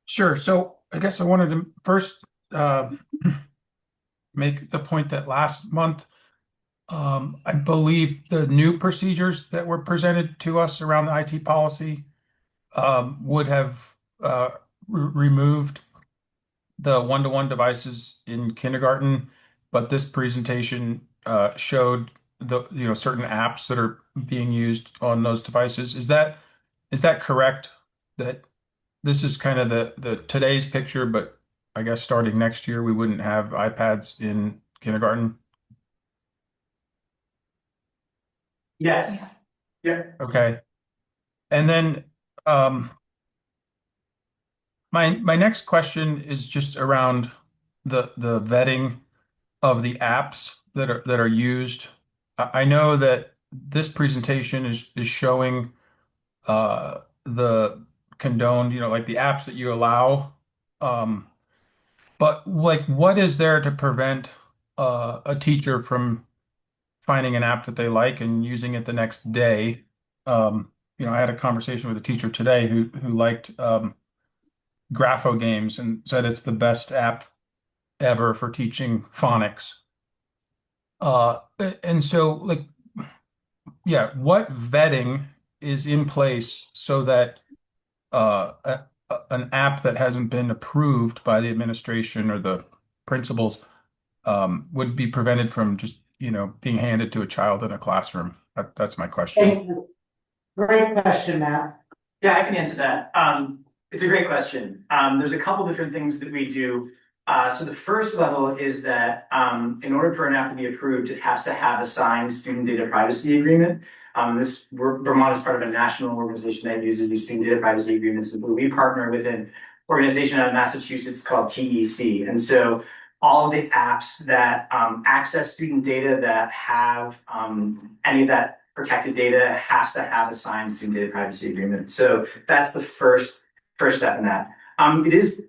Sure. So I guess I wanted to first make the point that last month, I believe the new procedures that were presented to us around the IT policy would have removed the one-to-one devices in kindergarten, but this presentation showed the certain apps that are being used on those devices. Is that correct? That this is kind of the today's picture, but I guess starting next year we wouldn't have iPads in kindergarten? Yes. Yeah. Okay. And then my next question is just around the vetting of the apps that are used. I know that this presentation is showing the condoned, like the apps that you allow. But like, what is there to prevent a teacher from finding an app that they like and using it the next day? I had a conversation with a teacher today who liked Grapho games and said it's the best app ever for teaching phonics. And so, like, yeah, what vetting is in place so that an app that hasn't been approved by the administration or the principals would be prevented from just, being handed to a child in a classroom? That's my question. Thank you. Great question, Matt. Yeah, I can answer that. It's a great question. There's a couple different things that we do. So the first level is that in order for an app to be approved, it has to have a signed student data privacy agreement. Vermont is part of a national organization that uses these student data privacy agreements. And we partner with an organization out of Massachusetts called TEC. And so all of the apps that access student data that have any of that protected data has to have a signed student data privacy agreement. So that's the first first step in that. It is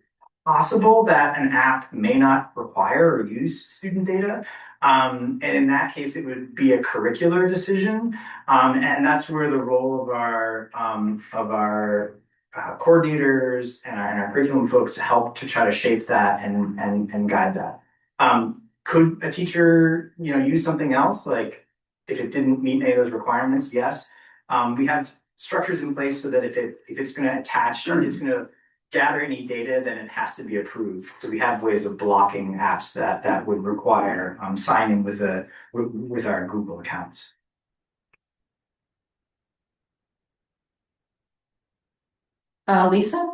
possible that an app may not require or use student data. And in that case, it would be a curricular decision. And that's where the role of our coordinators and our curriculum folks help to try to shape that and guide that. Could a teacher, use something else? Like if it didn't meet any of those requirements, yes. We have structures in place so that if it's going to attach or it's going to gather any data, then it has to be approved. So we have ways of blocking apps that would require signing with our Google accounts. Lisa?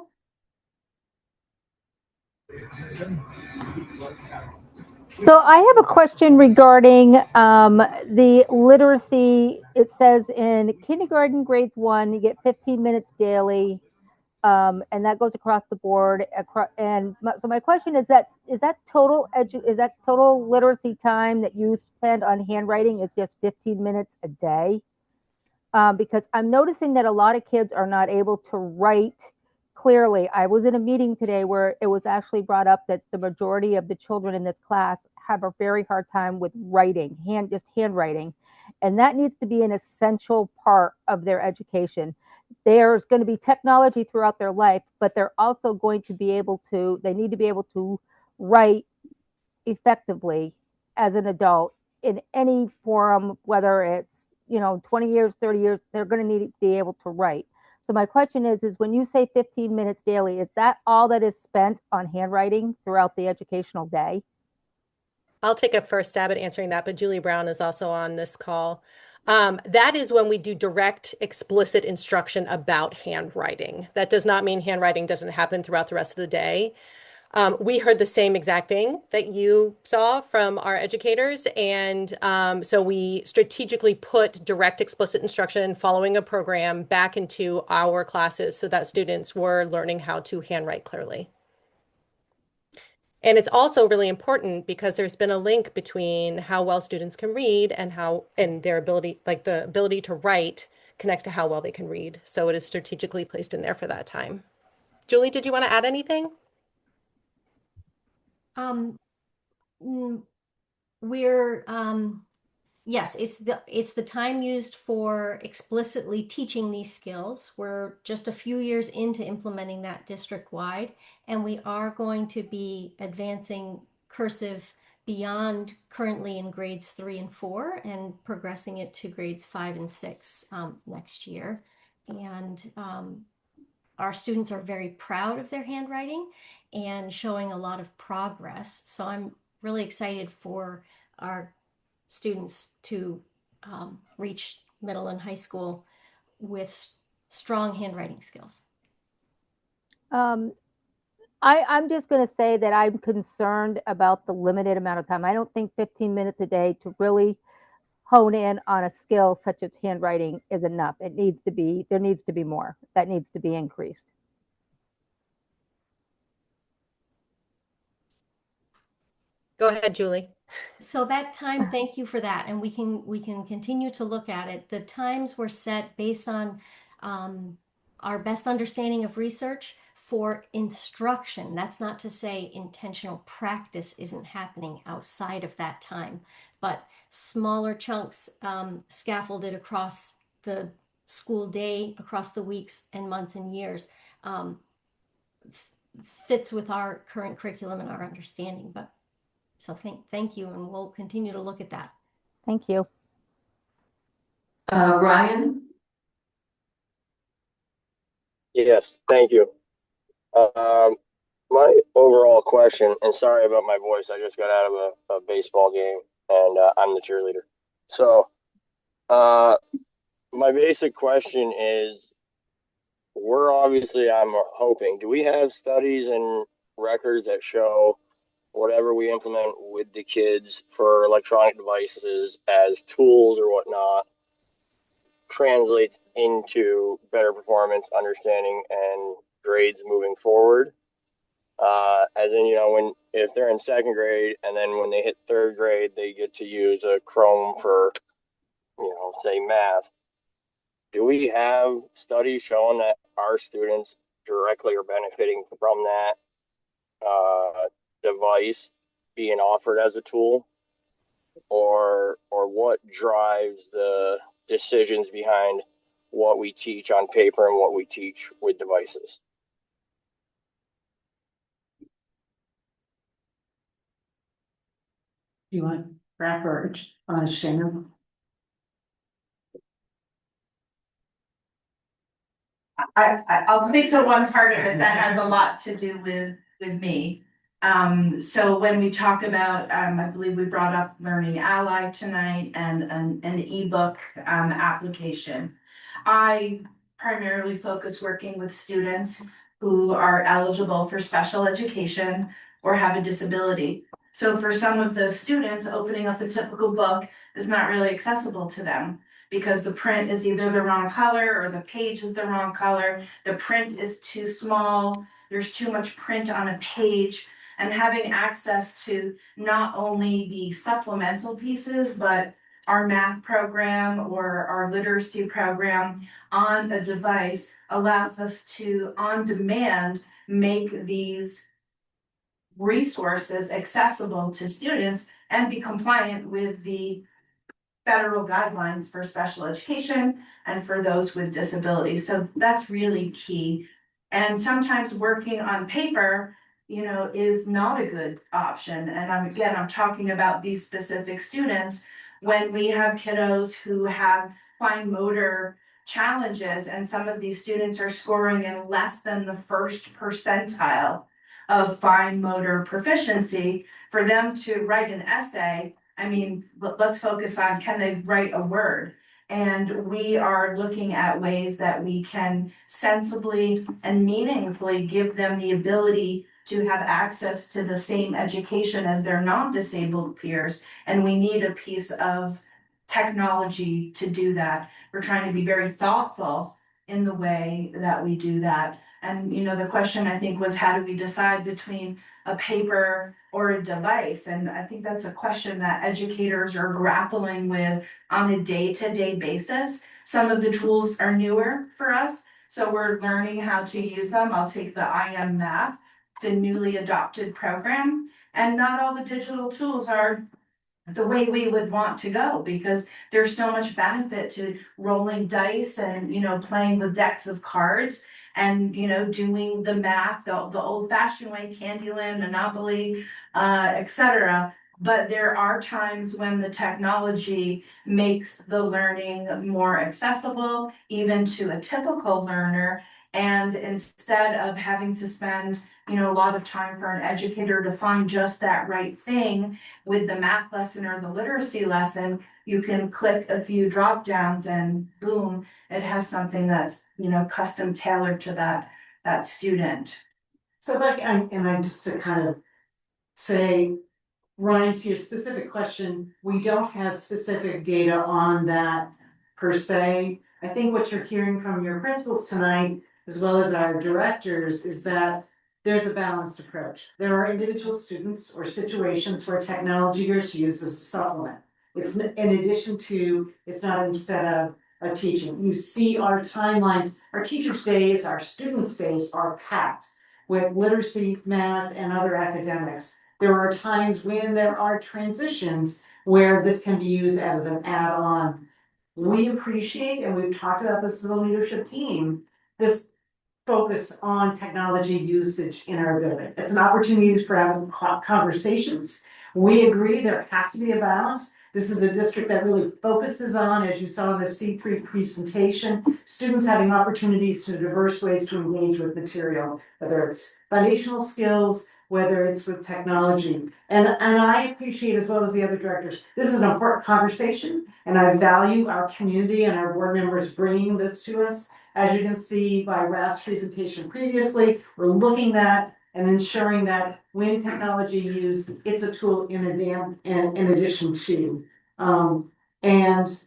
So I have a question regarding the literacy. It says in kindergarten, grade 1, you get 15 minutes daily, and that goes across the board. So my question is that total literacy time that you spend on handwriting is just 15 minutes a day? Because I'm noticing that a lot of kids are not able to write clearly. I was in a meeting today where it was actually brought up that the majority of the children in this class have a very hard time with writing, handwriting, and that needs to be an essential part of their education. There's going to be technology throughout their life, but they're also going to be able to, they need to be able to write effectively as an adult in any forum, whether it's 20 years, 30 years, they're going to need to be able to write. So my question is when you say 15 minutes daily, is that all that is spent on handwriting throughout the educational day? I'll take a first stab at answering that, but Julie Brown is also on this call. That is when we do direct, explicit instruction about handwriting. That does not mean handwriting doesn't happen throughout the rest of the day. We heard the same exact thing that you saw from our educators. And so we strategically put direct explicit instruction following a program back into our classes so that students were learning how to handwrite clearly. And it's also really important because there's been a link between how well students can read and their ability, like the ability to write connects to how well they can read. So it is strategically placed in there for that time. Julie, did you want to add anything? We're yes, it's the time used for explicitly teaching these skills. We're just a few years into implementing that district-wide, and we are going to be advancing cursive beyond currently in grades 3 and 4 and progressing it to grades 5 and 6 next year. And our students are very proud of their handwriting and showing a lot of progress. So I'm really excited for our students to reach middle and high school with strong handwriting skills. I'm just going to say that I'm concerned about the limited amount of time. I don't think 15 minutes a day to really hone in on a skill such as handwriting is enough. There needs to be more. That needs to be increased. Go ahead, Julie. So that time, thank you for that. And we can continue to look at it. The times were set based on our best understanding of research for instruction. That's not to say intentional practice isn't happening outside of that time, but smaller chunks scaffolded across the school day, across the weeks and months and years fits with our current curriculum and our understanding. But so thank you, and we'll continue to look at that. Thank you. Ryan? Yes, thank you. My overall question, and sorry about my voice, I just got out of a baseball game, and I'm the cheerleader. So, my basic question is, I'm hoping, do we have studies and records that show whatever we implement with the kids for electronic devices as tools or whatnot translates into better performance, understanding, and grades moving forward? As in, if they're in second grade and then when they hit third grade, they get to use a Chrome for, say math. Do we have studies showing that our students directly are benefiting from that device being offered as a tool, or what drives the decisions behind what we teach on paper and what we teach with devices? You want Brad or Shannon? I'll speak to one part of it that has a lot to do with me. So when we talk about, I believe we brought up Learning Ally tonight and an ebook application. I primarily focus working with students who are eligible for special education or have a disability. So for some of those students, opening up a typical book is not really accessible to them, because the print is either the wrong color or the page is the wrong color. The print is too small. There's too much print on a page. And having access to not only the supplemental pieces, but our math program or our literacy program on a device allows us to, on demand, make these resources accessible to students and be compliant with the federal guidelines for special education and for those with disabilities. So that's really key. And sometimes working on paper, is not a good option. And I'm talking about these specific students when we have kiddos who have fine motor challenges, and some of these students are scoring in less than the first percentile of fine motor proficiency. For them to write an essay, let's focus on, can they write a word? And we are looking at ways that we can sensibly and meaningfully give them the ability to have access to the same education as their non-disabled peers. And we need a piece of technology to do that. We're trying to be very thoughtful in the way that we do that. And, the question I think was, how do we decide between a paper or a device? And I think that's a question that educators are grappling with on a day-to-day basis. Some of the tools are newer for us, so we're learning how to use them. I'll take the IM Math. It's a newly adopted program, and not all the digital tools are the way we would want to go, because there's so much benefit to rolling dice and, playing with decks of cards and, doing the math, the old fashioned way, Candyland, Monopoly, etc. But there are times when the technology makes the learning more accessible, even to a typical learner. And instead of having to spend, a lot of time for an educator to find just that right thing with the math lesson or the literacy lesson, you can click a few drop downs and boom, it has something that's, custom tailored to that student. So I just to kind of say, Ryan, to your specific question, we don't have specific data on that per se. I think what you're hearing from your principals tonight, as well as our directors, is that there's a balanced approach. There are individual students or situations where technology is used as a supplement. It's in addition to, it's not instead of a teaching. You see our timelines, our teachers' days, our students' days are packed with literacy, math, and other academics. There are times when there are transitions where this can be used as an add-on. We appreciate, and we've talked about this as a leadership team, this focus on technology usage in our building. It's an opportunity for having conversations. We agree there has to be a balance. This is a district that really focuses on, as you saw in the C3 presentation, students having opportunities to diverse ways to engage with material, whether it's foundational skills, whether it's with technology. And I appreciate, as well as the other directors, this is an important conversation, and I value our community and our board members bringing this to us. As you can see by Rath's presentation previously, we're looking at and ensuring that when technology used, it's a tool in addition to. And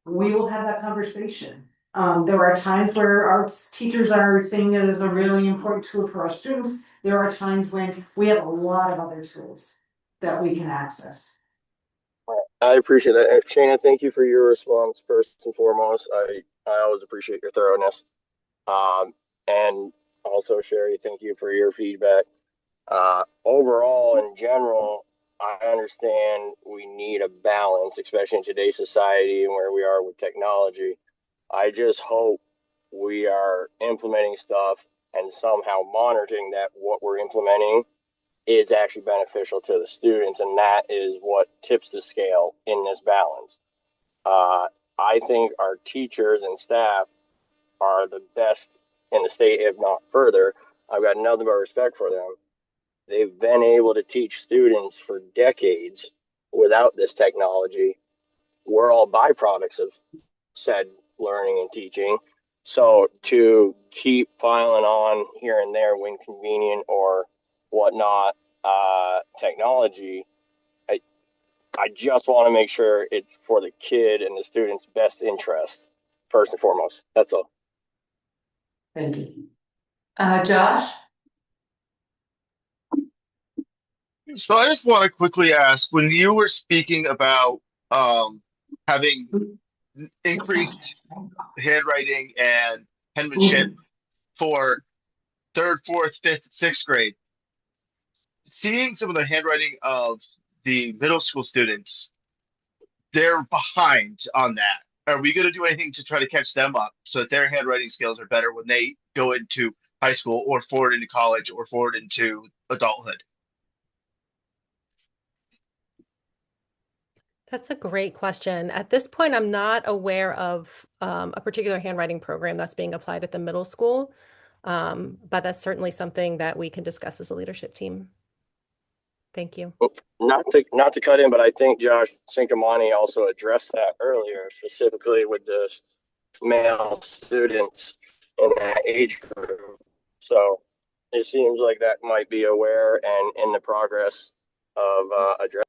we will have that conversation. There are times where our teachers are seeing it as a really important tool for our students. There are times when we have a lot of other tools that we can access. I appreciate that. Shana, thank you for your response first and foremost. I always appreciate your thoroughness. And Also, Sherry, thank you for your feedback. Overall, in general, I understand we need a balance, especially in today's society and where we are with technology. I just hope we are implementing stuff and somehow monitoring that what we're implementing is actually beneficial to the students, and that is what tips the scale in this balance. I think our teachers and staff are the best in the state, if not further. I've got nothing but respect for them. They've been able to teach students for decades without this technology. We're all byproducts of said learning and teaching. So to keep piling on here and there when convenient or whatnot, technology, I just want to make sure it's for the kid and the student's best interest, first and foremost. That's all. Thank you. Josh? So I just want to quickly ask, when you were speaking about having increased handwriting and penmanship for third, fourth, fifth, sixth grade, seeing some of the handwriting of the middle school students, they're behind on that. Are we going to do anything to try to catch them up so that their handwriting skills are better when they go into high school or forward into college or forward into adulthood? That's a great question. At this point, I'm not aware of a particular handwriting program that's being applied at the middle school, but that's certainly something that we can discuss as a leadership team. Thank you. Not to cut in, but I think Josh Cinquemani also addressed that earlier, specifically with the male students in that age group. So it seems like that might be aware and in the progress of addressing.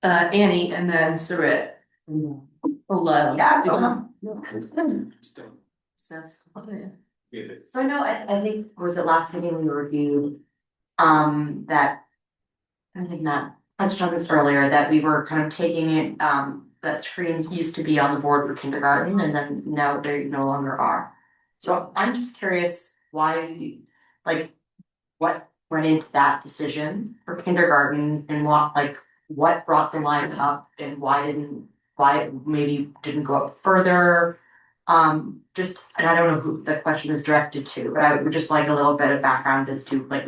Annie, and then Sarit. Or Lila. Yeah. Says, So I know, I think, was it last meeting we reviewed, that, I think Matt touched on this earlier, that we were kind of taking it, that screens used to be on the board for kindergarten and then now they no longer are. So I'm just curious why, like, what went into that decision for kindergarten and what brought the line up and why it maybe didn't go up further? Just, and I don't know who the question is directed to, but I would just like a little bit of background as to, like,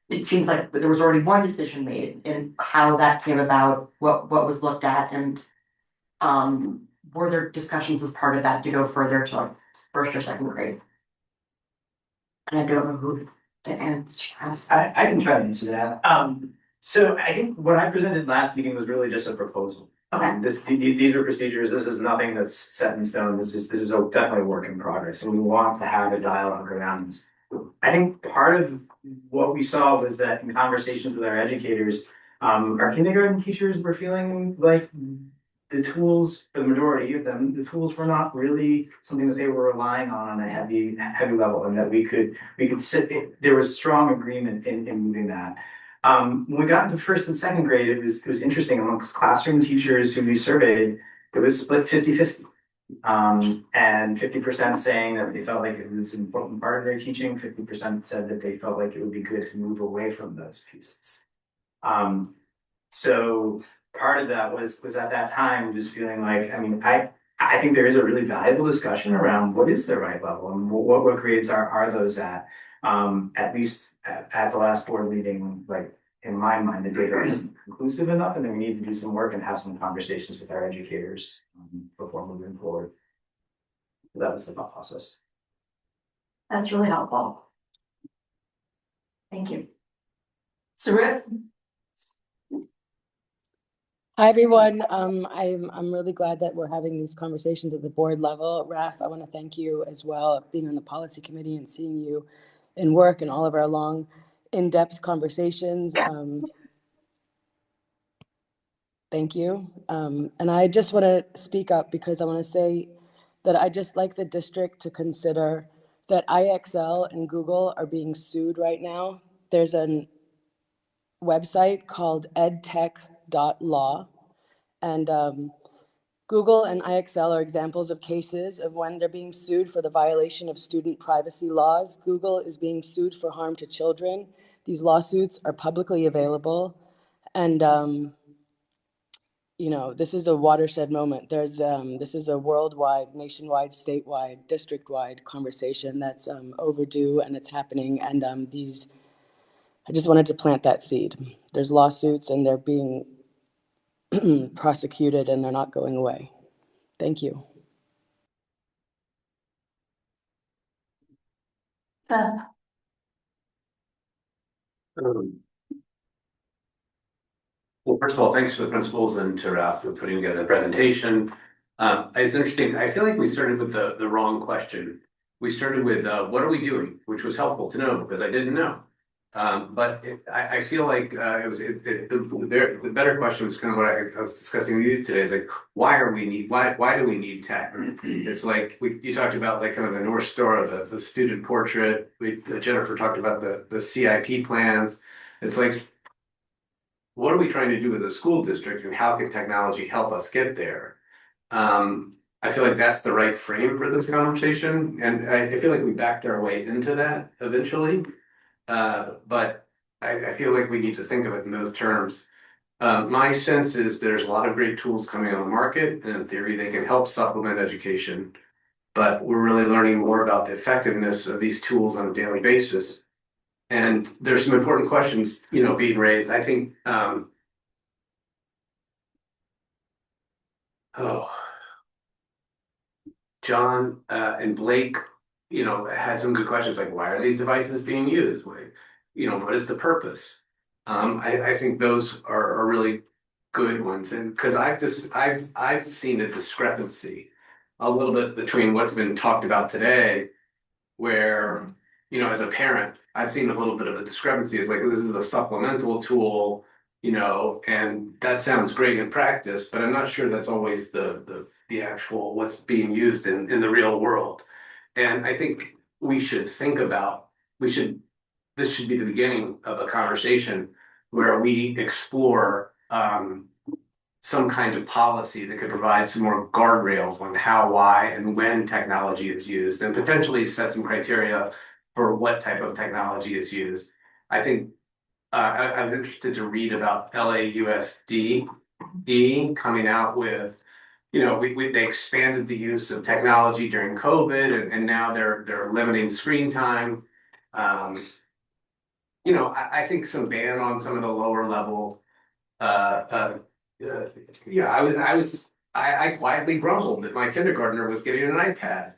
it seems like there was already one decision made and how that came about, what was looked at, and were there discussions as part of that to go further to like first or second grade? And I don't know who to answer. I can try to answer that. So I think what I presented last meeting was really just a proposal. These are procedures. This is nothing that's set in stone. This is definitely a work in progress, and we want to have a dialogue around this. I think part of what we saw was that in conversations with our educators, our kindergarten teachers were feeling like the tools, for the majority of them, the tools were not really something that they were relying on a heavy level, and that we could sit. There was strong agreement in moving that. When we got into first and second grade, it was interesting amongst classroom teachers who we surveyed, it was split 50-50. And 50% saying that they felt like it was an important part of their teaching, 50% said that they felt like it would be good to move away from those pieces. So part of that was at that time just feeling like, I mean, I think there is a really valuable discussion around what is the right level and what grades are those at least at the last board meeting, like in my mind, the data isn't conclusive enough, and then we need to do some work and have some conversations with our educators before moving forward. So that was the thought process. That's really helpful. Thank you. Sarit? Hi, everyone. I'm really glad that we're having these conversations at the board level. Raf, I want to thank you as well, being on the policy committee and seeing you in work and all of our long, in-depth conversations. Thank you. And I just want to speak up because I want to say that I just like the district to consider that IXL and Google are being sued right now. There's a website called edtech.law, and Google and IXL are examples of cases of when they're being sued for the violation of student privacy laws. Google is being sued for harm to children. These lawsuits are publicly available. And, you know, this is a watershed moment. This is a worldwide, nationwide, statewide, district-wide conversation that's overdue, and it's happening. And I just wanted to plant that seed. There's lawsuits and they're being prosecuted and they're not going away. Thank you. Well, first of all, thanks to the principals and to Ralph for putting together the presentation. It's interesting. I feel like we started with the wrong question. We started with what are we doing, which was helpful to know because I didn't know. I feel like the better question was kind of what I was discussing with you today. Is like why do we need tech? It's like you talked about like kind of the North Star of the student portrait. Jennifer talked about the CIP plans. It's like, what are we trying to do with the school district and how can technology help us get there? I feel like that's the right frame for this conversation. And I feel like we backed our way into that eventually. But I feel like we need to think of it in those terms. My sense is there's a lot of great tools coming on the market, and in theory, they can help supplement education. But we're really learning more about the effectiveness of these tools on a daily basis. And there's some important questions, being raised. I think, John and Blake, had some good questions like, why are these devices being used? What is the purpose? I think those are really good ones, and because I've seen a discrepancy a little bit between what's been talked about today where, as a parent, I've seen a little bit of a discrepancy. It's like, this is a supplemental tool, and that sounds great in practice, but I'm not sure that's always the actual what's being used in the real world. And I think this should be the beginning of a conversation where we explore some kind of policy that could provide some more guardrails on how, why, and when technology is used, and potentially set some criteria for what type of technology is used. I think I was interested to read about LAUSD coming out with, they expanded the use of technology during COVID, and now they're limiting screen time. I think some ban on some of the lower level yeah, I quietly grumbled that my kindergartner was getting an iPad,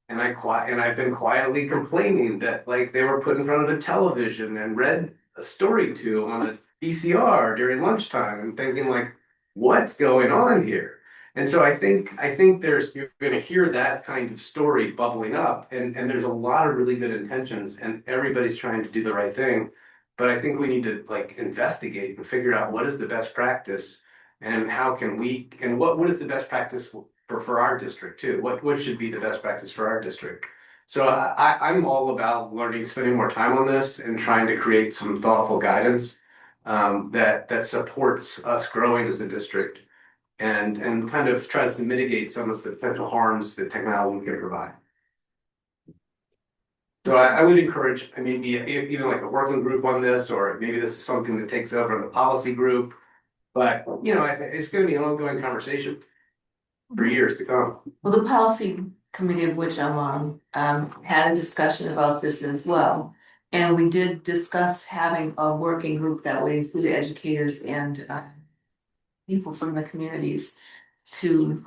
and I've been quietly complaining that like they were put in front of the television and read a story to them on a VCR during lunchtime, and thinking like, what's going on here? And so I think you're going to hear that kind of story bubbling up, and there's a lot of really good intentions, and everybody's trying to do the right thing. But I think we need to like investigate and figure out what is the best practice and how can we, and what is the best practice for our district too? What should be the best practice for our district? So I'm all about learning, spending more time on this and trying to create some thoughtful guidance that supports us growing as a district and kind of tries to mitigate some of the potential harms that technology can provide. So I would encourage maybe even like a working group on this, or maybe this is something that takes over in the policy group. But it's going to be an ongoing conversation for years to come. Well, the policy committee of which I'm on, had a discussion about this as well. And we did discuss having a working group that would include educators and people from the communities to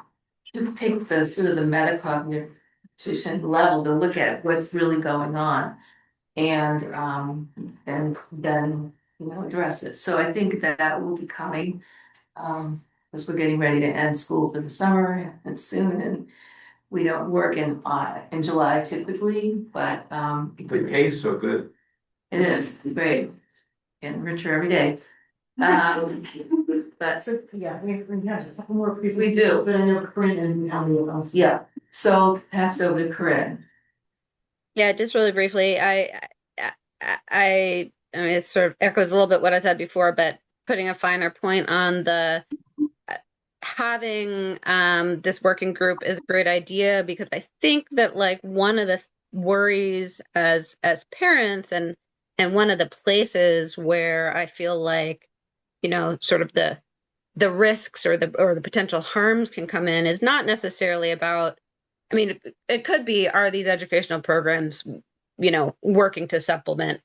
take the sort of the metacognition level to look at what's really going on and then address it. So I think that will be coming as we're getting ready to end school for the summer and soon, and we don't work in July typically, but The pay's so good. it is great and richer every day. But So, yeah, we have a couple more we presentations. do. And I know Corinne and Emily else. Yeah, so pass it over to Corinne. Yeah, just really briefly, I mean, it sort of echoes a little bit what I said before, but putting a finer point on having this working group is a great idea, because I think that like one of the worries as parents, and one of the places where I feel like, you know, sort of the risks or the potential harms can come in is not necessarily about, I mean, it could be, are these educational programs, you know, working to supplement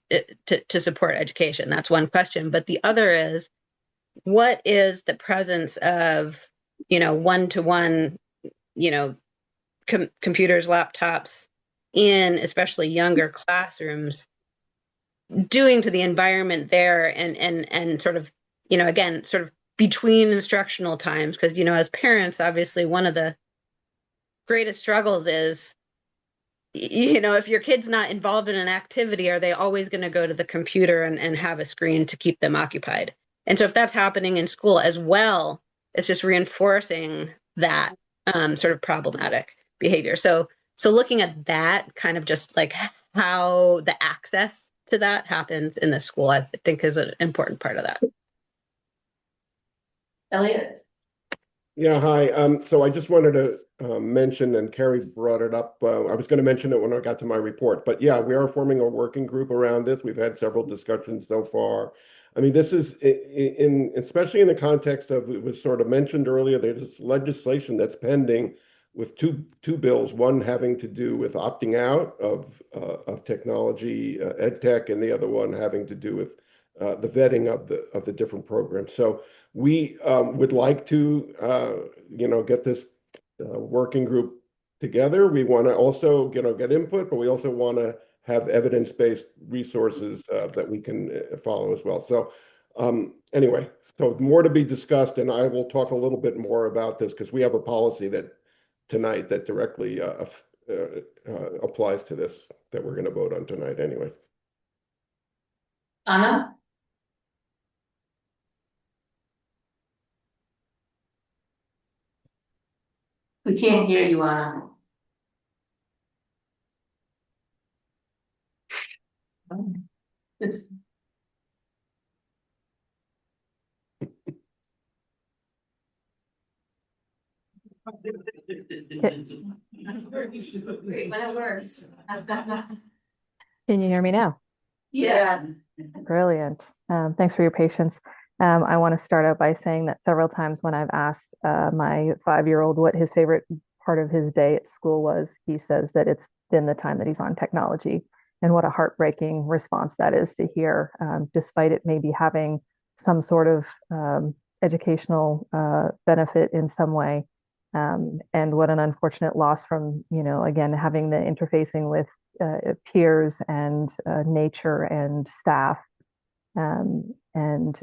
to support education? That's one question. But the other is, what is the presence of, you know, one-to-one, you know, computers, laptops in especially younger classrooms doing to the environment there, and sort of, you know, again, sort of between instructional times? Because, you know, as parents, obviously one of the greatest struggles is, you know, if your kid's not involved in an activity, are they always going to go to the computer and have a screen to keep them occupied? And so if that's happening in school as well, it's just reinforcing that sort of problematic behavior. So looking at that, kind of just like how the access to that happens in the school, I think is an important part of that. Elliot? Yeah, hi. So I just wanted to mention, and Carrie brought it up. I was going to mention it when I got to my report, but yeah, we are forming a working group around this. We've had several discussions so far. I mean, this is especially in the context of, it was sort of mentioned earlier, there's legislation that's pending with two bills, one having to do with opting out of technology, ed tech, and the other one having to do with the vetting of the different programs. So we would like to, you know, get this working group together. We want to also, you know, get input, but we also want to have evidence-based resources that we can follow as well. So anyway, so more to be discussed, and I will talk a little bit more about this because we have a policy that tonight that directly applies to this, that we're going to vote on tonight anyway. Anna? We can't hear you, Anna. It's Great, when it works. Can you hear me now? Yeah. Brilliant. Thanks for your patience. I want to start out by saying that several times when I've asked my 5-year-old what his favorite part of his day at school was, he says that it's been the time that he's on technology. And what a heartbreaking response that is to hear, despite it maybe having some sort of educational benefit in some way. And what an unfortunate loss from, you know, again, having the interfacing with peers and nature and staff. And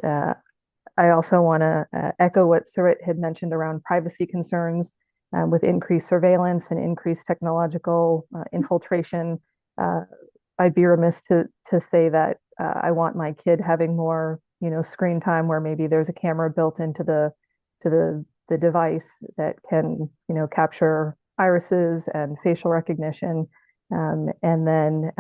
I also want to echo what Sarit had mentioned around privacy concerns with increased surveillance and increased technological infiltration. I'd be remiss to say that I want my kid having more, you know, screen time where maybe there's a camera built into the device that can, you know, capture irises and facial recognition. And then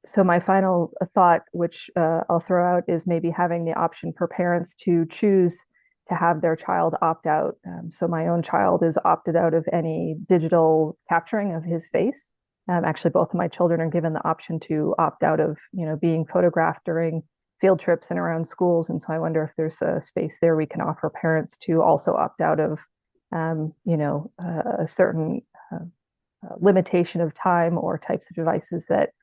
so my final thought, which I'll throw out, is maybe having the option for parents to choose to have their child opt out. So my own child is opted out of any digital capturing of his face. Actually, both of my children are given the option to opt out of, you know, being photographed during field trips and around schools. And so I wonder if there's a space there we can offer parents to also opt out of, you know, a certain limitation of time or types of devices that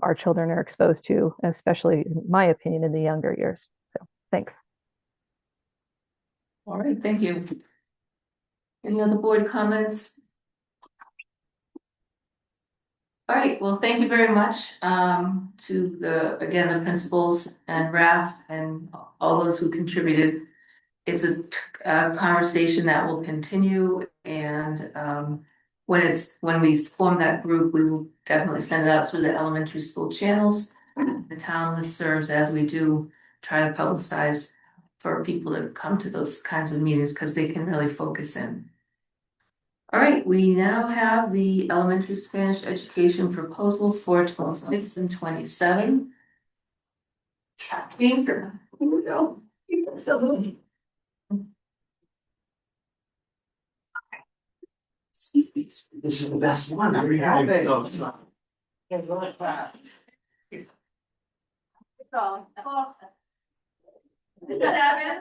our children are exposed to, especially, in my opinion, in the younger years. So thanks. All right, thank you. Any other board comments? All right, well, thank you very much to the principals and RAF and all those who contributed. It's a conversation that will continue, and when we form that group, we will definitely send it out through the elementary school channels. The town list serves, as we do, try to publicize for people to come to those kinds of meetings because they can really focus in. All right, we now have the elementary Spanish education proposal for 26 and 27. Here we go. This is the best one. I'm so smart. It's really fast. Devin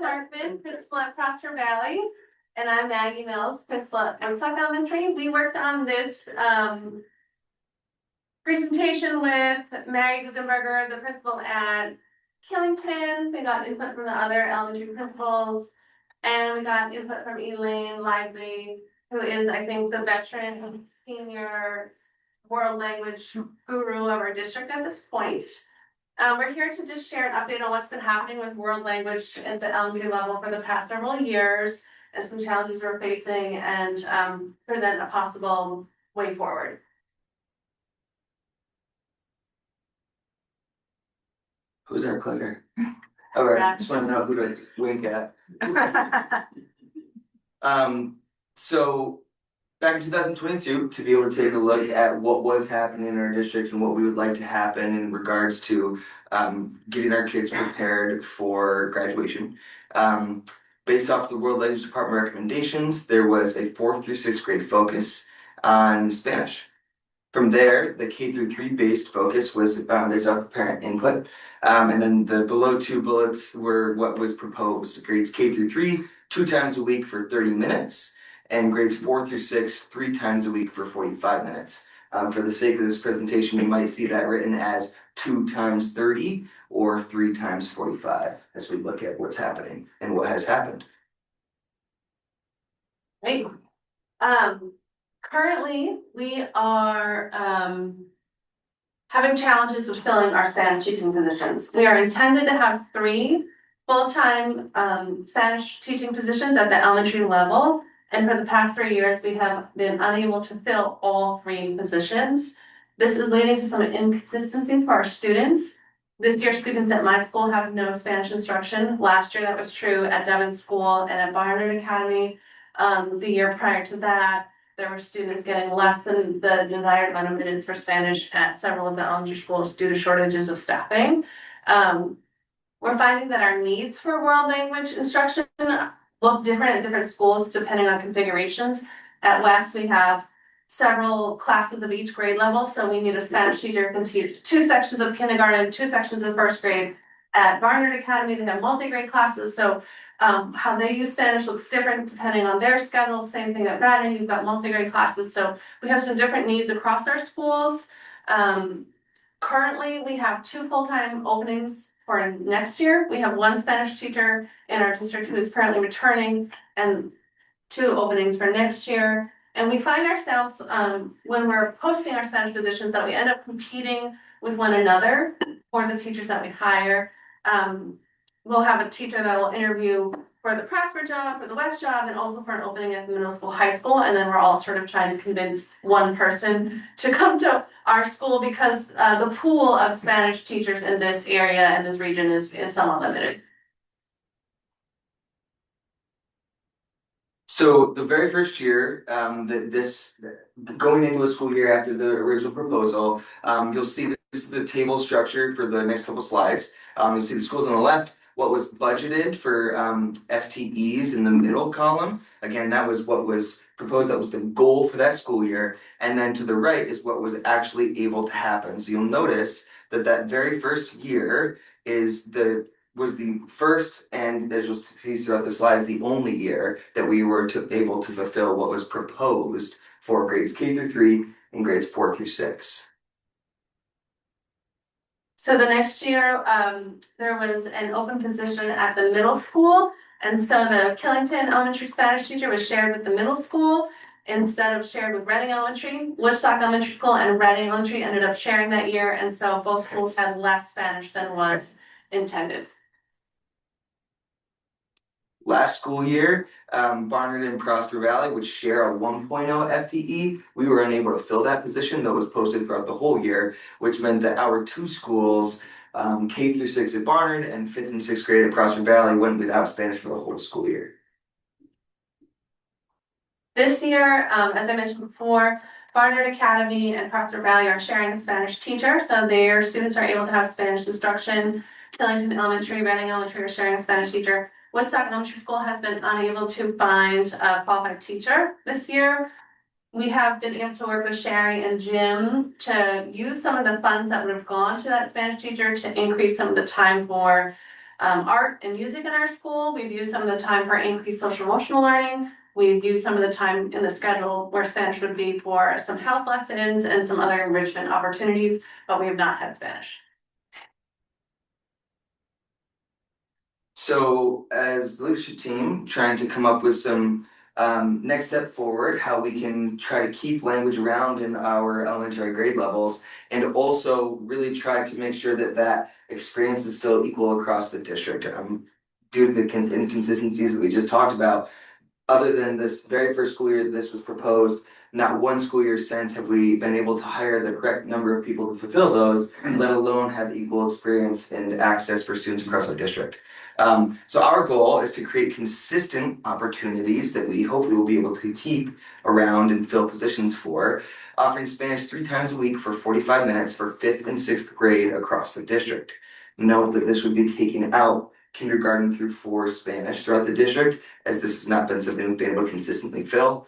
Larkman, principal at Prosper Valley, and I'm Maggie Mills, principal at Woodstock Elementary. We worked on this presentation with Mary Guggenberger, the principal at Killington. We got input from the other elementary principals, and we got input from Elaine Lively, who is, I think, the veteran senior world language guru of our district at this point. We're here to just share an update on what's been happening with world language at the elementary level for the past several years and some challenges we're facing and present a possible way forward. Who's our clicker? All right, just want to know who to wink at. So back in 2022, to be able to take a look at what was happening in our district and what we would like to happen in regards to getting our kids prepared for graduation. Based off the World Language Department recommendations, there was a 4th through 6th grade focus on Spanish. From there, the K through 3 based focus was based off of parent input. And then the below 2 bullets were what was proposed. Grades K through 3, 2 times a week for 30 minutes. And grades 4 through 6, 3 times a week for 45 minutes. For the sake of this presentation, you might see that written as 2 times 30 or 3 times 45 as we look at what's happening and what has happened. Right. Currently, we are having challenges with filling our Spanish teaching positions. We are intended to have 3 full-time Spanish teaching positions at the elementary level. And for the past 3 years, we have been unable to fill all 3 positions. This is leading to some inconsistency for our students. This year, students at my school have no Spanish instruction. Last year, that was true at Devon School and at Barnard Academy. The year prior to that, there were students getting less than the desired amount of minutes for Spanish at several of the elementary schools due to shortages of staffing. We're finding that our needs for world language instruction look different at different schools depending on configurations. At West, we have several classes of each grade level, so we need a Spanish teacher who can teach 2 sections of kindergarten, 2 sections of 1st grade. At Barnard Academy, they have multi-grade classes, so how they use Spanish looks different depending on their schedule. Same thing at Radin, you've got multi-grade classes, so we have some different needs across our schools. Currently, we have 2 full-time openings for next year. We have 1 Spanish teacher in our district who is currently returning and 2 openings for next year. And we find ourselves, when we're posting our Spanish positions, that we end up competing with one another for the teachers that we hire. We'll have a teacher that will interview for the Prosper job, for the West job, and also for an opening at the middle school, high school. And then we're all sort of trying to convince one person to come to our school because the pool of Spanish teachers in this area and this region is somewhat limited. So the very first year going into a school year after the original proposal, you'll see this is the table structure for the next couple slides. You'll see the schools on the left, what was budgeted for FTEs in the middle column. Again, that was what was proposed, that was the goal for that school year. And then to the right is what was actually able to happen. So you'll notice that very first year was the first, and as you'll see throughout the slides, the only year that we were able to fulfill what was proposed for grades K through 3 and grades 4 through 6. So the next year, there was an open position at the middle school. And so the Killington Elementary Spanish teacher was shared with the middle school instead of shared with Reading Elementary. Woodstock Elementary School and Reading Elementary ended up sharing that year. And so both schools had less Spanish than was intended. Last school year, Barnard and Prosper Valley would share a 1.0 FTE. We were unable to fill that position that was posted throughout the whole year, which meant that our 2 schools, K through 6 at Barnard and 5th and 6th grade at Prosper Valley, went without Spanish for the whole school year. This year, as I mentioned before, Barnard Academy and Prosper Valley are sharing a Spanish teacher, so their students are able to have Spanish instruction. Killington Elementary, Reading Elementary are sharing a Spanish teacher. Woodstock Elementary School has been unable to find a qualified teacher this year. We have been able to work with Sherry and Jim to use some of the funds that would have gone to that Spanish teacher to increase some of the time for art and music in our school. We've used some of the time for increased social emotional learning. We've used some of the time in the schedule where Spanish would be for some health lessons and some other enrichment opportunities, but we have not had Spanish. So as the leadership team, trying to come up with some next step forward, how we can try to keep language around in our elementary grade levels, and also really try to make sure that that experience is still equal across the district. Due to the inconsistencies that we just talked about, other than this very first school year that this was proposed, not one school year since have we been able to hire the correct number of people to fulfill those, let alone have equal experience and access for students across our district. So our goal is to create consistent opportunities that we hopefully will be able to keep around and fill positions for, offering Spanish 3 times a week for 45 minutes for 5th and 6th grade across the district. Note that this would be taking out kindergarten through 4 Spanish throughout the district, as this has not been something we've been able to consistently fill.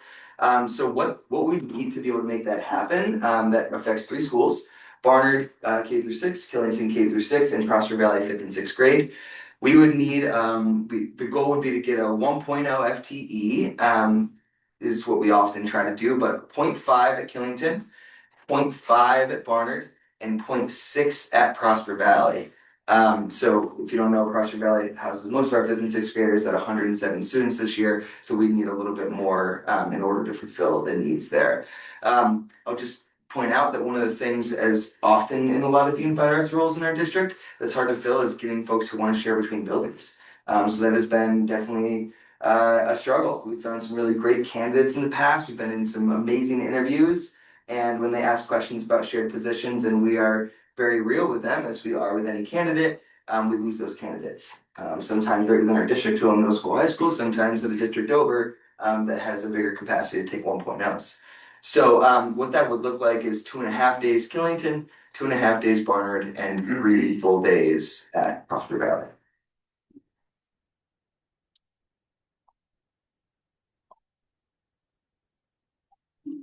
So what we need to be able to make that happen, that affects 3 schools, Barnard K through 6, Killington K through 6, and Prosper Valley 5th and 6th grade. We would need, the goal would be to get a 1.0 FTE, is what we often try to do, but 0.5 at Killington, 0.5 at Barnard, and 0.6 at Prosper Valley. So if you don't know, Prosper Valley houses most of our 5th and 6th graders at 107 students this year, so we need a little bit more in order to fulfill the needs there. I'll just point out that one of the things, as often in a lot of unified arts roles in our district, that's hard to fill is getting folks who want to share between buildings. So that has been definitely a struggle. We've found some really great candidates in the past. We've been in some amazing interviews, and when they ask questions about shared positions, and we are very real with them, as we are with any candidate, we lose those candidates. Sometimes right within our district to a middle school, high school, sometimes at a district over that has a bigger capacity to take 1.0s. So what that would look like is 2.5 days Killington, 2.5 days Barnard, and 3 full days at Prosper Valley.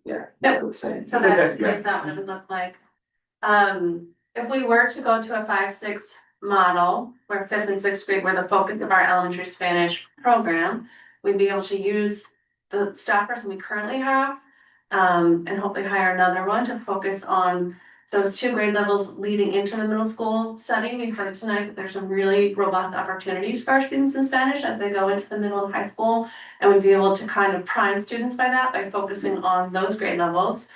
Yeah. Yep. So that explains out what it would look like. If we were to go to a 5-6 model, where 5th and 6th grade were the focus of our elementary Spanish program, we'd be able to use the staff person we currently have, and hopefully hire another one to focus on those 2 grade levels leading into the middle school setting. We've heard tonight that there's some really robust opportunities for our students in Spanish as they go into the middle and high school, and we'd be able to kind of prime students by that, by focusing on those grade levels.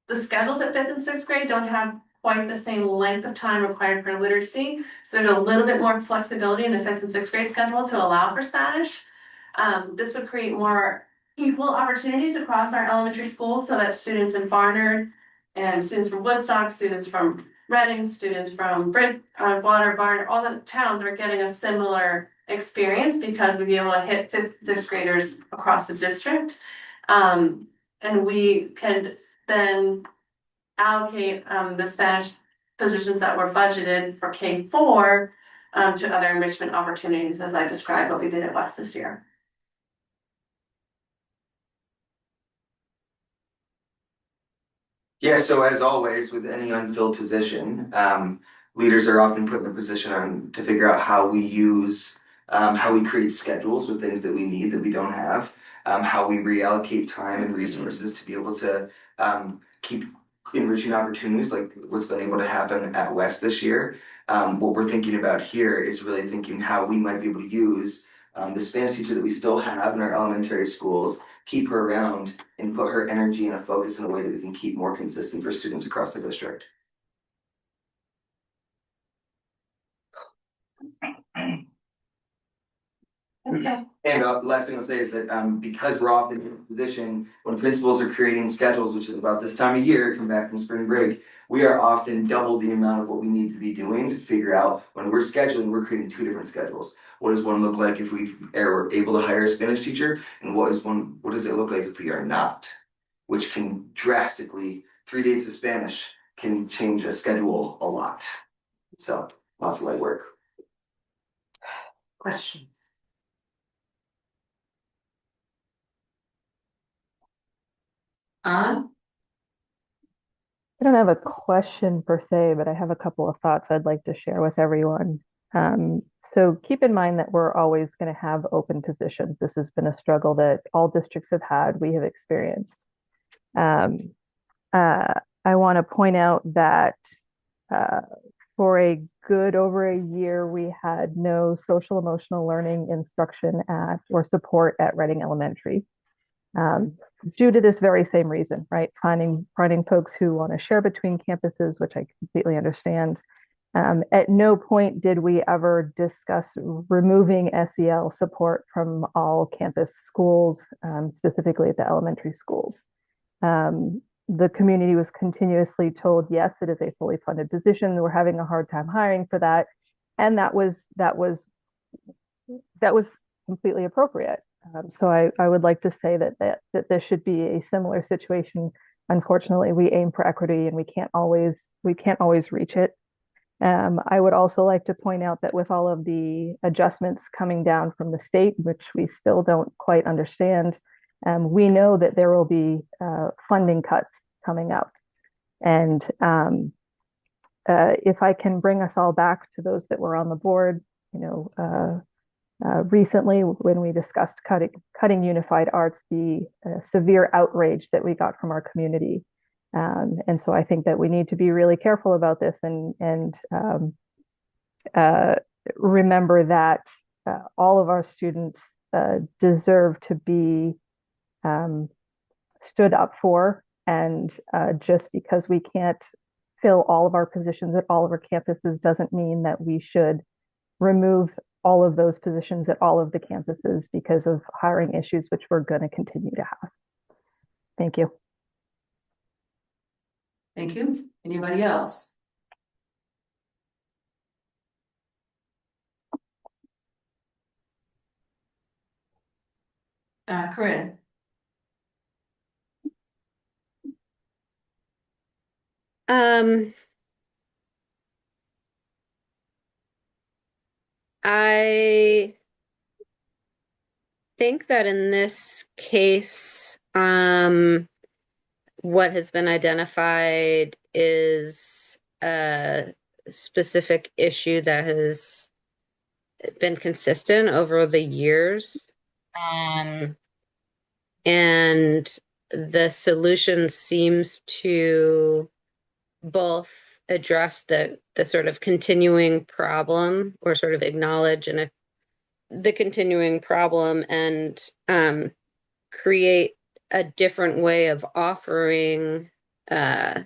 The schedules at 5th and 6th grade don't have quite the same length of time required for literacy, so there's a little bit more flexibility in the 5th and 6th grade schedule to allow for Spanish. This would create more equal opportunities across our elementary schools, so that students in Barnard and students from Woodstock, students from Reading, students from Bridgewater, Barnard, all the towns are getting a similar experience, because we'd be able to hit 5th and 6th graders across the district. And we can then allocate the Spanish positions that were budgeted for K4 to other enrichment opportunities, as I described what we did at West this year. Yeah, so as always, with any unfilled position, leaders are often put in a position to figure out how we use, how we create schedules with things that we need that we don't have, how we reallocate time and resources to be able to keep enriching opportunities like what's been able to happen at West this year. What we're thinking about here is really thinking how we might be able to use the Spanish teacher that we still have in our elementary schools, keep her around and put her energy and a focus in a way that we can keep more consistent for students across the district. Okay. And the last thing I'll say is that because we're often in a position when principals are creating schedules, which is about this time of year, come back from spring break, we are often double the amount of what we need to be doing to figure out when we're scheduling, we're creating 2 different schedules. What does one look like if we are able to hire a Spanish teacher? And what does it look like if we are not? Which can drastically, 3 days of Spanish can change a schedule a lot. So lots of light work. Questions? On? I don't have a question per se, but I have a couple of thoughts I'd like to share with everyone. Um, so keep in mind that we're always going to have open positions. This has been a struggle that all districts have had, we have experienced. Um, I want to point out that uh, for a good over a year, we had no social emotional learning instruction at or support at Reading Elementary. Due to this very same reason, right? Finding folks who want to share between campuses, which I completely understand. At no point did we ever discuss removing SEL support from all campus schools, specifically at the elementary schools. The community was continuously told, yes, it is a fully funded position. We're having a hard time hiring for that, and that was completely appropriate. So I would like to say that this should be a similar situation. Unfortunately, we aim for equity, and we can't always reach it. I would also like to point out that with all of the adjustments coming down from the state, which we still don't quite understand, we know that there will be funding cuts coming up. And if I can bring us all back to those that were on the board, recently when we discussed cutting unified arts, the severe outrage that we got from our community. And so I think that we need to be really careful about this and remember that all of our students deserve to be stood up for. And just because we can't fill all of our positions at all of our campuses doesn't mean that we should remove all of those positions at all of the campuses because of hiring issues, which we're going to continue to have. Thank you. Thank you. Anybody else? Corinne. I think that in this case, what has been identified is a specific issue that has been consistent over the years. And the solution seems to both address the sort of continuing problem or sort of acknowledge the continuing problem and create a different way of offering a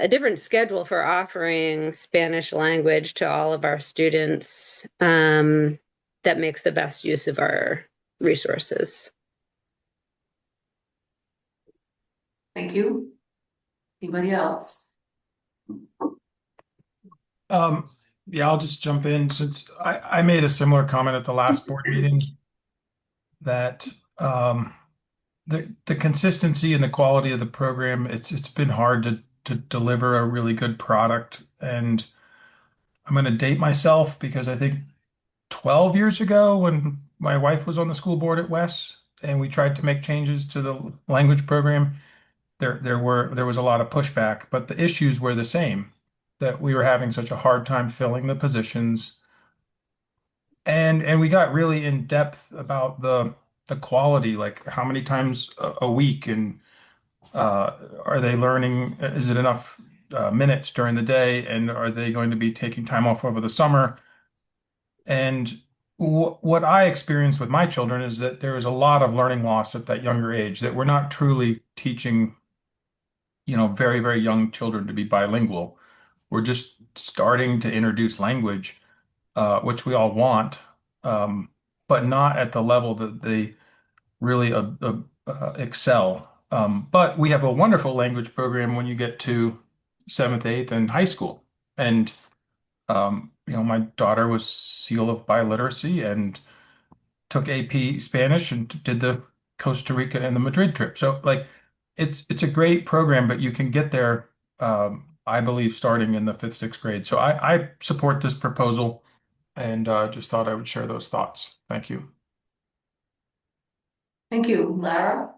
different schedule for offering Spanish language to all of our students that makes the best use of our resources. Thank you. Anybody else? Yeah, I'll just jump in since I made a similar comment at the last board meeting that the consistency and the quality of the program, it's been hard to deliver a really good product. And I'm going to date myself because I think 12 years ago when my wife was on the school board at Wes and we tried to make changes to the language program, there was a lot of pushback, but the issues were the same, that we were having such a hard time filling the positions. And we got really in depth about the quality, like how many times a week and are they learning? Is it enough minutes during the day? And are they going to be taking time off over the summer? And what I experienced with my children is that there is a lot of learning loss at that younger age, that we're not truly teaching, very, very young children to be bilingual. We're just starting to introduce language, which we all want, but not at the level that they really excel. But we have a wonderful language program when you get to seventh, eighth, and high school. And my daughter was seal of biliteracy and took AP Spanish and did the Costa Rica and the Madrid trip. So like it's a great program, but you can get there, I believe, starting in the fifth, sixth grade. So I support this proposal. and just thought I would share those thoughts. Thank you. Thank you, Lara.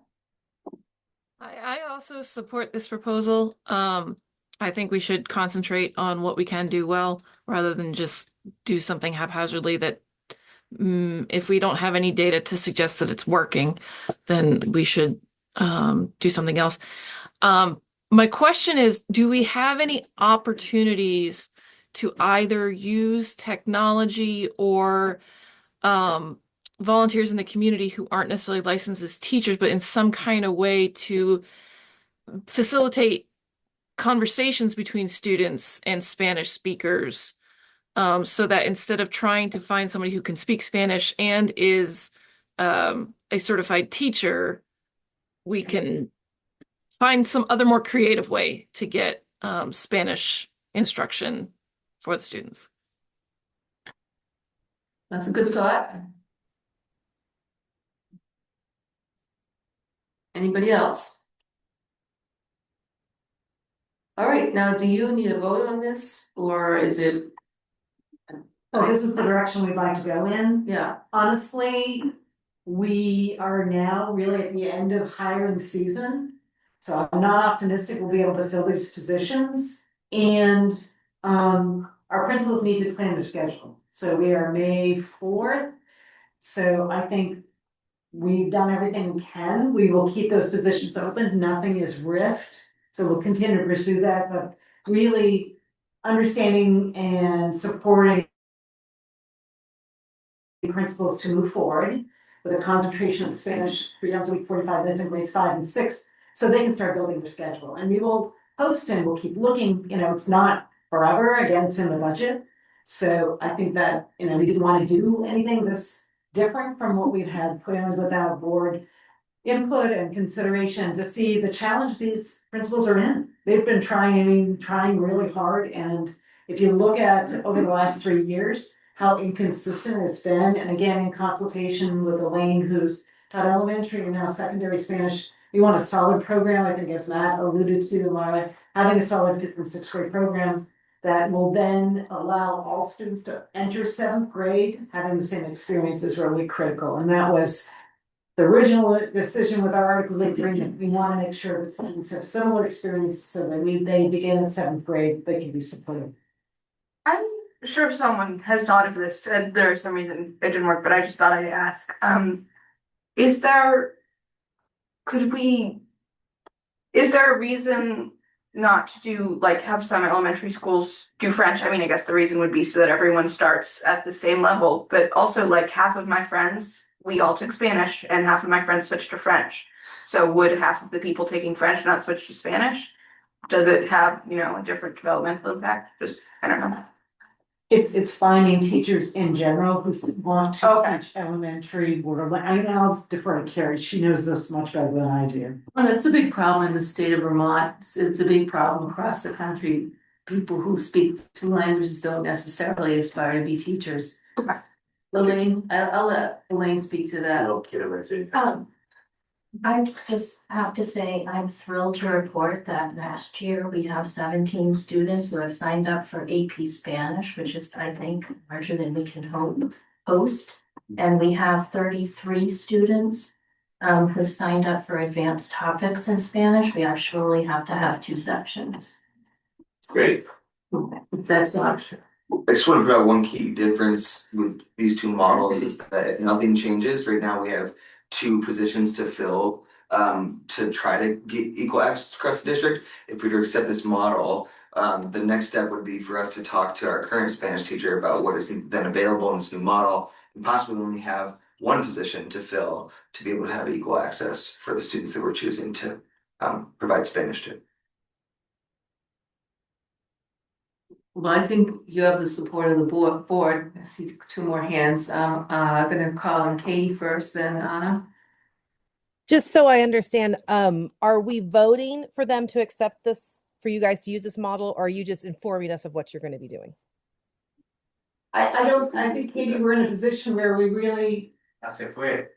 I also support this proposal. I think we should concentrate on what we can do well rather than just do something haphazardly that if we don't have any data to suggest that it's working, then we should do something else. My question is, do we have any opportunities to either use technology or volunteers in the community who aren't necessarily licensed as teachers, but in some kind of way to facilitate conversations between students and Spanish speakers, so that instead of trying to find somebody who can speak Spanish and is a certified teacher, we can find some other more creative way to get Spanish instruction for the students. That's a good thought. Anybody else? All right, now do you need a vote on this, or is it? So this is the direction we'd like to go in. Yeah. Honestly, we are now really at the end of hiring season. So I'm not optimistic we'll be able to fill these positions. And our principals need to plan their schedule. So we are May 4th. So I think we've done everything we can. We will keep those positions open. Nothing is rift. So we'll continue to pursue that, but really understanding and supporting principals to move forward with a concentration of Spanish 3 times a week, 45 minutes in grades 5 and 6, so they can start building their schedule. And we will post and we'll keep looking, it's not forever, again, it's in the budget. So I think that, we didn't want to do anything this different from what we've had planned without board input and consideration to see the challenge these principals are in. They've been trying really hard. And if you look at over the last 3 years, how inconsistent it's been, and again, in consultation with Elaine, who's taught elementary and now secondary Spanish, we want a solid program. I think as Matt alluded to, Laura, having a solid 5th and 6th grade program that will then allow all students to enter 7th grade, having the same experience is really critical. And that was the original decision with our articles of agreement. We want to make sure that students have similar experiences so that when they begin in 7th grade, they can be supported. I'm sure if someone has thought of this and there's some reason it didn't work, but I just thought I'd ask. Is there a reason not to do, have some elementary schools do French? I mean, I guess the reason would be so that everyone starts at the same level, but also half of my friends, we all took Spanish and half of my friends switched to French. So would half of the people taking French not switch to Spanish? Does it have, a different developmental impact? Just, I don't know. It's finding teachers in general who want to teach elementary word. I'll defer to Carrie. She knows this much better than I do. Well, that's a big problem in the state of Vermont. It's a big problem across the country. People who speak 2 languages don't necessarily aspire to be teachers. Okay. Elaine, I'll let Elaine speak to that. I just have to say, I'm thrilled to report that last year we have 17 students who have signed up for AP Spanish, which is, I think, larger than we can host. And we have 33 students who've signed up for advanced topics in Spanish. We actually have to have 2 sections. Great. That's not. I just want to put out one key difference with these 2 models is that if nothing changes, right now we have 2 positions to fill to try to get equal access across the district. If we were to accept this model, the next step would be for us to talk to our current Spanish teacher about what is then available in this new model, and possibly only have 1 position to fill to be able to have equal access for the students that we're choosing to provide Spanish to. Well, I think you have the support of the board. I see 2 more hands. I'm gonna call on Katie first, then Anna. Just so I understand, are we voting for them to accept this, for you guys to use this model, or are you just informing us of what you're going to be doing? I think, Katie, we're in a position where we really,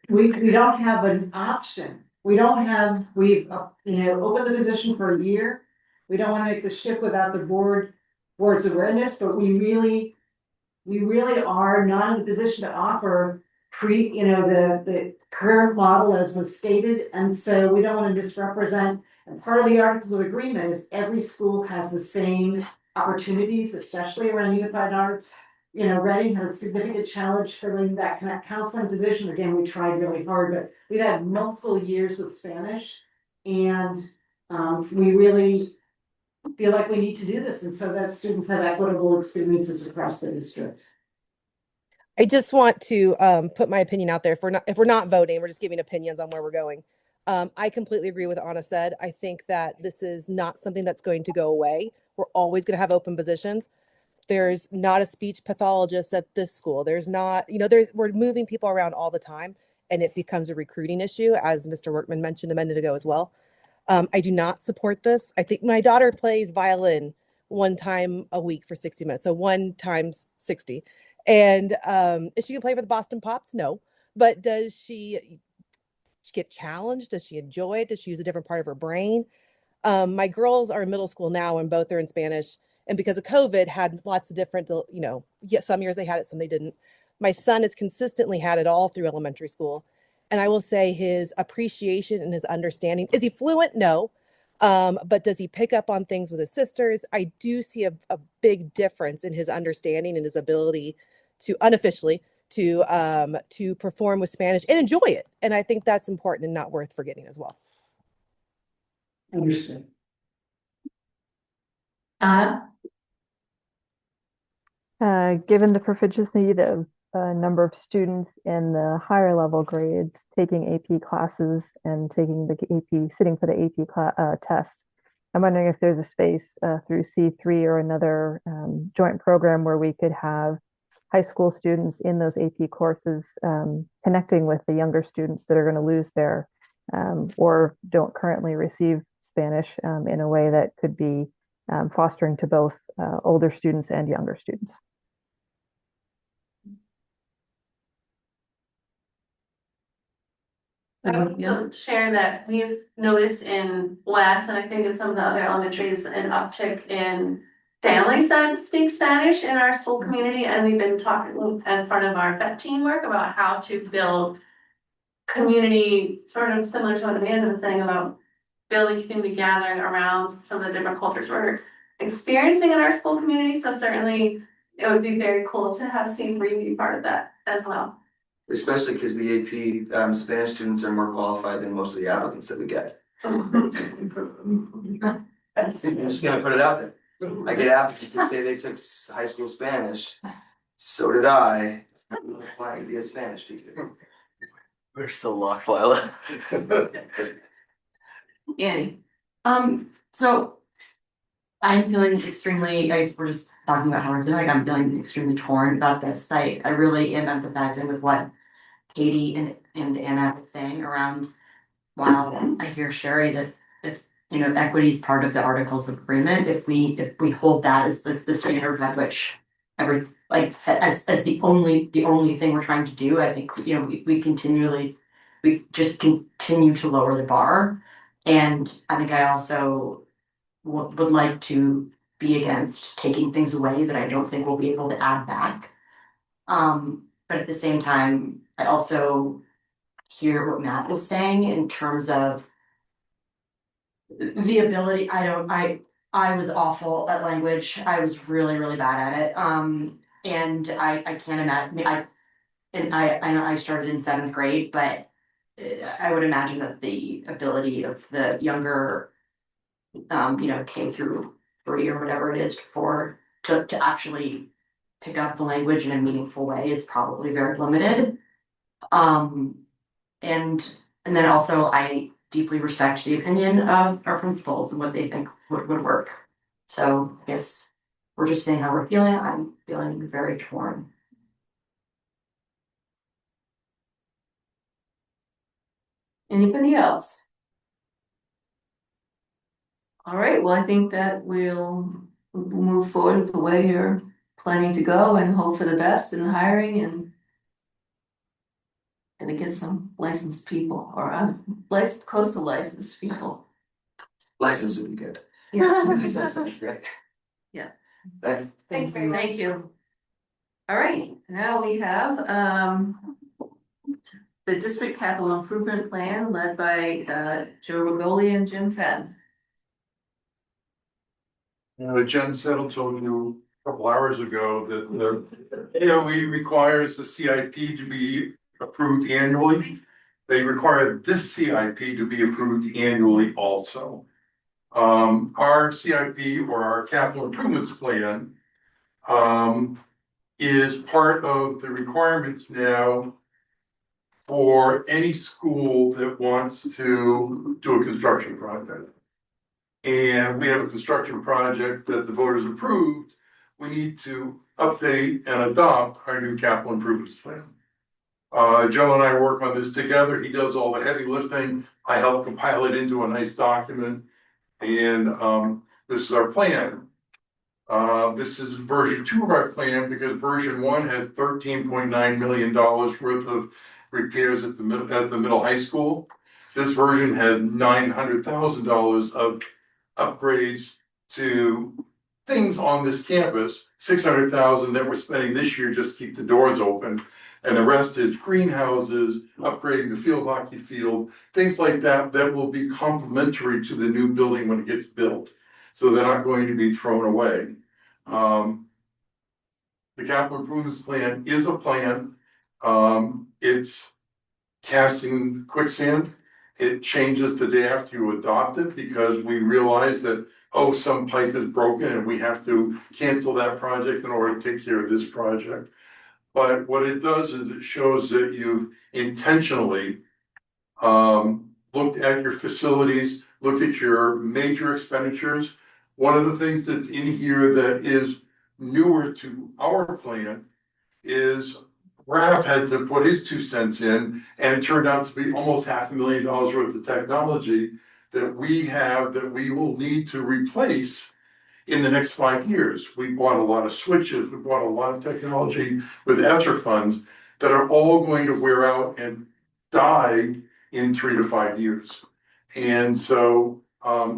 we don't have an option. We've opened the position for a year. We don't want to make the ship without the board's awareness, but we really we really are not in a position to offer the current model as was stated, and so we don't want to misrepresent. And part of the Articles of Agreement is every school has the same opportunities, especially around unified arts. Reading had a significant challenge filling that counseling position. Again, we tried really hard, but we've had multiple years with Spanish, and we really feel like we need to do this, and so that students have equitable experiences across the district. I just want to put my opinion out there. If we're not voting, we're just giving opinions on where we're going. I completely agree with what Anna said. I think that this is not something that's going to go away. We're always going to have open positions. There's not a speech pathologist at this school. There's not, we're moving people around all the time, and it becomes a recruiting issue, as Mr. Workman mentioned a minute ago as well. I do not support this. I think my daughter plays violin one time a week for 60 minutes. So 1 times 60. And is she gonna play for the Boston Pops? No. But does she get challenged? Does she enjoy it? Does she use a different part of her brain? My girls are in middle school now, and both are in Spanish. And because of COVID, had lots of different, some years they had it, some they didn't. My son has consistently had it all through elementary school. And I will say his appreciation and his understanding, is he fluent? No. But does he pick up on things with his sisters? I do see a big difference in his understanding and his ability to unofficially to perform with Spanish and enjoy it. And I think that's important and not worth forgetting as well. Understood. Given the proficiency of a number of students in the higher level grades taking AP classes and taking the sitting for the AP test, I'm wondering if there's a space through C3 or another joint program where we could have high school students in those AP courses connecting with the younger students that are going to lose their or don't currently receive Spanish in a way that could be fostering to both older students and younger students. I would also share that we've noticed in West, and I think in some of the other elementaries, an uptick in families that speak Spanish in our school community, and we've been talking as part of our vet team work about how to build community, sort of similar to what Amanda was saying about building community gathering around some of the different cultures we're experiencing in our school community. So certainly it would be very cool to have C3 be part of that as well. Especially because the AP Spanish students are more qualified than most of the applicants that we get. I'm just gonna put it out there. I get applicants that say they took high school Spanish. So did I. I'm applying to be a Spanish teacher. We're so locked, Lila. Annie. So I'm feeling extremely, I guess we're just talking about how we're feeling. I'm feeling extremely torn about this. I really am empathizing with what Katie and Anna was saying around, while I hear Sherry that it's, equity is part of the Articles of Agreement. If we hold that as the standard by which as the only thing we're trying to do, I think, we just continue to lower the bar. And I think I also would like to be against taking things away that I don't think we'll be able to add back. But at the same time, I also hear what Matt was saying in terms of the ability. I was awful at language. I was really, really bad at it. And I can't imagine, I know I started in 7th grade, but I would imagine that the ability of the younger, K through 3 or whatever it is to actually pick up the language in a meaningful way is probably very limited. And then also I deeply respect the opinion of our principals and what they think would work. So I guess we're just saying how we're feeling. I'm feeling very torn. Anybody else? All right, well, I think that we'll move forward with the way you're planning to go and hope for the best in the hiring and to get some licensed people or close to licensed people. License would be good. Yeah. License would be great. Yeah. Thanks. Thank you. All right, now we have, the district capital improvement plan led by, Joe Regoli and Jim Fenn. Jen Settle told you a couple hours ago that the AOE requires the CIP to be approved annually. They require this CIP to be approved annually also. Our CIP, or our capital improvements plan, is part of the requirements now for any school that wants to do a construction project. And we have a construction project that the voters approved, we need to update and adopt our new capital improvements plan. Joe and I work on this together. He does all the heavy lifting. I help compile it into a nice document. And this is our plan. This is version 2 of our plan because version 1 had $13.9 million worth of repairs at the middle high school. This version had $900,000 of upgrades to things on this campus, 600,000 that we're spending this year just to keep the doors open. And the rest is greenhouses, upgrading the field hockey field, things like that, that will be complementary to the new building when it gets built. So they're not going to be thrown away. The capital improvements plan is a plan. It's casting quicksand. It changes the day after you adopt it because we realize that, oh, some pipe is broken and we have to cancel that project in order to take care of this project. But what it does is it shows that you've intentionally looked at your facilities, looked at your major expenditures. One of the things that's in here that is newer to our plan is Raph had to put his 2 cents in, and it turned out to be almost $500,000 worth of technology that we have that we will need to replace in the next 5 years. We bought a lot of switches, we bought a lot of technology with ESSER funds that are all going to wear out and die in 3 to 5 years. And so,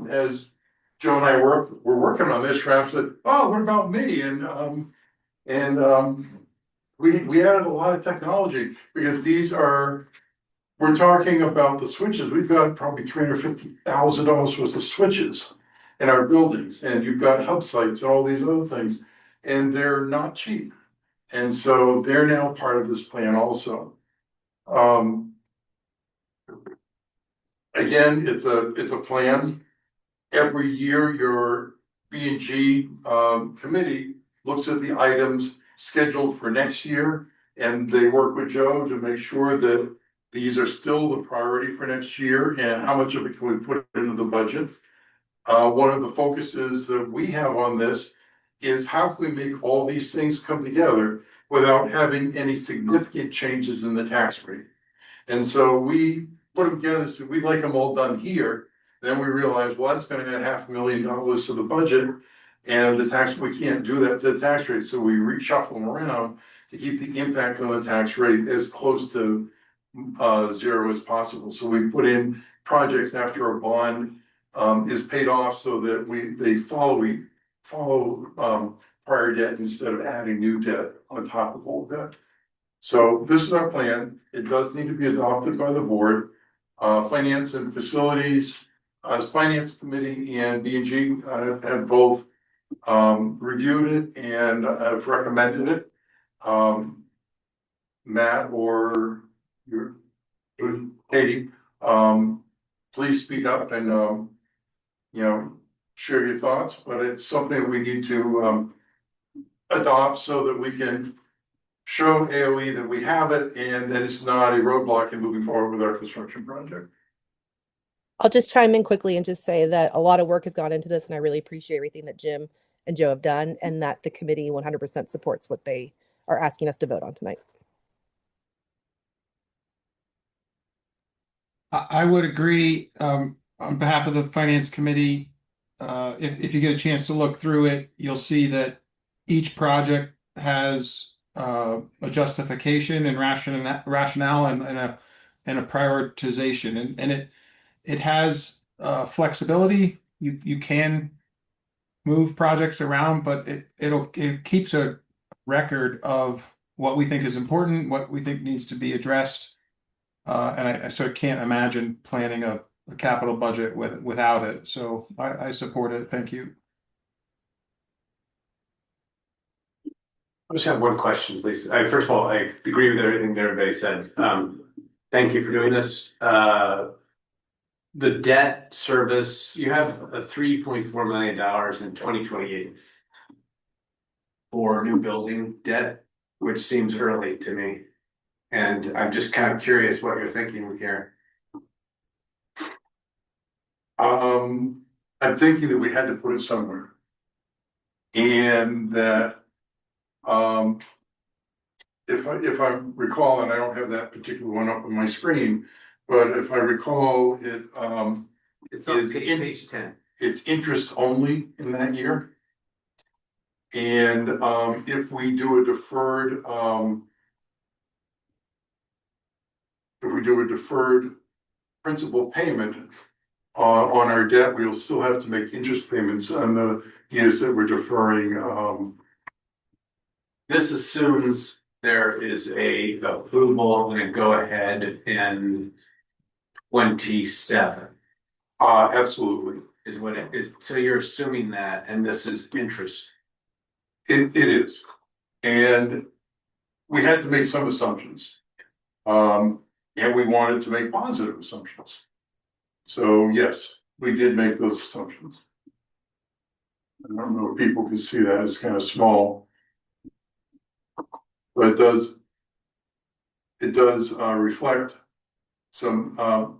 as Joe and I we're working on this, Raph said, "Oh, what about me?" And we added a lot of technology because we're talking about the switches. We've got probably $350,000 worth of switches in our buildings, and you've got hub sites and all these other things, and they're not cheap. And so they're now part of this plan also. Again, it's a plan. Every year, your B&G committee looks at the items scheduled for next year, and they work with Joe to make sure that these are still the priority for next year and how much of it can we put into the budget. One of the focuses that we have on this is how can we make all these things come together without having any significant changes in the tax rate. And so we put them together, so we'd like them all done here. Then we realized, well, that's gonna add $500,000 to the budget. And we can't do that to the tax rate, so we reshuffle them around to keep the impact on the tax rate as close to zero as possible. So we put in projects after a bond is paid off so that we follow prior debt instead of adding new debt on top of old debt. So this is our plan. It does need to be adopted by the board. Finance and facilities, finance committee and B&G have both reviewed it and have recommended it. Matt or Katie, please speak up and share your thoughts, but it's something we need to adopt so that we can show AOE that we have it and that it's not a roadblock in moving forward with our construction project. I'll just chime in quickly and just say that a lot of work has gone into this, and I really appreciate everything that Jim and Joe have done, and that the committee 100% supports what they are asking us to vote on tonight. I would agree on behalf of the finance committee. If you get a chance to look through it, you'll see that each project has a justification and rationale and a prioritization, and it has flexibility. You can move projects around, but it keeps a record of what we think is important, what we think needs to be addressed. And I sort of can't imagine planning a capital budget without it. So I support it. Thank you. I just have one question, please. First of all, I agree with everything that everybody said. Thank you for doing this. The debt service, you have a $3.4 million in 2028 for new building debt, which seems early to me. And I'm just kind of curious what you're thinking here. I'm thinking that we had to put it somewhere. And that, if I recall, and I don't have that particular one up on my screen, but if I recall, it's on page 10. It's interest only in that year. And if we do a deferred, principal payment on our debt, we'll still have to make interest payments on the years that we're deferring. This assumes there is a approval and a go ahead in 27. Absolutely. Is what it is. So you're assuming that, and this is interest. It is. And we had to make some assumptions. And we wanted to make positive assumptions. So yes, we did make those assumptions. I don't know if people can see that, it's kind of small. But it does reflect some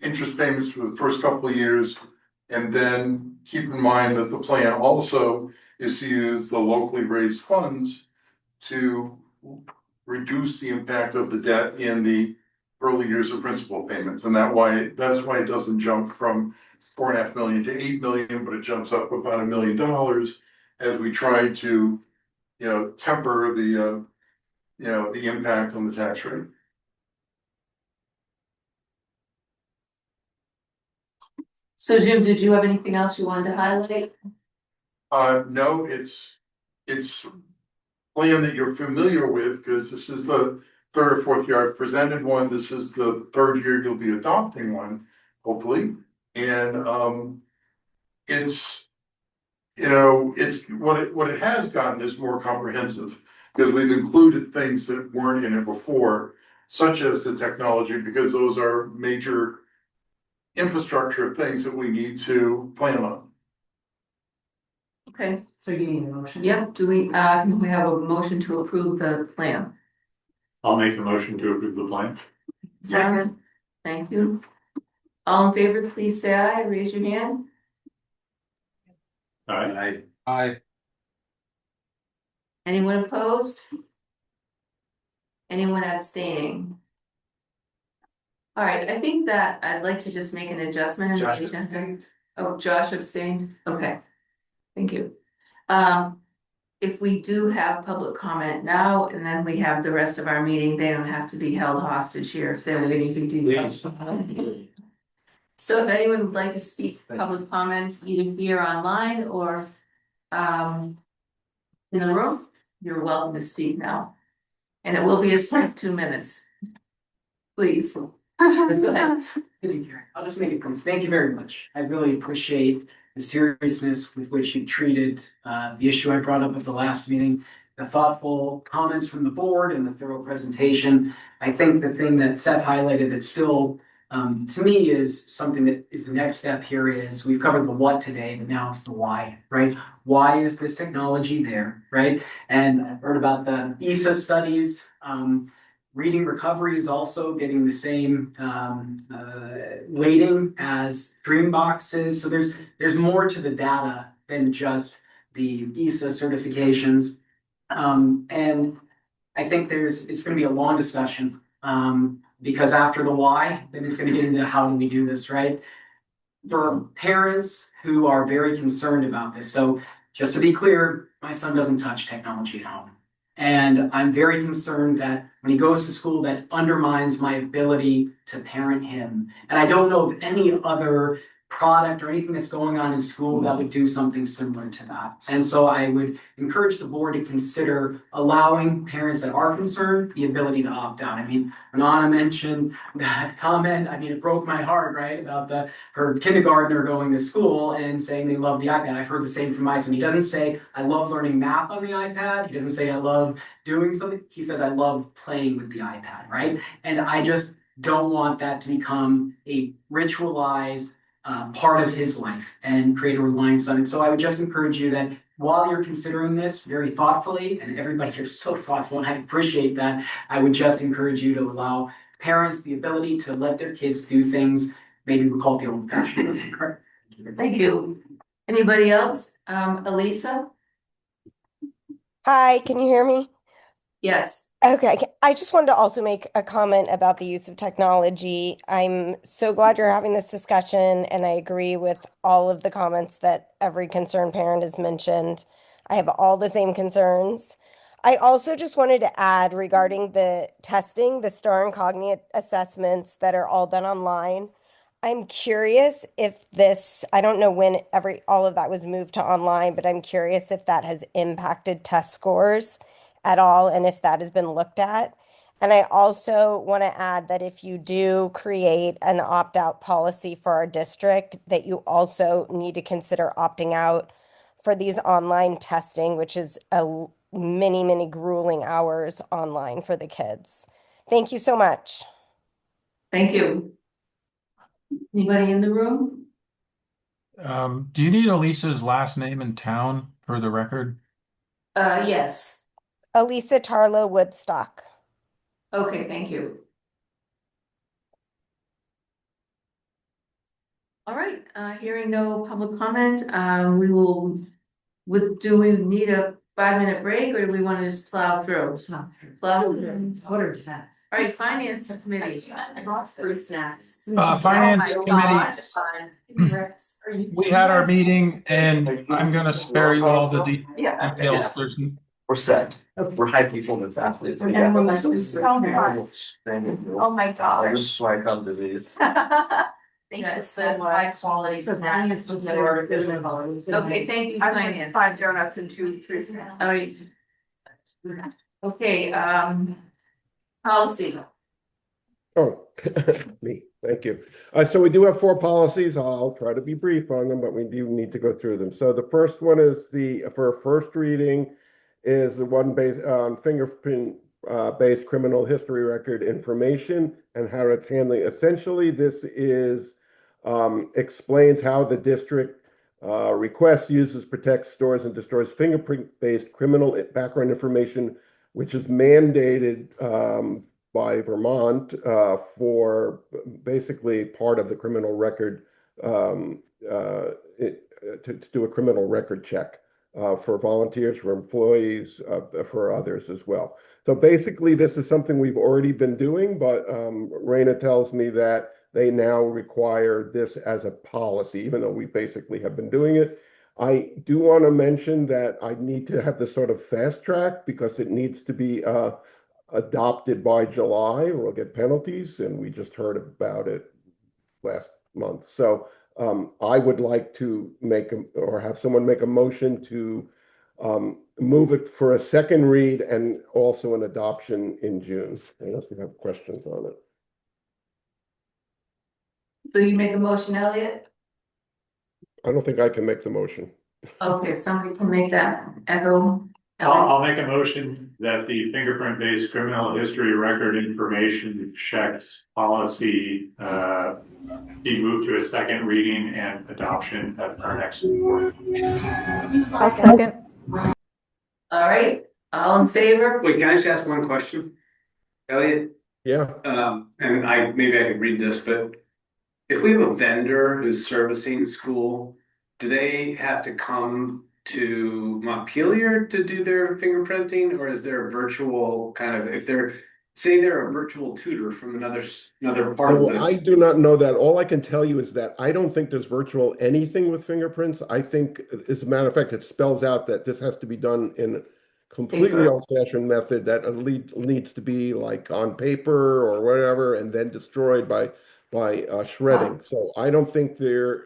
interest payments for the first couple of years. And then keep in mind that the plan also is to use the locally raised funds to reduce the impact of the debt in the early years of principal payments. And that's why it doesn't jump from 4.5 million to 8 million, but it jumps up about $1 million as we try to, temper the, the impact on the tax rate. So Jim, did you have anything else you wanted to highlight? No, it's plan that you're familiar with, because this is the third or fourth year I've presented one. This is the third year you'll be adopting one, hopefully. And it's what it has gotten is more comprehensive, because we've included things that weren't in it before, such as the technology, because those are major infrastructure things that we need to plan on. Okay, So you need a motion? yep, do we have a motion to approve the plan? I'll make a motion to approve the plan. Second. Thank you. All in favor, please say aye, raise your hand. Aye. Anyone opposed? Anyone abstaining? All right, I think that I'd like to just make an adjustment in the Josh agenda. abstained. Oh, Josh abstained, okay. Thank you. If we do have public comment now, and then we have the rest of our meeting, they don't have to be held hostage here if they're waiting to do that. So if anyone would like to speak public comment, either here online or in the room, you're welcome to speak now. And it will be a straight 2 minutes. Please, go ahead. I'll just make it brief. Thank you very much. I really appreciate the seriousness with which you treated the issue I brought up at the last meeting, the thoughtful comments from the board and the thorough presentation. I think the thing that Seth highlighted that still, to me, is something that is the next step here is we've covered the what today, but now it's the why, right? Why is this technology there, right? And I've heard about the ESA studies. Reading recovery is also getting the same weighting as Dreambox is. So there's more to the data than just the ESA certifications. And I think it's going to be a long discussion because after the why, then it's going to get into how do we do this, right? For parents who are very concerned about this. So just to be clear, my son doesn't touch technology at home. And I'm very concerned that when he goes to school, that undermines my ability to parent him. And I don't know of any other product or anything that's going on in school that would do something similar to that. And so I would encourage the board to consider allowing parents that are concerned the ability to opt out. I mean, when Anna mentioned that comment, I mean, it broke my heart, right? About her kindergartner going to school and saying they love the iPad. I've heard the same from my son. He doesn't say, I love learning math on the iPad. He doesn't say, I love doing something. He says, I love playing with the iPad, right? And I just don't want that to become a ritualized part of his life and create a reliance on it. So I would just encourage you that while you're considering this very thoughtfully, and everybody here is so thoughtful, and I appreciate that, I would just encourage you to allow parents the ability to let their kids do things, maybe we call it the old-fashioned way. Thank you. Anybody else? Elisa? Hi, can you hear me? Yes. Okay, I just wanted to also make a comment about the use of technology. I'm so glad you're having this discussion, and I agree with all of the comments that every concerned parent has mentioned. I have all the same concerns. I also just wanted to add regarding the testing, the STAR and Cognate assessments that are all done online. I'm curious if this, I don't know when all of that was moved to online, but I'm curious if that has impacted test scores at all and if that has been looked at. And I also want to add that if you do create an opt-out policy for our district, that you also need to consider opting out for these online testing, which is a many grueling hours online for the kids. Thank you so much. Thank you. Anybody in the room? Do you need Elisa's last name and town for the record? Yes. Elisa Tarlow Woodstock. Okay, thank you. All right, hearing no public comment, do we need a 5-minute break or do we want to just plow through? Plow through. All right, finance committee. Fruit snacks. Finance Oh committee, my God. we had our meeting and I'm gonna spare you all the Yeah. details. There's We're set. We're high performance athletes. Oh my gosh. This is why I come to these. Thank you so much. High quality snacks. Okay, thank you, I finance. had 5 donuts and 2 fruit snacks. All right. Okay, policy. Oh, me, thank you. So we do have 4 policies. I'll try to be brief on them, but we do need to go through them. So the first one is for first reading is the one based on fingerprint based criminal history record information and how it's handling. Essentially, this is explains how the district requests, uses, protects, stores, and destroys fingerprint-based criminal background information, which is mandated by Vermont for basically part of the criminal record to do a criminal record check for volunteers, for employees, for others as well. So basically, this is something we've already been doing, but Raina tells me that they now require this as a policy, even though we basically have been doing it. I do want to mention that I need to have this sort of fast track because it needs to be adopted by July or we'll get penalties, and we just heard about it last month. So I would like to or have someone make a motion to move it for a second read and also an adoption in June, unless you have questions on it. So you make a motion, Elliot? I don't think I can make the motion. Okay, somebody can make that. Echo. I'll make a motion that the fingerprint-based criminal history record information checks policy be moved to a second reading and adoption at our next report. I'll second. All right, all in favor? Wait, can I just ask one question? Elliot? Yeah. And maybe I could read this, but if we have a vendor who's servicing school, do they have to come to Montpelier to do their fingerprinting, or is there a virtual kind of, if they're, say they're a virtual tutor from another part of this? I do not know that. All I can tell you is that I don't think there's virtual anything with fingerprints. I think, as a matter of fact, it spells out that this has to be done in completely old-fashioned method that needs to be like on paper or whatever, and then destroyed by by shredding. So I don't think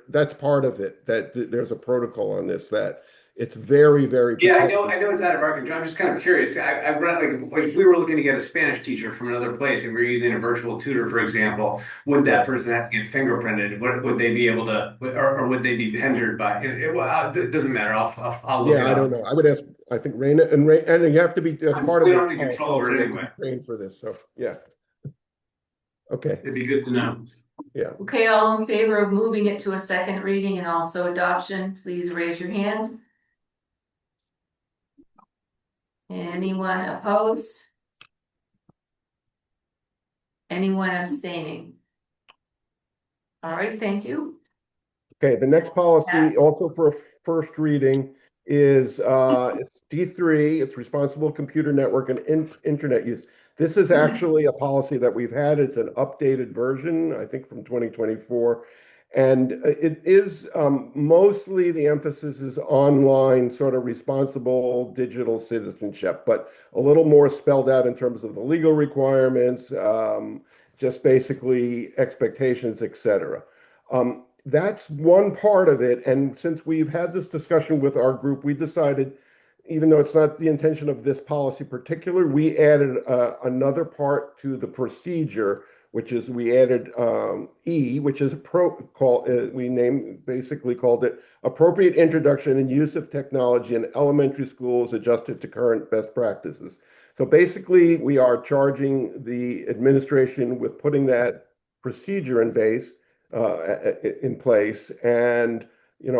that's part of it, that there's a protocol on this, that it's very, very Yeah, protected. I know it's out of our control. I'm just kind of curious. I read like if we were looking to get a Spanish teacher from another place and we are using a virtual tutor, for example, would that person have to get fingerprinted? Would they be able to, or would they be hindered by? It doesn't matter. I'll look it Yeah, I don't up. know. I would ask, I think Raina, and you have to be, as part of We the don't have any policy, control over also, it you have to be anyway. trained for this, so, yeah. Okay, It'd be good to know. yeah. Okay, all in favor of moving it to a second reading and also adoption, please raise your hand. Anyone opposed? Anyone abstaining? All right, thank you. Okay, the next policy, Yes. also for a first reading, is it's D3, it's responsible computer network and internet use. This is actually a policy that we've had. It's an updated version, I think from 2024. And it is mostly the emphasis is online, sort of responsible digital citizenship, but a little more spelled out in terms of the legal requirements, just basically expectations, etc. That's one part of it. And since we've had this discussion with our group, we decided, even though it's not the intention of this policy particular, we added another part to the procedure, which is we added E, which is basically called it appropriate introduction and use of technology in elementary schools adjusted to current best practices. So basically, we are charging the administration with putting that procedure in place. And,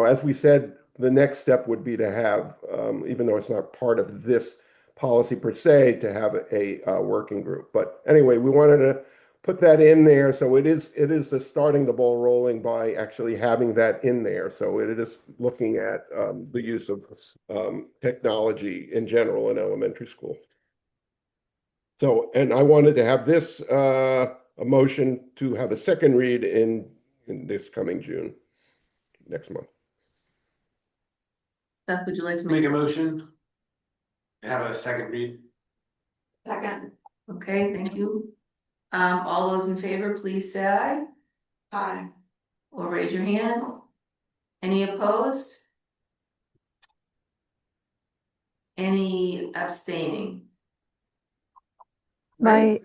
as we said, the next step would be to have, even though it's not part of this policy per se, to have a working group. But anyway, we wanted to put that in there. So it is the starting the ball rolling by actually having that in there. So it is looking at the use of technology in general in elementary school. So, and I wanted to have this a motion to have a second read in this coming June, next month. Seth, would you like to Make a motion. Have a second read. Second. Okay, thank you. All those in favor, please say aye. Aye. Or raise your hand. Any opposed? Any abstaining? My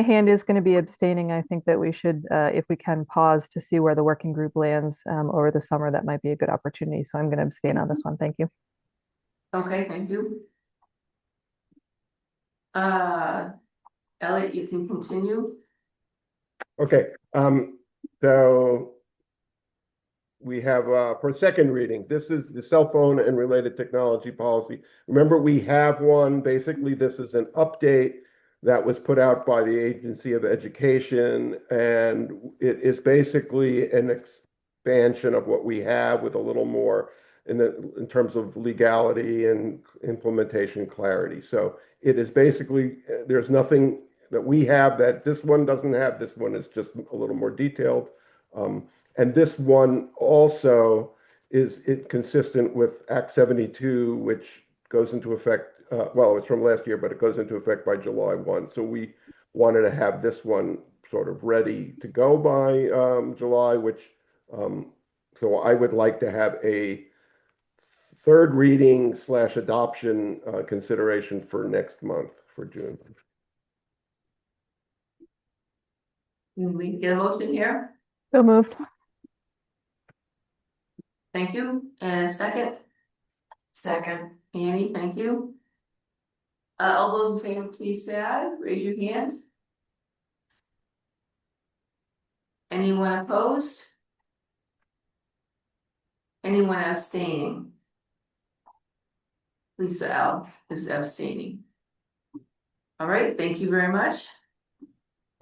hand is going to be abstaining. I think that we should, if we can, pause to see where the working group lands over the summer. That might be a good opportunity. So I'm going to abstain on this one. Thank you. Okay, thank you. Elliot, you can continue. Okay, so we have for second reading, this is the cell phone and related technology policy. Remember, we have one. Basically, this is an update that was put out by the Agency of Education, and it is basically an expansion of what we have with a little more in terms of legality and implementation clarity. So it is basically, there's nothing that we have that this one doesn't have. This one is just a little more detailed. And this one also is consistent with Act 72, which goes into effect, well, it's from last year, but it goes into effect by July 1. So we wanted to have this one sort of ready to go by July, so I would like to have a third reading / adoption consideration for next month, for June. Can we get a motion here? So moved. Thank you. And second? Second. Annie, thank you. All those in favor, please say aye. Raise your hand. Anyone opposed? Anyone abstaining? Lisa L is abstaining. All right, thank you very much.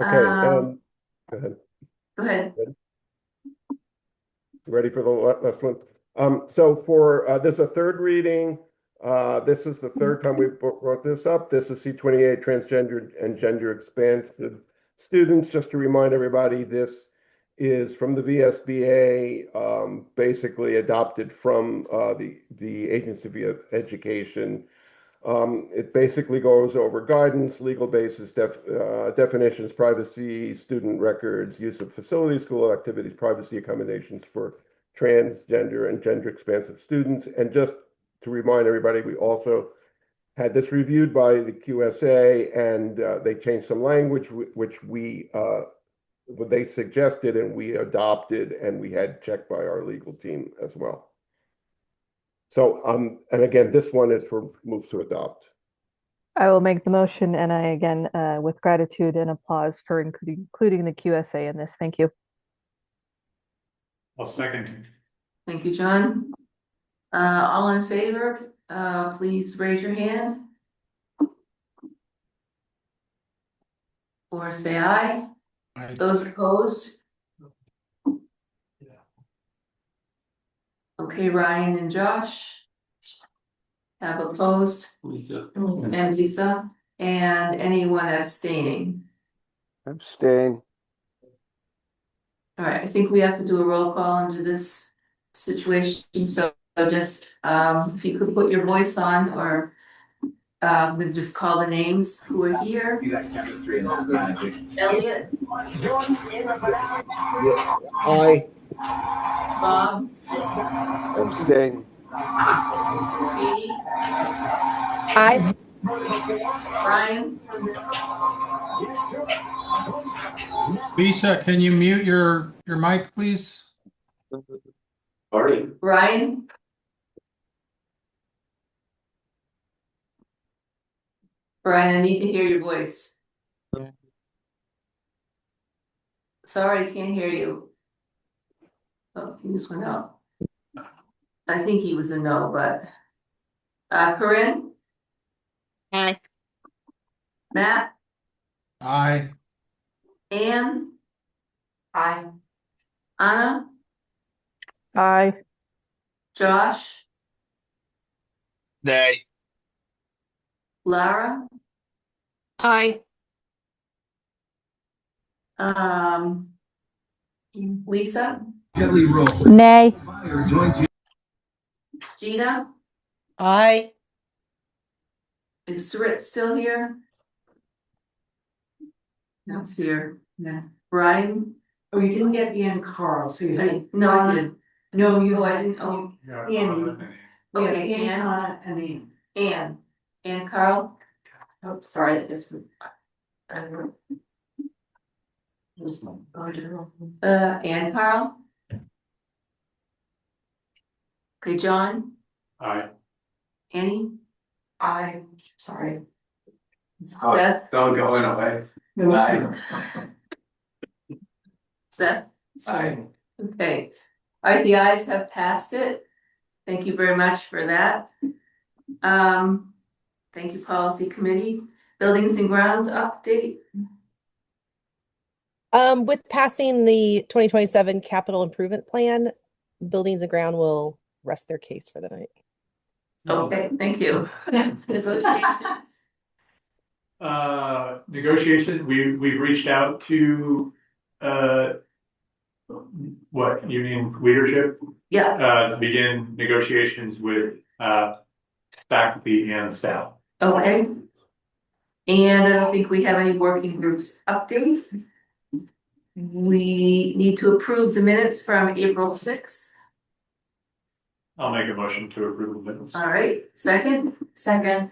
Okay, Go go ahead. ahead. Ready for the last one? So for this is a third reading. This is the third time we brought this up. This is C28 transgender and gender expansive students. Just to remind everybody, this is from the VSBA, basically adopted from the Agency of Education. It basically goes over guidance, legal basis, definitions, privacy, student records, use of facilities, school activities, privacy accommodations for transgender and gender expansive students. And just to remind everybody, we also had this reviewed by the QSA, and they changed some language, which what they suggested and we adopted, and we had checked by our legal team as well. So, and again, this one is for moves to adopt. I will make the motion, and I again, with gratitude and applause for including the QSA in this. Thank you. I'll second. Thank you, John. All in favor, please raise your hand. Or say aye. Aye. Those opposed? Okay, Ryan and Josh have opposed. Lisa. And Lisa, and anyone abstaining. Abstain. All right, I think we have to do a roll call under this situation, so just, if you could put your voice on, or we'll just call the names who are here. Elliot. Aye. Bob. Abstain. Katie. Aye. Brian. Lisa, can you mute your mic, please? Party. Ryan. Brian, I need to hear your voice. Sorry, I can't hear you. Oh, he just went out. I think he was a no, but Corinne. Aye. Matt. Aye. Anne. Aye. Anna. Aye. Josh. Nay. Lara. Aye. Lisa. Nay. Gina. Aye. Is Sarit still here? No, it's here. No. Brian. Oh, you didn't get Ian Carl, so you had. No, I did. No, you. Oh, I didn't. Oh, Annie. okay. Ian, Anne. and Ian. Anne. Anne Carl. Oh, sorry. That's. I don't know. Anne Carl. Okay, John. Aye. Annie. I, sorry. Seth. Don't go in away. Aye. Seth. Aye. Okay. All right, the ayes have passed it. Thank you very much for that. Thank you, Policy Committee. Buildings and Grounds update. With passing the 2027 capital improvement plan, Buildings and Ground will rest their case for the night. Okay, thank you. Negotiations. Negotiation, we've reached out to what union leadership Yeah. to begin negotiations with faculty and staff. Okay. And I don't think we have any working groups update. We need to approve the minutes from April 6th. I'll make a motion to approve the minutes. All right, second. Second.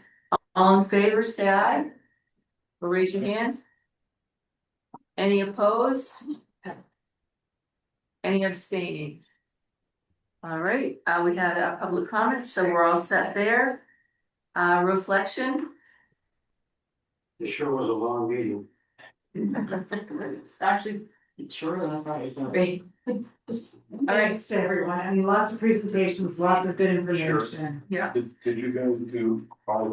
All in favor, say aye. Or raise your hand. Any opposed? Any abstaining? All right, we had a public comment, so we're all set there. Reflection. It sure was a long meeting. It's actually shorter than I thought it was gonna be. All right, to everyone. I mean, lots of presentations, lots of good information. Yeah. Did you go to by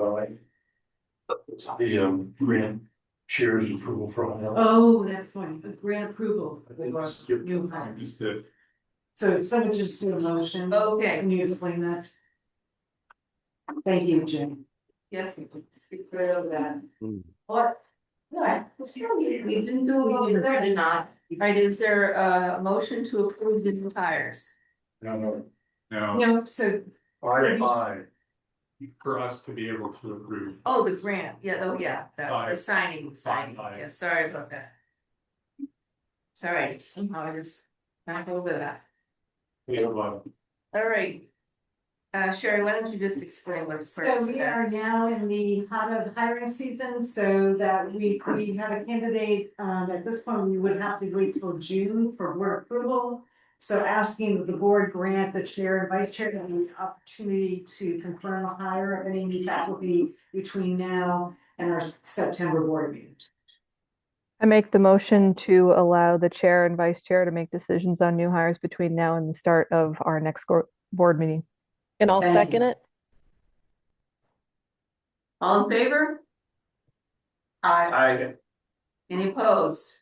the grant shares approval for all? Oh, that's funny. The grant approval. for the new hires. Just to- So someone just do a motion. Okay. Can you explain that? Thank you, Jim. Yes, you can speak right over that. What? No, we didn't do it over there, did not. All right, is there a motion to approve the new hires? No. No, so. Aye. for us to be able to approve. Oh, the grant, yeah, oh, yeah, the Fine. signing, Fine. yeah, sorry about that. It's all right, somehow I just not over that. All right. Sherry, why don't you just explain what it's. So we are now in the hot of hiring season, so that we have a candidate, at this point, we would have to wait till June for board approval. So asking that the board grant the chair and vice chair the opportunity to confirm a hire of any new faculty between now and our September board meeting. I make the motion to allow the chair and vice chair to make decisions on new hires between now and the start of our next board meeting. And I'll Thank second you. it. All in favor? Aye. Any opposed?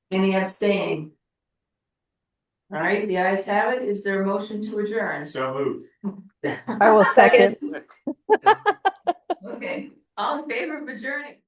Any abstaining? All right, the ayes have it. Is there a motion to adjourn? So moved. I will second. Okay, all in favor of adjourning?